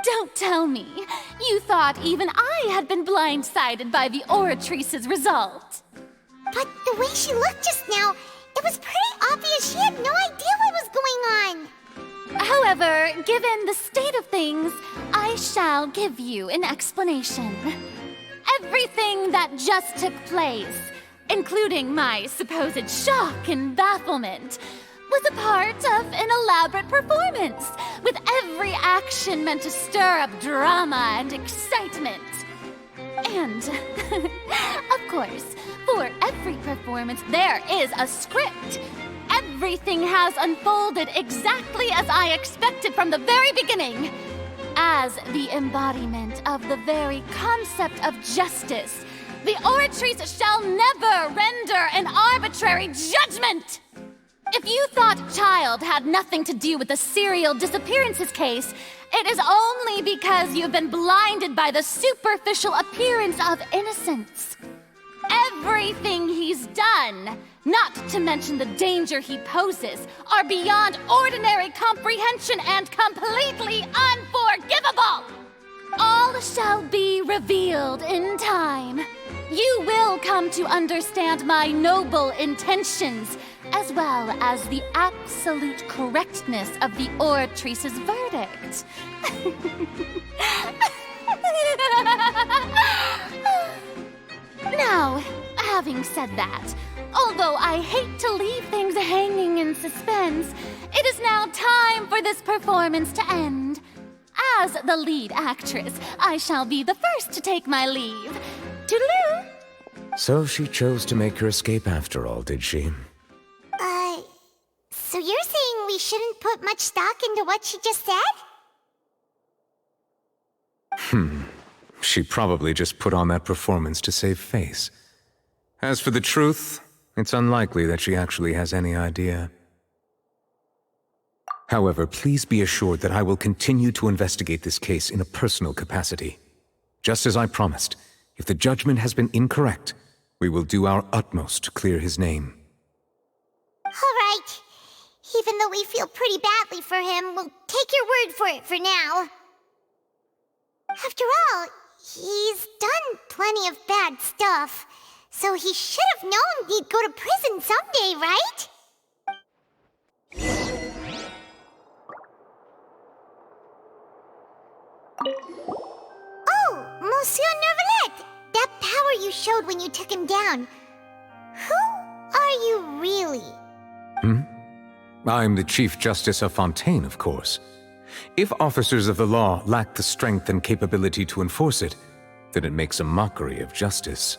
Don't tell me you thought even I had been blindsided by the Oratrice's result. But the way she looked just now, it was pretty obvious she had no idea what was going on. However, given the state of things, I shall give you an explanation. Everything that just took place, including my supposed shock and bafflement, was a part of an elaborate performance, with every action meant to stir up drama and excitement. And, of course, for every performance there is a script. Everything has unfolded exactly as I expected from the very beginning. As the embodiment of the very concept of justice, the Oratrice shall never render an arbitrary judgment! If you thought Child had nothing to do with the serial disappearances case, it is only because you've been blinded by the superficial appearance of innocence. Everything he's done, not to mention the danger he poses, are beyond ordinary comprehension and completely unforgivable! All shall be revealed in time. You will come to understand my noble intentions, as well as the absolute correctness of the Oratrice's verdict. Now, having said that, although I hate to leave things hanging in suspense, it is now time for this performance to end. As the lead actress, I shall be the first to take my leave. Toodaloo! So she chose to make her escape after all, did she? So you're saying we shouldn't put much stock into what she just said? She probably just put on that performance to save face. As for the truth, it's unlikely that she actually has any idea. However, please be assured that I will continue to investigate this case in a personal capacity. Just as I promised, if the judgment has been incorrect, we will do our utmost to clear his name. All right. Even though we feel pretty badly for him, we'll take your word for it for now. After all, he's done plenty of bad stuff, so he should have known he'd go to prison someday, right? Oh, Monsieur Neuvillette! That power you showed when you took him down. Who are you really? I'm the Chief Justice of Fontaine, of course. If officers of the law lack the strength and capability to enforce it, then it makes a mockery of justice.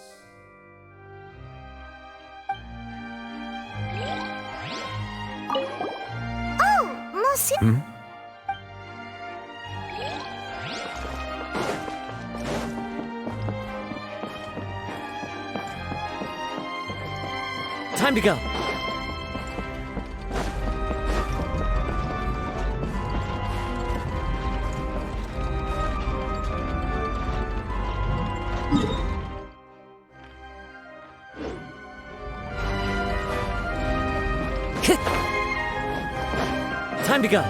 soon. Time to go. Time to go.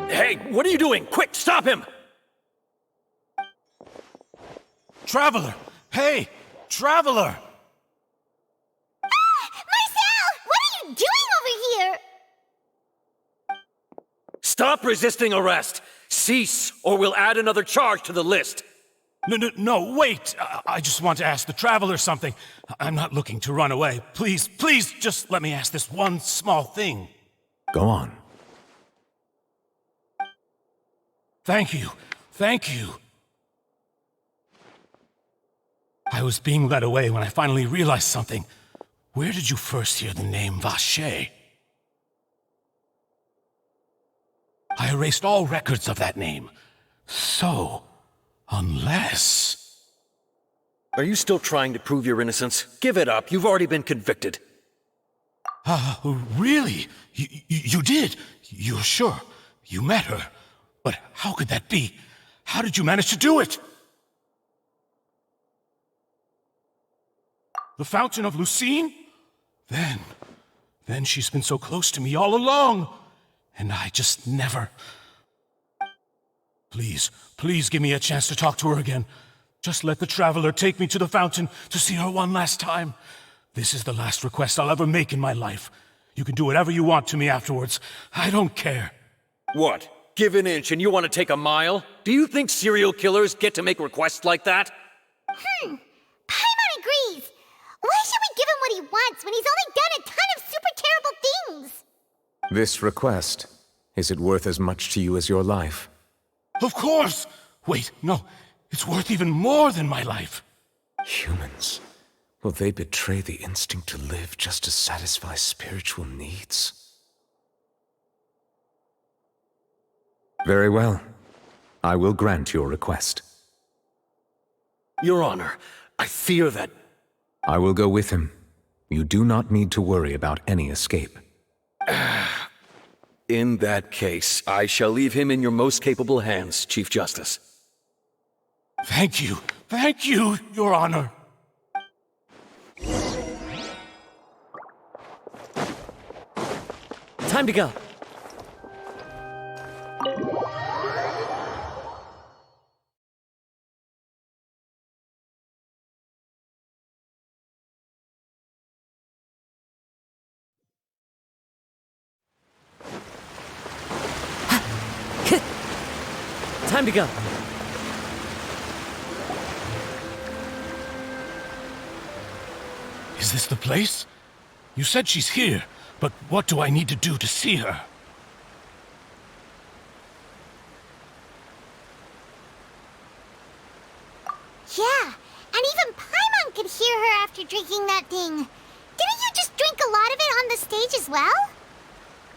Hey, what are you doing? Quick, stop him! Traveler! Hey! Traveler! Marcel! What are you doing over here? Stop resisting arrest! Cease, or we'll add another charge to the list! No, wait! I just want to ask the Traveler something. I'm not looking to run away. Please, just let me ask this one small thing. Go on. Thank you. I was being led away when I finally realized something. Where did you first hear the name Vache? I erased all records of that name. So, unless... Are you still trying to prove your innocence? Give it up. You've already been convicted. Really? You did? You're sure? You met her? But how could that be? How did you manage to do it? The Fountain of Lucine? Then she's been so close to me all along. And I just never... Please give me a chance to talk to her again. Just let the Traveler take me to the fountain to see her one last time. This is the last request I'll ever make in my life. You can do whatever you want to me afterwards. I don't care. What? Give an inch and you want to take a mile? Do you think serial killers get to make requests like that? Paimon agrees. Why should we give him what he wants when he's only done a ton of super terrible things? This request, is it worth as much to you as your life? Of course! Wait, no. It's worth even more than my life. Humans. Will they betray the instinct to live just to satisfy spiritual needs? Very well. I will grant your request. Your Honor, I fear that... I will go with him. You do not need to worry about any escape. In that case, I shall leave him in your most capable hands, Chief Justice. Thank you, Your Honor. Time to go. Time to go. Is this the place? You said she's here, but what do I need to do to see her? Yeah, and even Paimon could hear her after drinking that thing. Didn't you just drink a lot of it on the stage as well?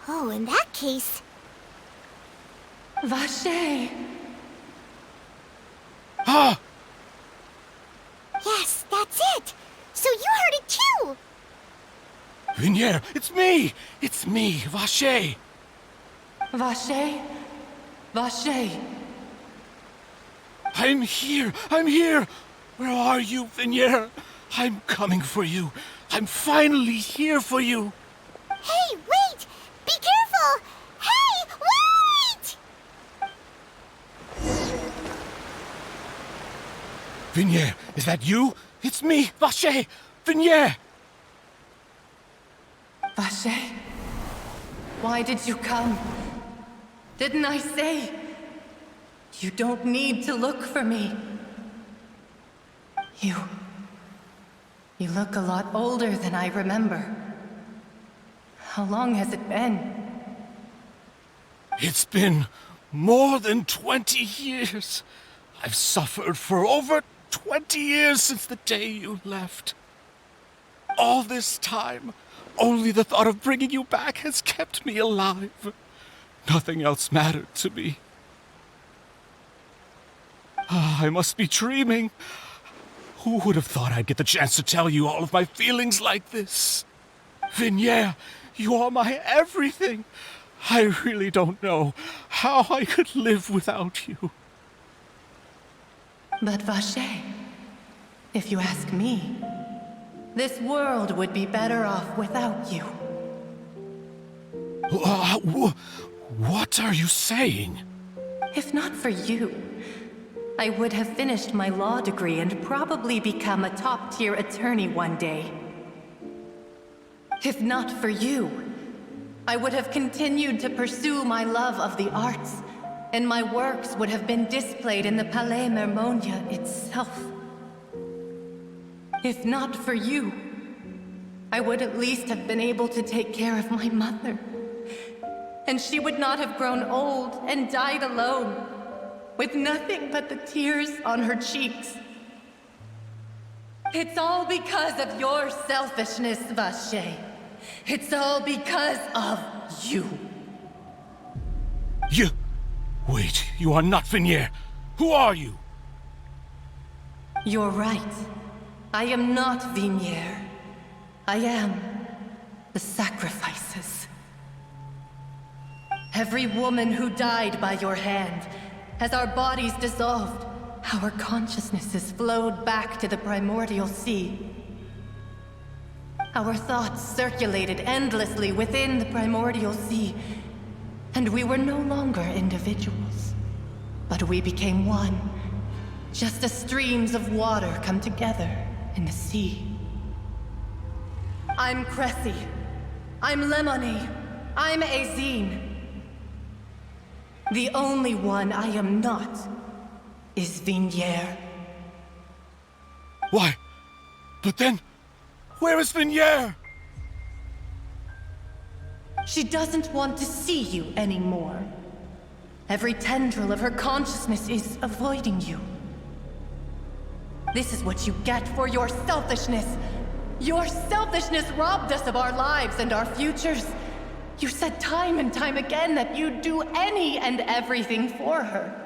Oh, in that case... Vache! Ah! Yes, that's it! So you heard it too! Vignier, it's me! It's me, Vache! Vache? Vache! I'm here! Where are you, Vignier? I'm coming for you. I'm finally here for you. Hey, wait! Be careful! Hey, wait! Vignier, is that you? It's me, Vache! Vignier! Vache? Why did you come? Didn't I say? You don't need to look for me. You look a lot older than I remember. How long has it been? It's been more than 20 years. I've suffered for over 20 years since the day you left. All this time, only the thought of bringing you back has kept me alive. Nothing else mattered to me. I must be dreaming. Who would have thought I'd get the chance to tell you all of my feelings like this? Vignier, you are my everything. I really don't know how I could live without you. But Vache, if you ask me, this world would be better off without you. What are you saying? If not for you, I would have finished my law degree and probably become a top-tier attorney one day. If not for you, I would have continued to pursue my love of the arts, and my works would have been displayed in the Palais Mermonia itself. If not for you, I would at least have been able to take care of my mother. And she would not have grown old and died alone, with nothing but the tears on her cheeks. It's all because of your selfishness, Vache. It's all because of you. You... Wait, you are not Vignier. Who are you? You're right. I am not Vignier. I am the sacrifices. Every woman who died by your hand, as our bodies dissolved, our consciousnesses flowed back to the primordial sea. Our thoughts circulated endlessly within the primordial sea, and we were no longer individuals, but we became one, just as streams of water come together in the sea. I'm Cressy. I'm Lemony. I'm Azine. The only one I am not is Vignier. Why? But then, where is Vignier? She doesn't want to see you anymore. Every tendril of her consciousness is avoiding you. This is what you get for your selfishness. Your selfishness robbed us of our lives and our futures. You said time and time again that you'd do any and everything for her.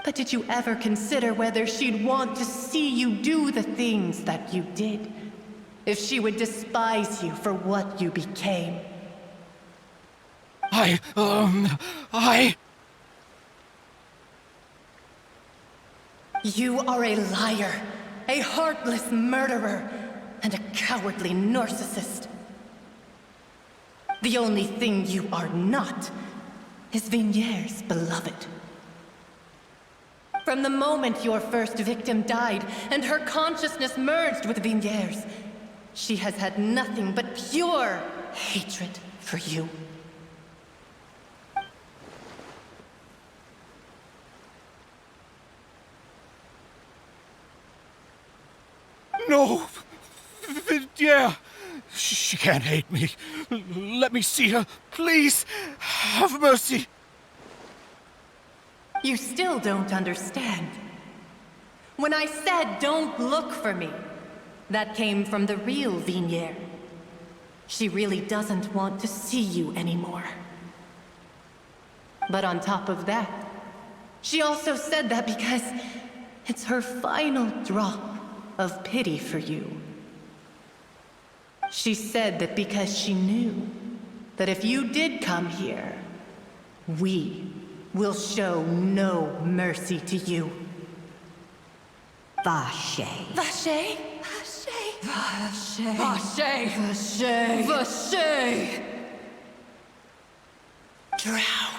But did you ever consider whether she'd want to see you do the things that you did? If she would despise you for what you became? You are a liar, a heartless murderer, and a cowardly narcissist. The only thing you are not is Vignier's beloved. From the moment your first victim died and her consciousness merged with Vignier's, she has had nothing but pure hatred for you. No! Vignier! She can't hate me. Let me see her. Please, have mercy. You still don't understand. When I said don't look for me, that came from the real Vignier. She really doesn't want to see you anymore. But on top of that, she also said that because it's her final drop of pity for you. She said that because she knew that if you did come here, we will show no mercy to you. Vache. Vache? Vache? Vache. Vache. Vache. Vache. Drown.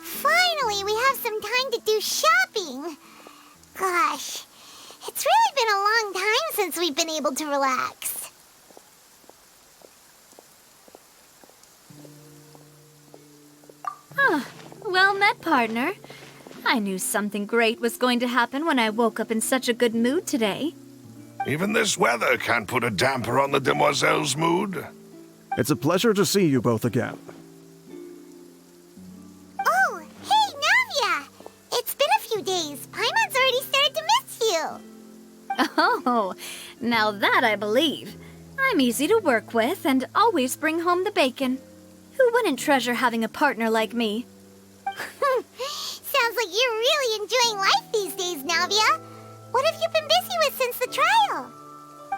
Finally, we have some time to do shopping. Gosh, it's really been a long time since we've been able to relax. Well met, partner. I knew something great was going to happen when I woke up in such a good mood today. Even this weather can't put a damper on the demoiselle's mood. It's a pleasure to see you both again. Oh, hey, Navia! It's been a few days. Paimon's already started to miss you. Oh, now that I believe. I'm easy to work with and always bring home the bacon. Who wouldn't treasure having a partner like me? Sounds like you're really enjoying life these days, Navia. What have you been busy with since the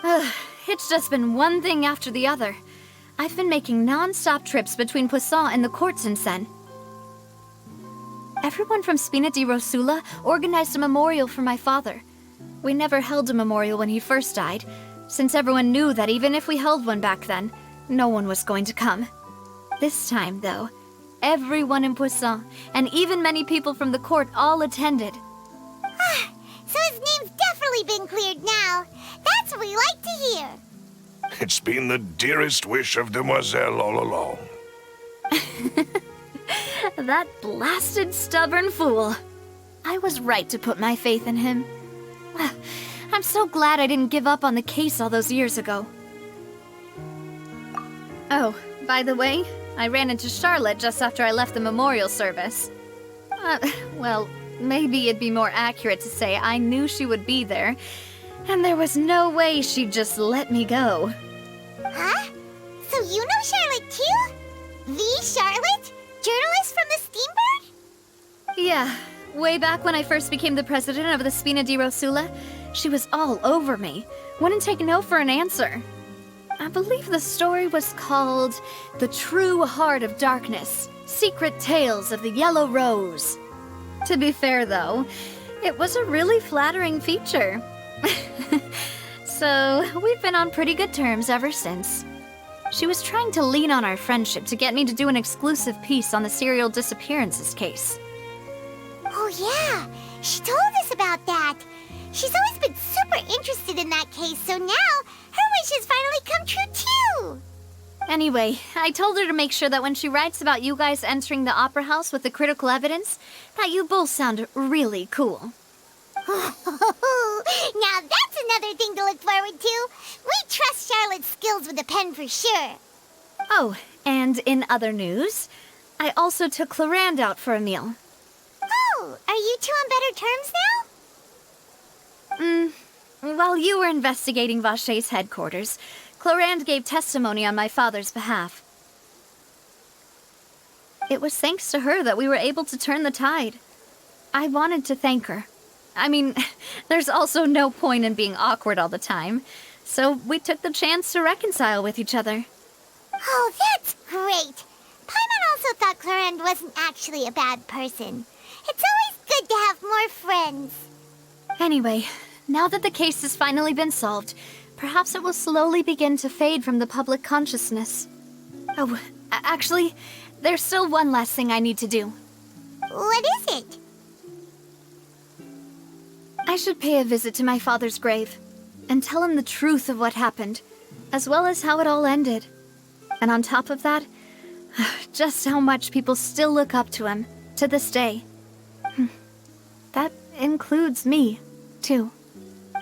trial? It's just been one thing after the other. I've been making non-stop trips between Poisson and the courts in Sen. Everyone from Spina di Rosula organized a memorial for my father. We never held a memorial when he first died, since everyone knew that even if we held one back then, no one was going to come. This time, though, everyone in Poisson, and even many people from the court, all attended. So his name's definitely been cleared now. That's what we like to hear. It's been the dearest wish of Demoiselle all along. That blasted stubborn fool. I was right to put my faith in him. I'm so glad I didn't give up on the case all those years ago. Oh, by the way, I ran into Charlotte just after I left the memorial service. Well, maybe it'd be more accurate to say I knew she would be there, and there was no way she'd just let me go. Huh? So you know Charlotte too? The Charlotte? Journalist from the Steambird? Yeah, way back when I first became the president of the Spina di Rosula, she was all over me. Wouldn't take no for an answer. I believe the story was called The True Heart of Darkness, Secret Tales of the Yellow Rose. To be fair, though, it was a really flattering feature. So, we've been on pretty good terms ever since. She was trying to lean on our friendship to get me to do an exclusive piece on the serial disappearances case. Oh yeah, she told us about that. She's always been super interested in that case, so now her wish has finally come true too. Anyway, I told her to make sure that when she writes about you guys entering the opera house with the critical evidence, that you both sound really cool. Now that's another thing to look forward to. We trust Charlotte's skills with a pen for sure. Oh, and in other news, I also took Clarand out for a meal. Oh, are you two on better terms now? While you were investigating Vache's headquarters, Clarand gave testimony on my father's behalf. It was thanks to her that we were able to turn the tide. I wanted to thank her. I mean, there's also no point in being awkward all the time, so we took the chance to reconcile with each other. Oh, that's great. Paimon also thought Clarand wasn't actually a bad person. It's always good to have more friends. Anyway, now that the case has finally been solved, perhaps it will slowly begin to fade from the public consciousness. Oh, actually, there's still one last thing I need to do. What is it? I should pay a visit to my father's grave and tell him the truth of what happened, as well as how it all ended. And on top of that, just how much people still look up to him to this day. That includes me, too.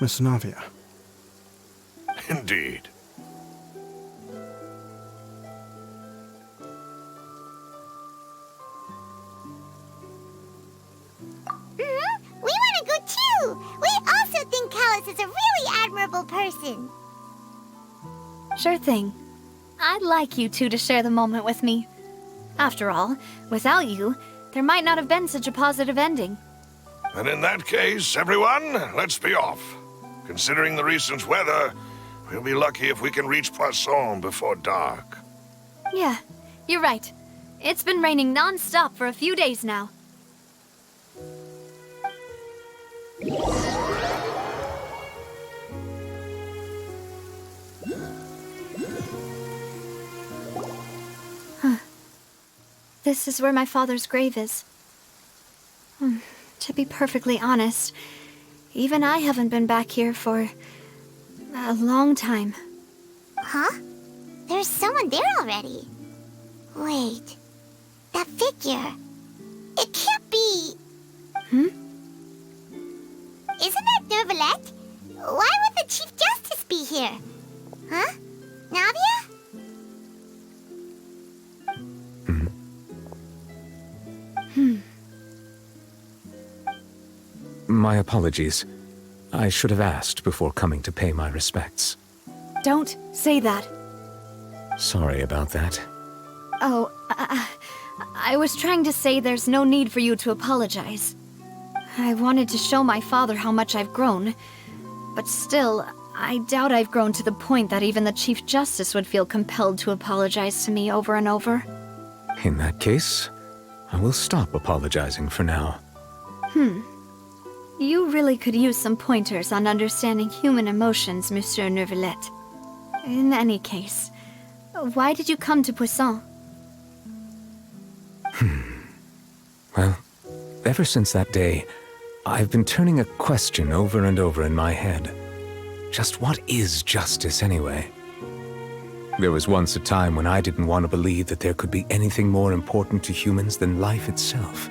Miss Navia. Indeed. We want to go too! We also think Callus is a really admirable person. Sure thing. I'd like you two to share the moment with me. After all, without you, there might not have been such a positive ending. And in that case, everyone, let's be off. Considering the recent weather, we'll be lucky if we can reach Poisson before dark. Yeah, you're right. It's been raining non-stop for a few days now. this is where my father's grave is. To be perfectly honest, even I haven't been back here for a long time. Huh? There's someone there already. Wait. That figure. It can't be... Isn't that Nervalette? Why would the Chief Justice be here? Huh? Navia? My apologies. I should have asked before coming to pay my respects. Don't say that. Sorry about that. Oh, I was trying to say there's no need for you to apologize. I wanted to show my father how much I've grown, but still, I doubt I've grown to the point that even the Chief Justice would feel compelled to apologize to me over and over. In that case, I will stop apologizing for now. You really could use some pointers on understanding human emotions, Monsieur Nervalette. In any case, why did you come to Poisson? Well, ever since that day, I've been turning a question over and over in my head. Just what is justice anyway? There was once a time when I didn't want to believe that there could be anything more important to humans than life itself.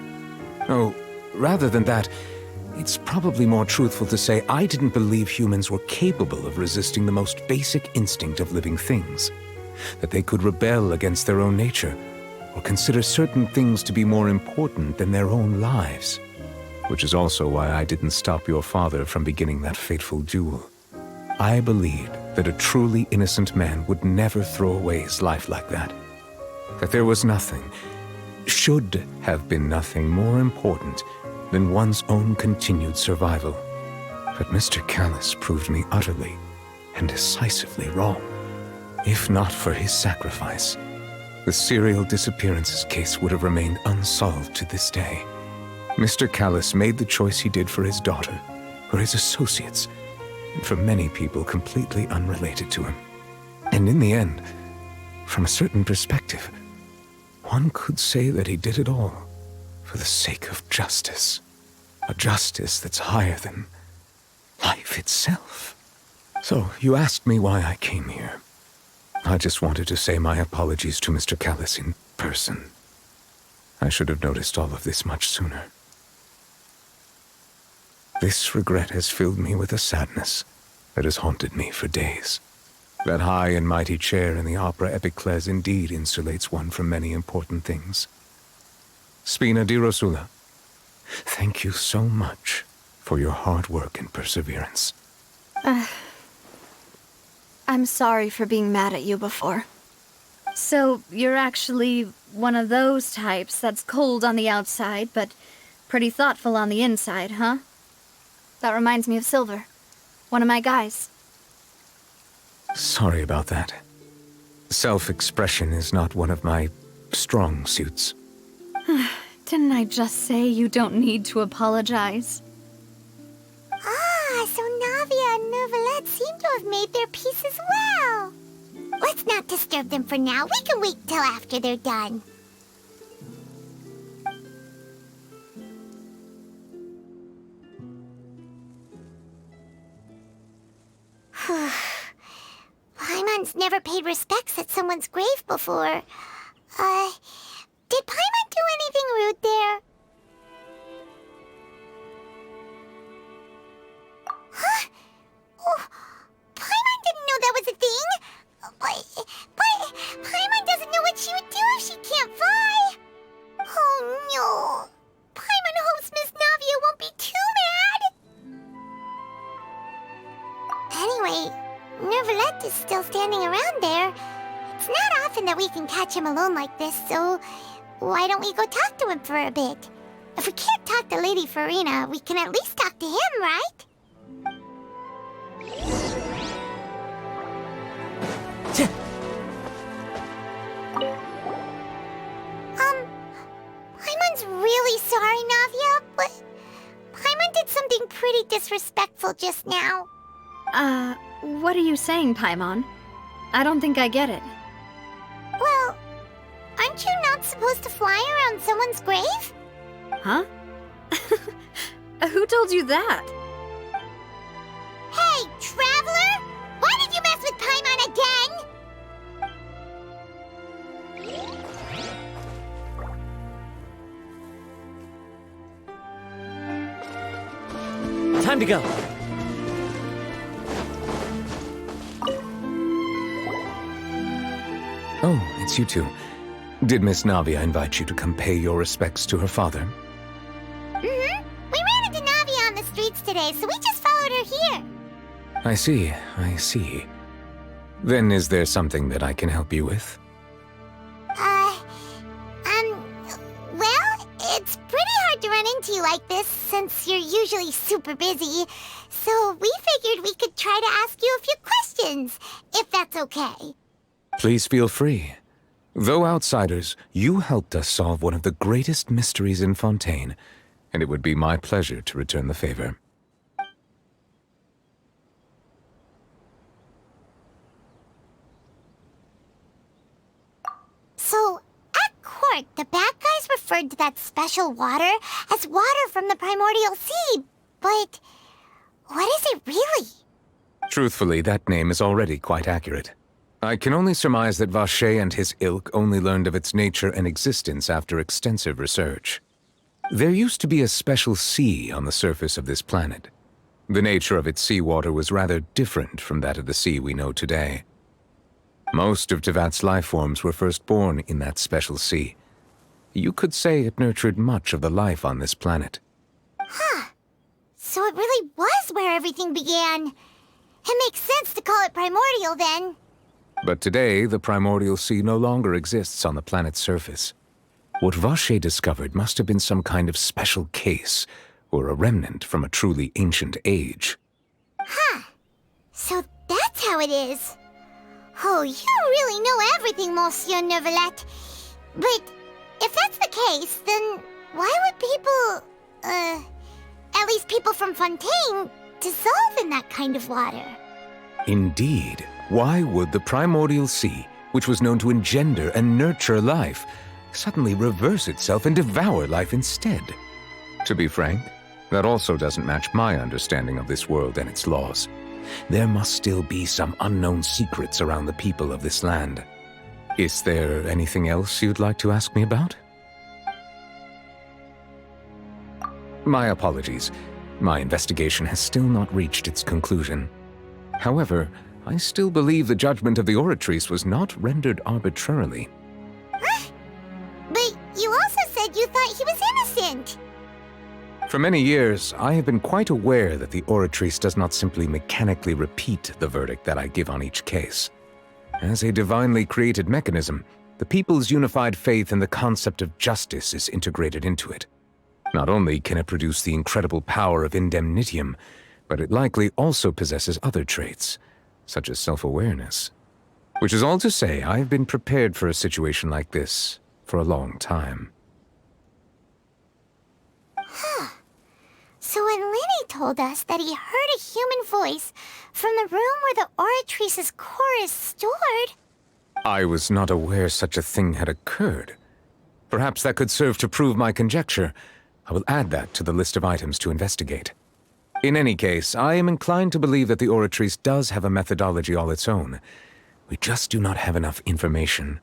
Oh, rather than that, it's probably more truthful to say I didn't believe humans were capable of resisting the most basic instinct of living things. That they could rebel against their own nature, or consider certain things to be more important than their own lives. Which is also why I didn't stop your father from beginning that fateful duel. I believed that a truly innocent man would never throw away his life like that. That there was nothing, should have been nothing more important than one's own continued survival. But Mr. Callus proved me utterly and decisively wrong. If not for his sacrifice, the serial disappearances case would have remained unsolved to this day. Mr. Callus made the choice he did for his daughter, for his associates, and for many people completely unrelated to him. And in the end, from a certain perspective, one could say that he did it all for the sake of justice. A justice that's higher than life itself. So, you asked me why I came here. I just wanted to say my apologies to Mr. Callus in person. I should have noticed all of this much sooner. This regret has filled me with a sadness that has haunted me for days. That high and mighty chair in the Opera Epiclese indeed insulates one from many important things. Spina di Rosula, thank you so much for your hard work and perseverance. I'm sorry for being mad at you before. So, you're actually one of those types that's cold on the outside, but pretty thoughtful on the inside, huh? That reminds me of Silver, one of my guys. Sorry about that. Self-expression is not one of my strong suits. Didn't I just say you don't need to apologize? Ah, so Navia and Nervalette seem to have made their peace as well. Let's not disturb them for now. We can wait till after they're done. Paimon's never paid respects at someone's grave before. Did Paimon do anything rude there? Huh? Oh, Paimon didn't know that was a thing. But Paimon doesn't know what she would do if she can't fly. Oh no. Paimon hopes Miss Navia won't be too mad. Anyway, Nervalette is still standing around there. It's not often that we can catch him alone like this, so why don't we go talk to him for a bit? If we can't talk to Lady Farina, we can at least talk to him, right? Paimon's really sorry, Navia, but Paimon did something pretty disrespectful just now. What are you saying, Paimon? I don't think I get it. Well, I'm Aren't you not supposed to fly around someone's grave? Huh? Who told you that? Hey, Traveler! Why did you mess with Paimon again? Time to go. Oh, it's you two. Did Miss Navia invite you to come pay your respects to her father? Mm-hmm. We ran into Navia on the streets today, so we just followed her here. I see, I see. Then is there something that I can help you with? Well, it's pretty hard to run into you like this since you're usually super busy. So we figured we could try to ask you a few questions, if that's okay. Please feel free. Though outsiders, you helped us solve one of the greatest mysteries in Fontaine, and it would be my pleasure to return the favor. So, at court, the bad guys referred to that special water as water from the primordial sea, but what is it really? Truthfully, that name is already quite accurate. I can only surmise that Vacher and his ilk only learned of its nature and existence after extensive research. There used to be a special sea on the surface of this planet. The nature of its seawater was rather different from that of the sea we know today. Most of Tevat's life forms were first born in that special sea. You could say it nurtured much of the life on this planet. Huh. So it really was where everything began. It makes sense to call it primordial then. But today, the primordial sea no longer exists on the planet's surface. What Vacher discovered must have been some kind of special case, or a remnant from a truly ancient age. Huh. So that's how it is. Oh, you really know everything, Monsieur Neuvillette. But if that's the case, then why would people, at least people from Fontaine, dissolve in that kind of water? Indeed. Why would the primordial sea, which was known to engender and nurture life, suddenly reverse itself and devour life instead? To be frank, that also doesn't match my understanding of this world and its laws. There must still be some unknown secrets around the people of this land. Is there anything else you'd like to ask me about? My apologies. My investigation has still not reached its conclusion. However, I still believe the judgment of the Oratrice was not rendered arbitrarily. But you also said you thought he was innocent. For many years, I have been quite aware that the Oratrice does not simply mechanically repeat the verdict that I give on each case. As a divinely created mechanism, the people's unified faith in the concept of justice is integrated into it. Not only can it produce the incredible power of indemnitium, but it likely also possesses other traits, such as self-awareness. Which is all to say, I have been prepared for a situation like this for a long time. Huh. So when Lenny told us that he heard a human voice from the room where the Oratrice's core is stored... I was not aware such a thing had occurred. Perhaps that could serve to prove my conjecture. I will add that to the list of items to investigate. In any case, I am inclined to believe that the Oratrice does have a methodology all its own. We just do not have enough information.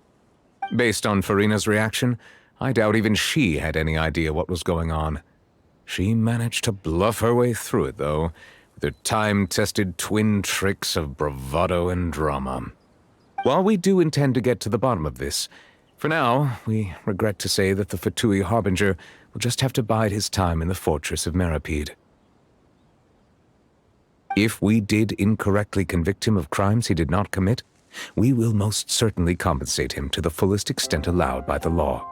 Based on Farina's reaction, I doubt even she had any idea what was going on. She managed to bluff her way through it, though, with her time-tested twin tricks of bravado and drama. While we do intend to get to the bottom of this, for now, we regret to say that the Fatui Harbinger will just have to bide his time in the fortress of Meripede. If we did incorrectly convict him of crimes he did not commit, we will most certainly compensate him to the fullest extent allowed by the law.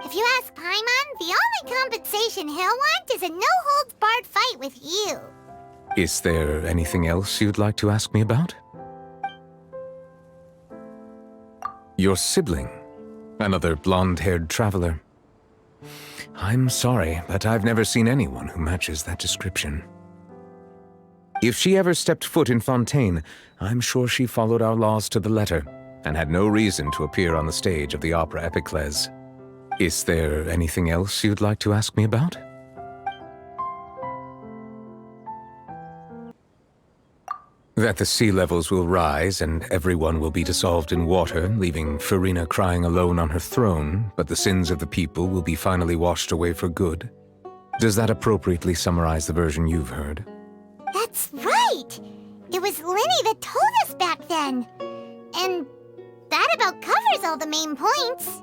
If you ask Paimon, the only compensation he'll want is a no-holds-barred fight with you. Is there anything else you'd like to ask me about? Your sibling, another blonde-haired traveler. I'm sorry, but I've never seen anyone who matches that description. If she ever stepped foot in Fontaine, I'm sure she followed our laws to the letter, and had no reason to appear on the stage of the opera Epicles. Is there anything else you'd like to ask me about? That the sea levels will rise and everyone will be dissolved in water, leaving Farina crying alone on her throne, but the sins of the people will be finally washed away for good. Does that appropriately summarize the version you've heard? That's right! It was Linny that told us back then. And that about covers all the main points.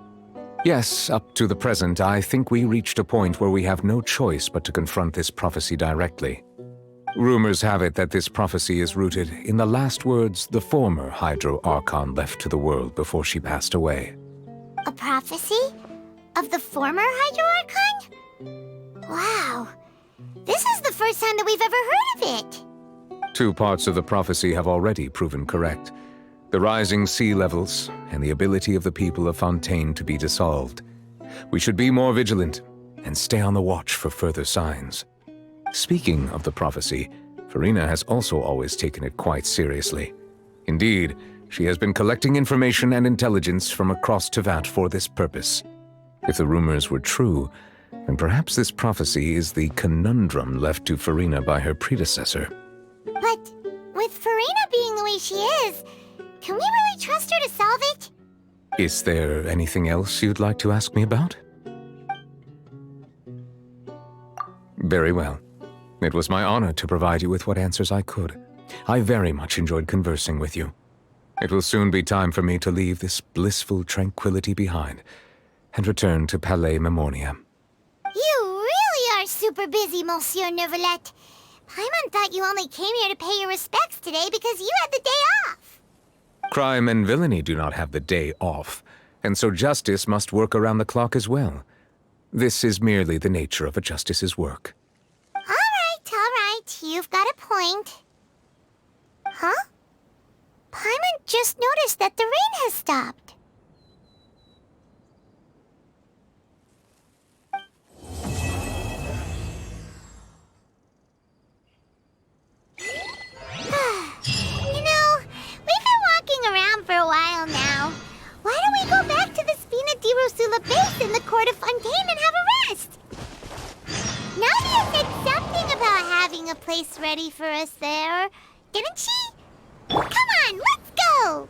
Yes, up to the present, I think we reached a point where we have no choice but to confront this prophecy directly. Rumors have it that this prophecy is rooted in the last words the former Hydro Archon left to the world before she passed away. A prophecy? Of the former Hydro Archon? Wow. This is the first time that we've ever heard of it. 2 parts of the prophecy have already proven correct. The rising sea levels and the ability of the people of Fontaine to be dissolved. We should be more vigilant and stay on the watch for further signs. Speaking of the prophecy, Farina has also always taken it quite seriously. Indeed, she has been collecting information and intelligence from across Tevat for this purpose. If the rumors were true, then perhaps this prophecy is the conundrum left to Farina by her predecessor. But with Farina being the way she is, can we really trust her to solve it? Is there anything else you'd like to ask me about? Very well. It was my honor to provide you with what answers I could. I very much enjoyed conversing with you. It will soon be time for me to leave this blissful tranquility behind and return to Palais Memoria. You really are super busy, Monsieur Neuvillette. Paimon thought you only came here to pay your respects today because you had the day off. Crime and villainy do not have the day off, and so justice must work around the clock as well. This is merely the nature of a justice's work. All right, you've got a point. Huh? Paimon just noticed that the rain has stopped. You know, we've been walking around for a while now. Why don't we go back to the Spina di Rosula base in the court of Fontaine and have a rest? Nadia said something about having a place ready for us there, didn't she? Come on, let's go!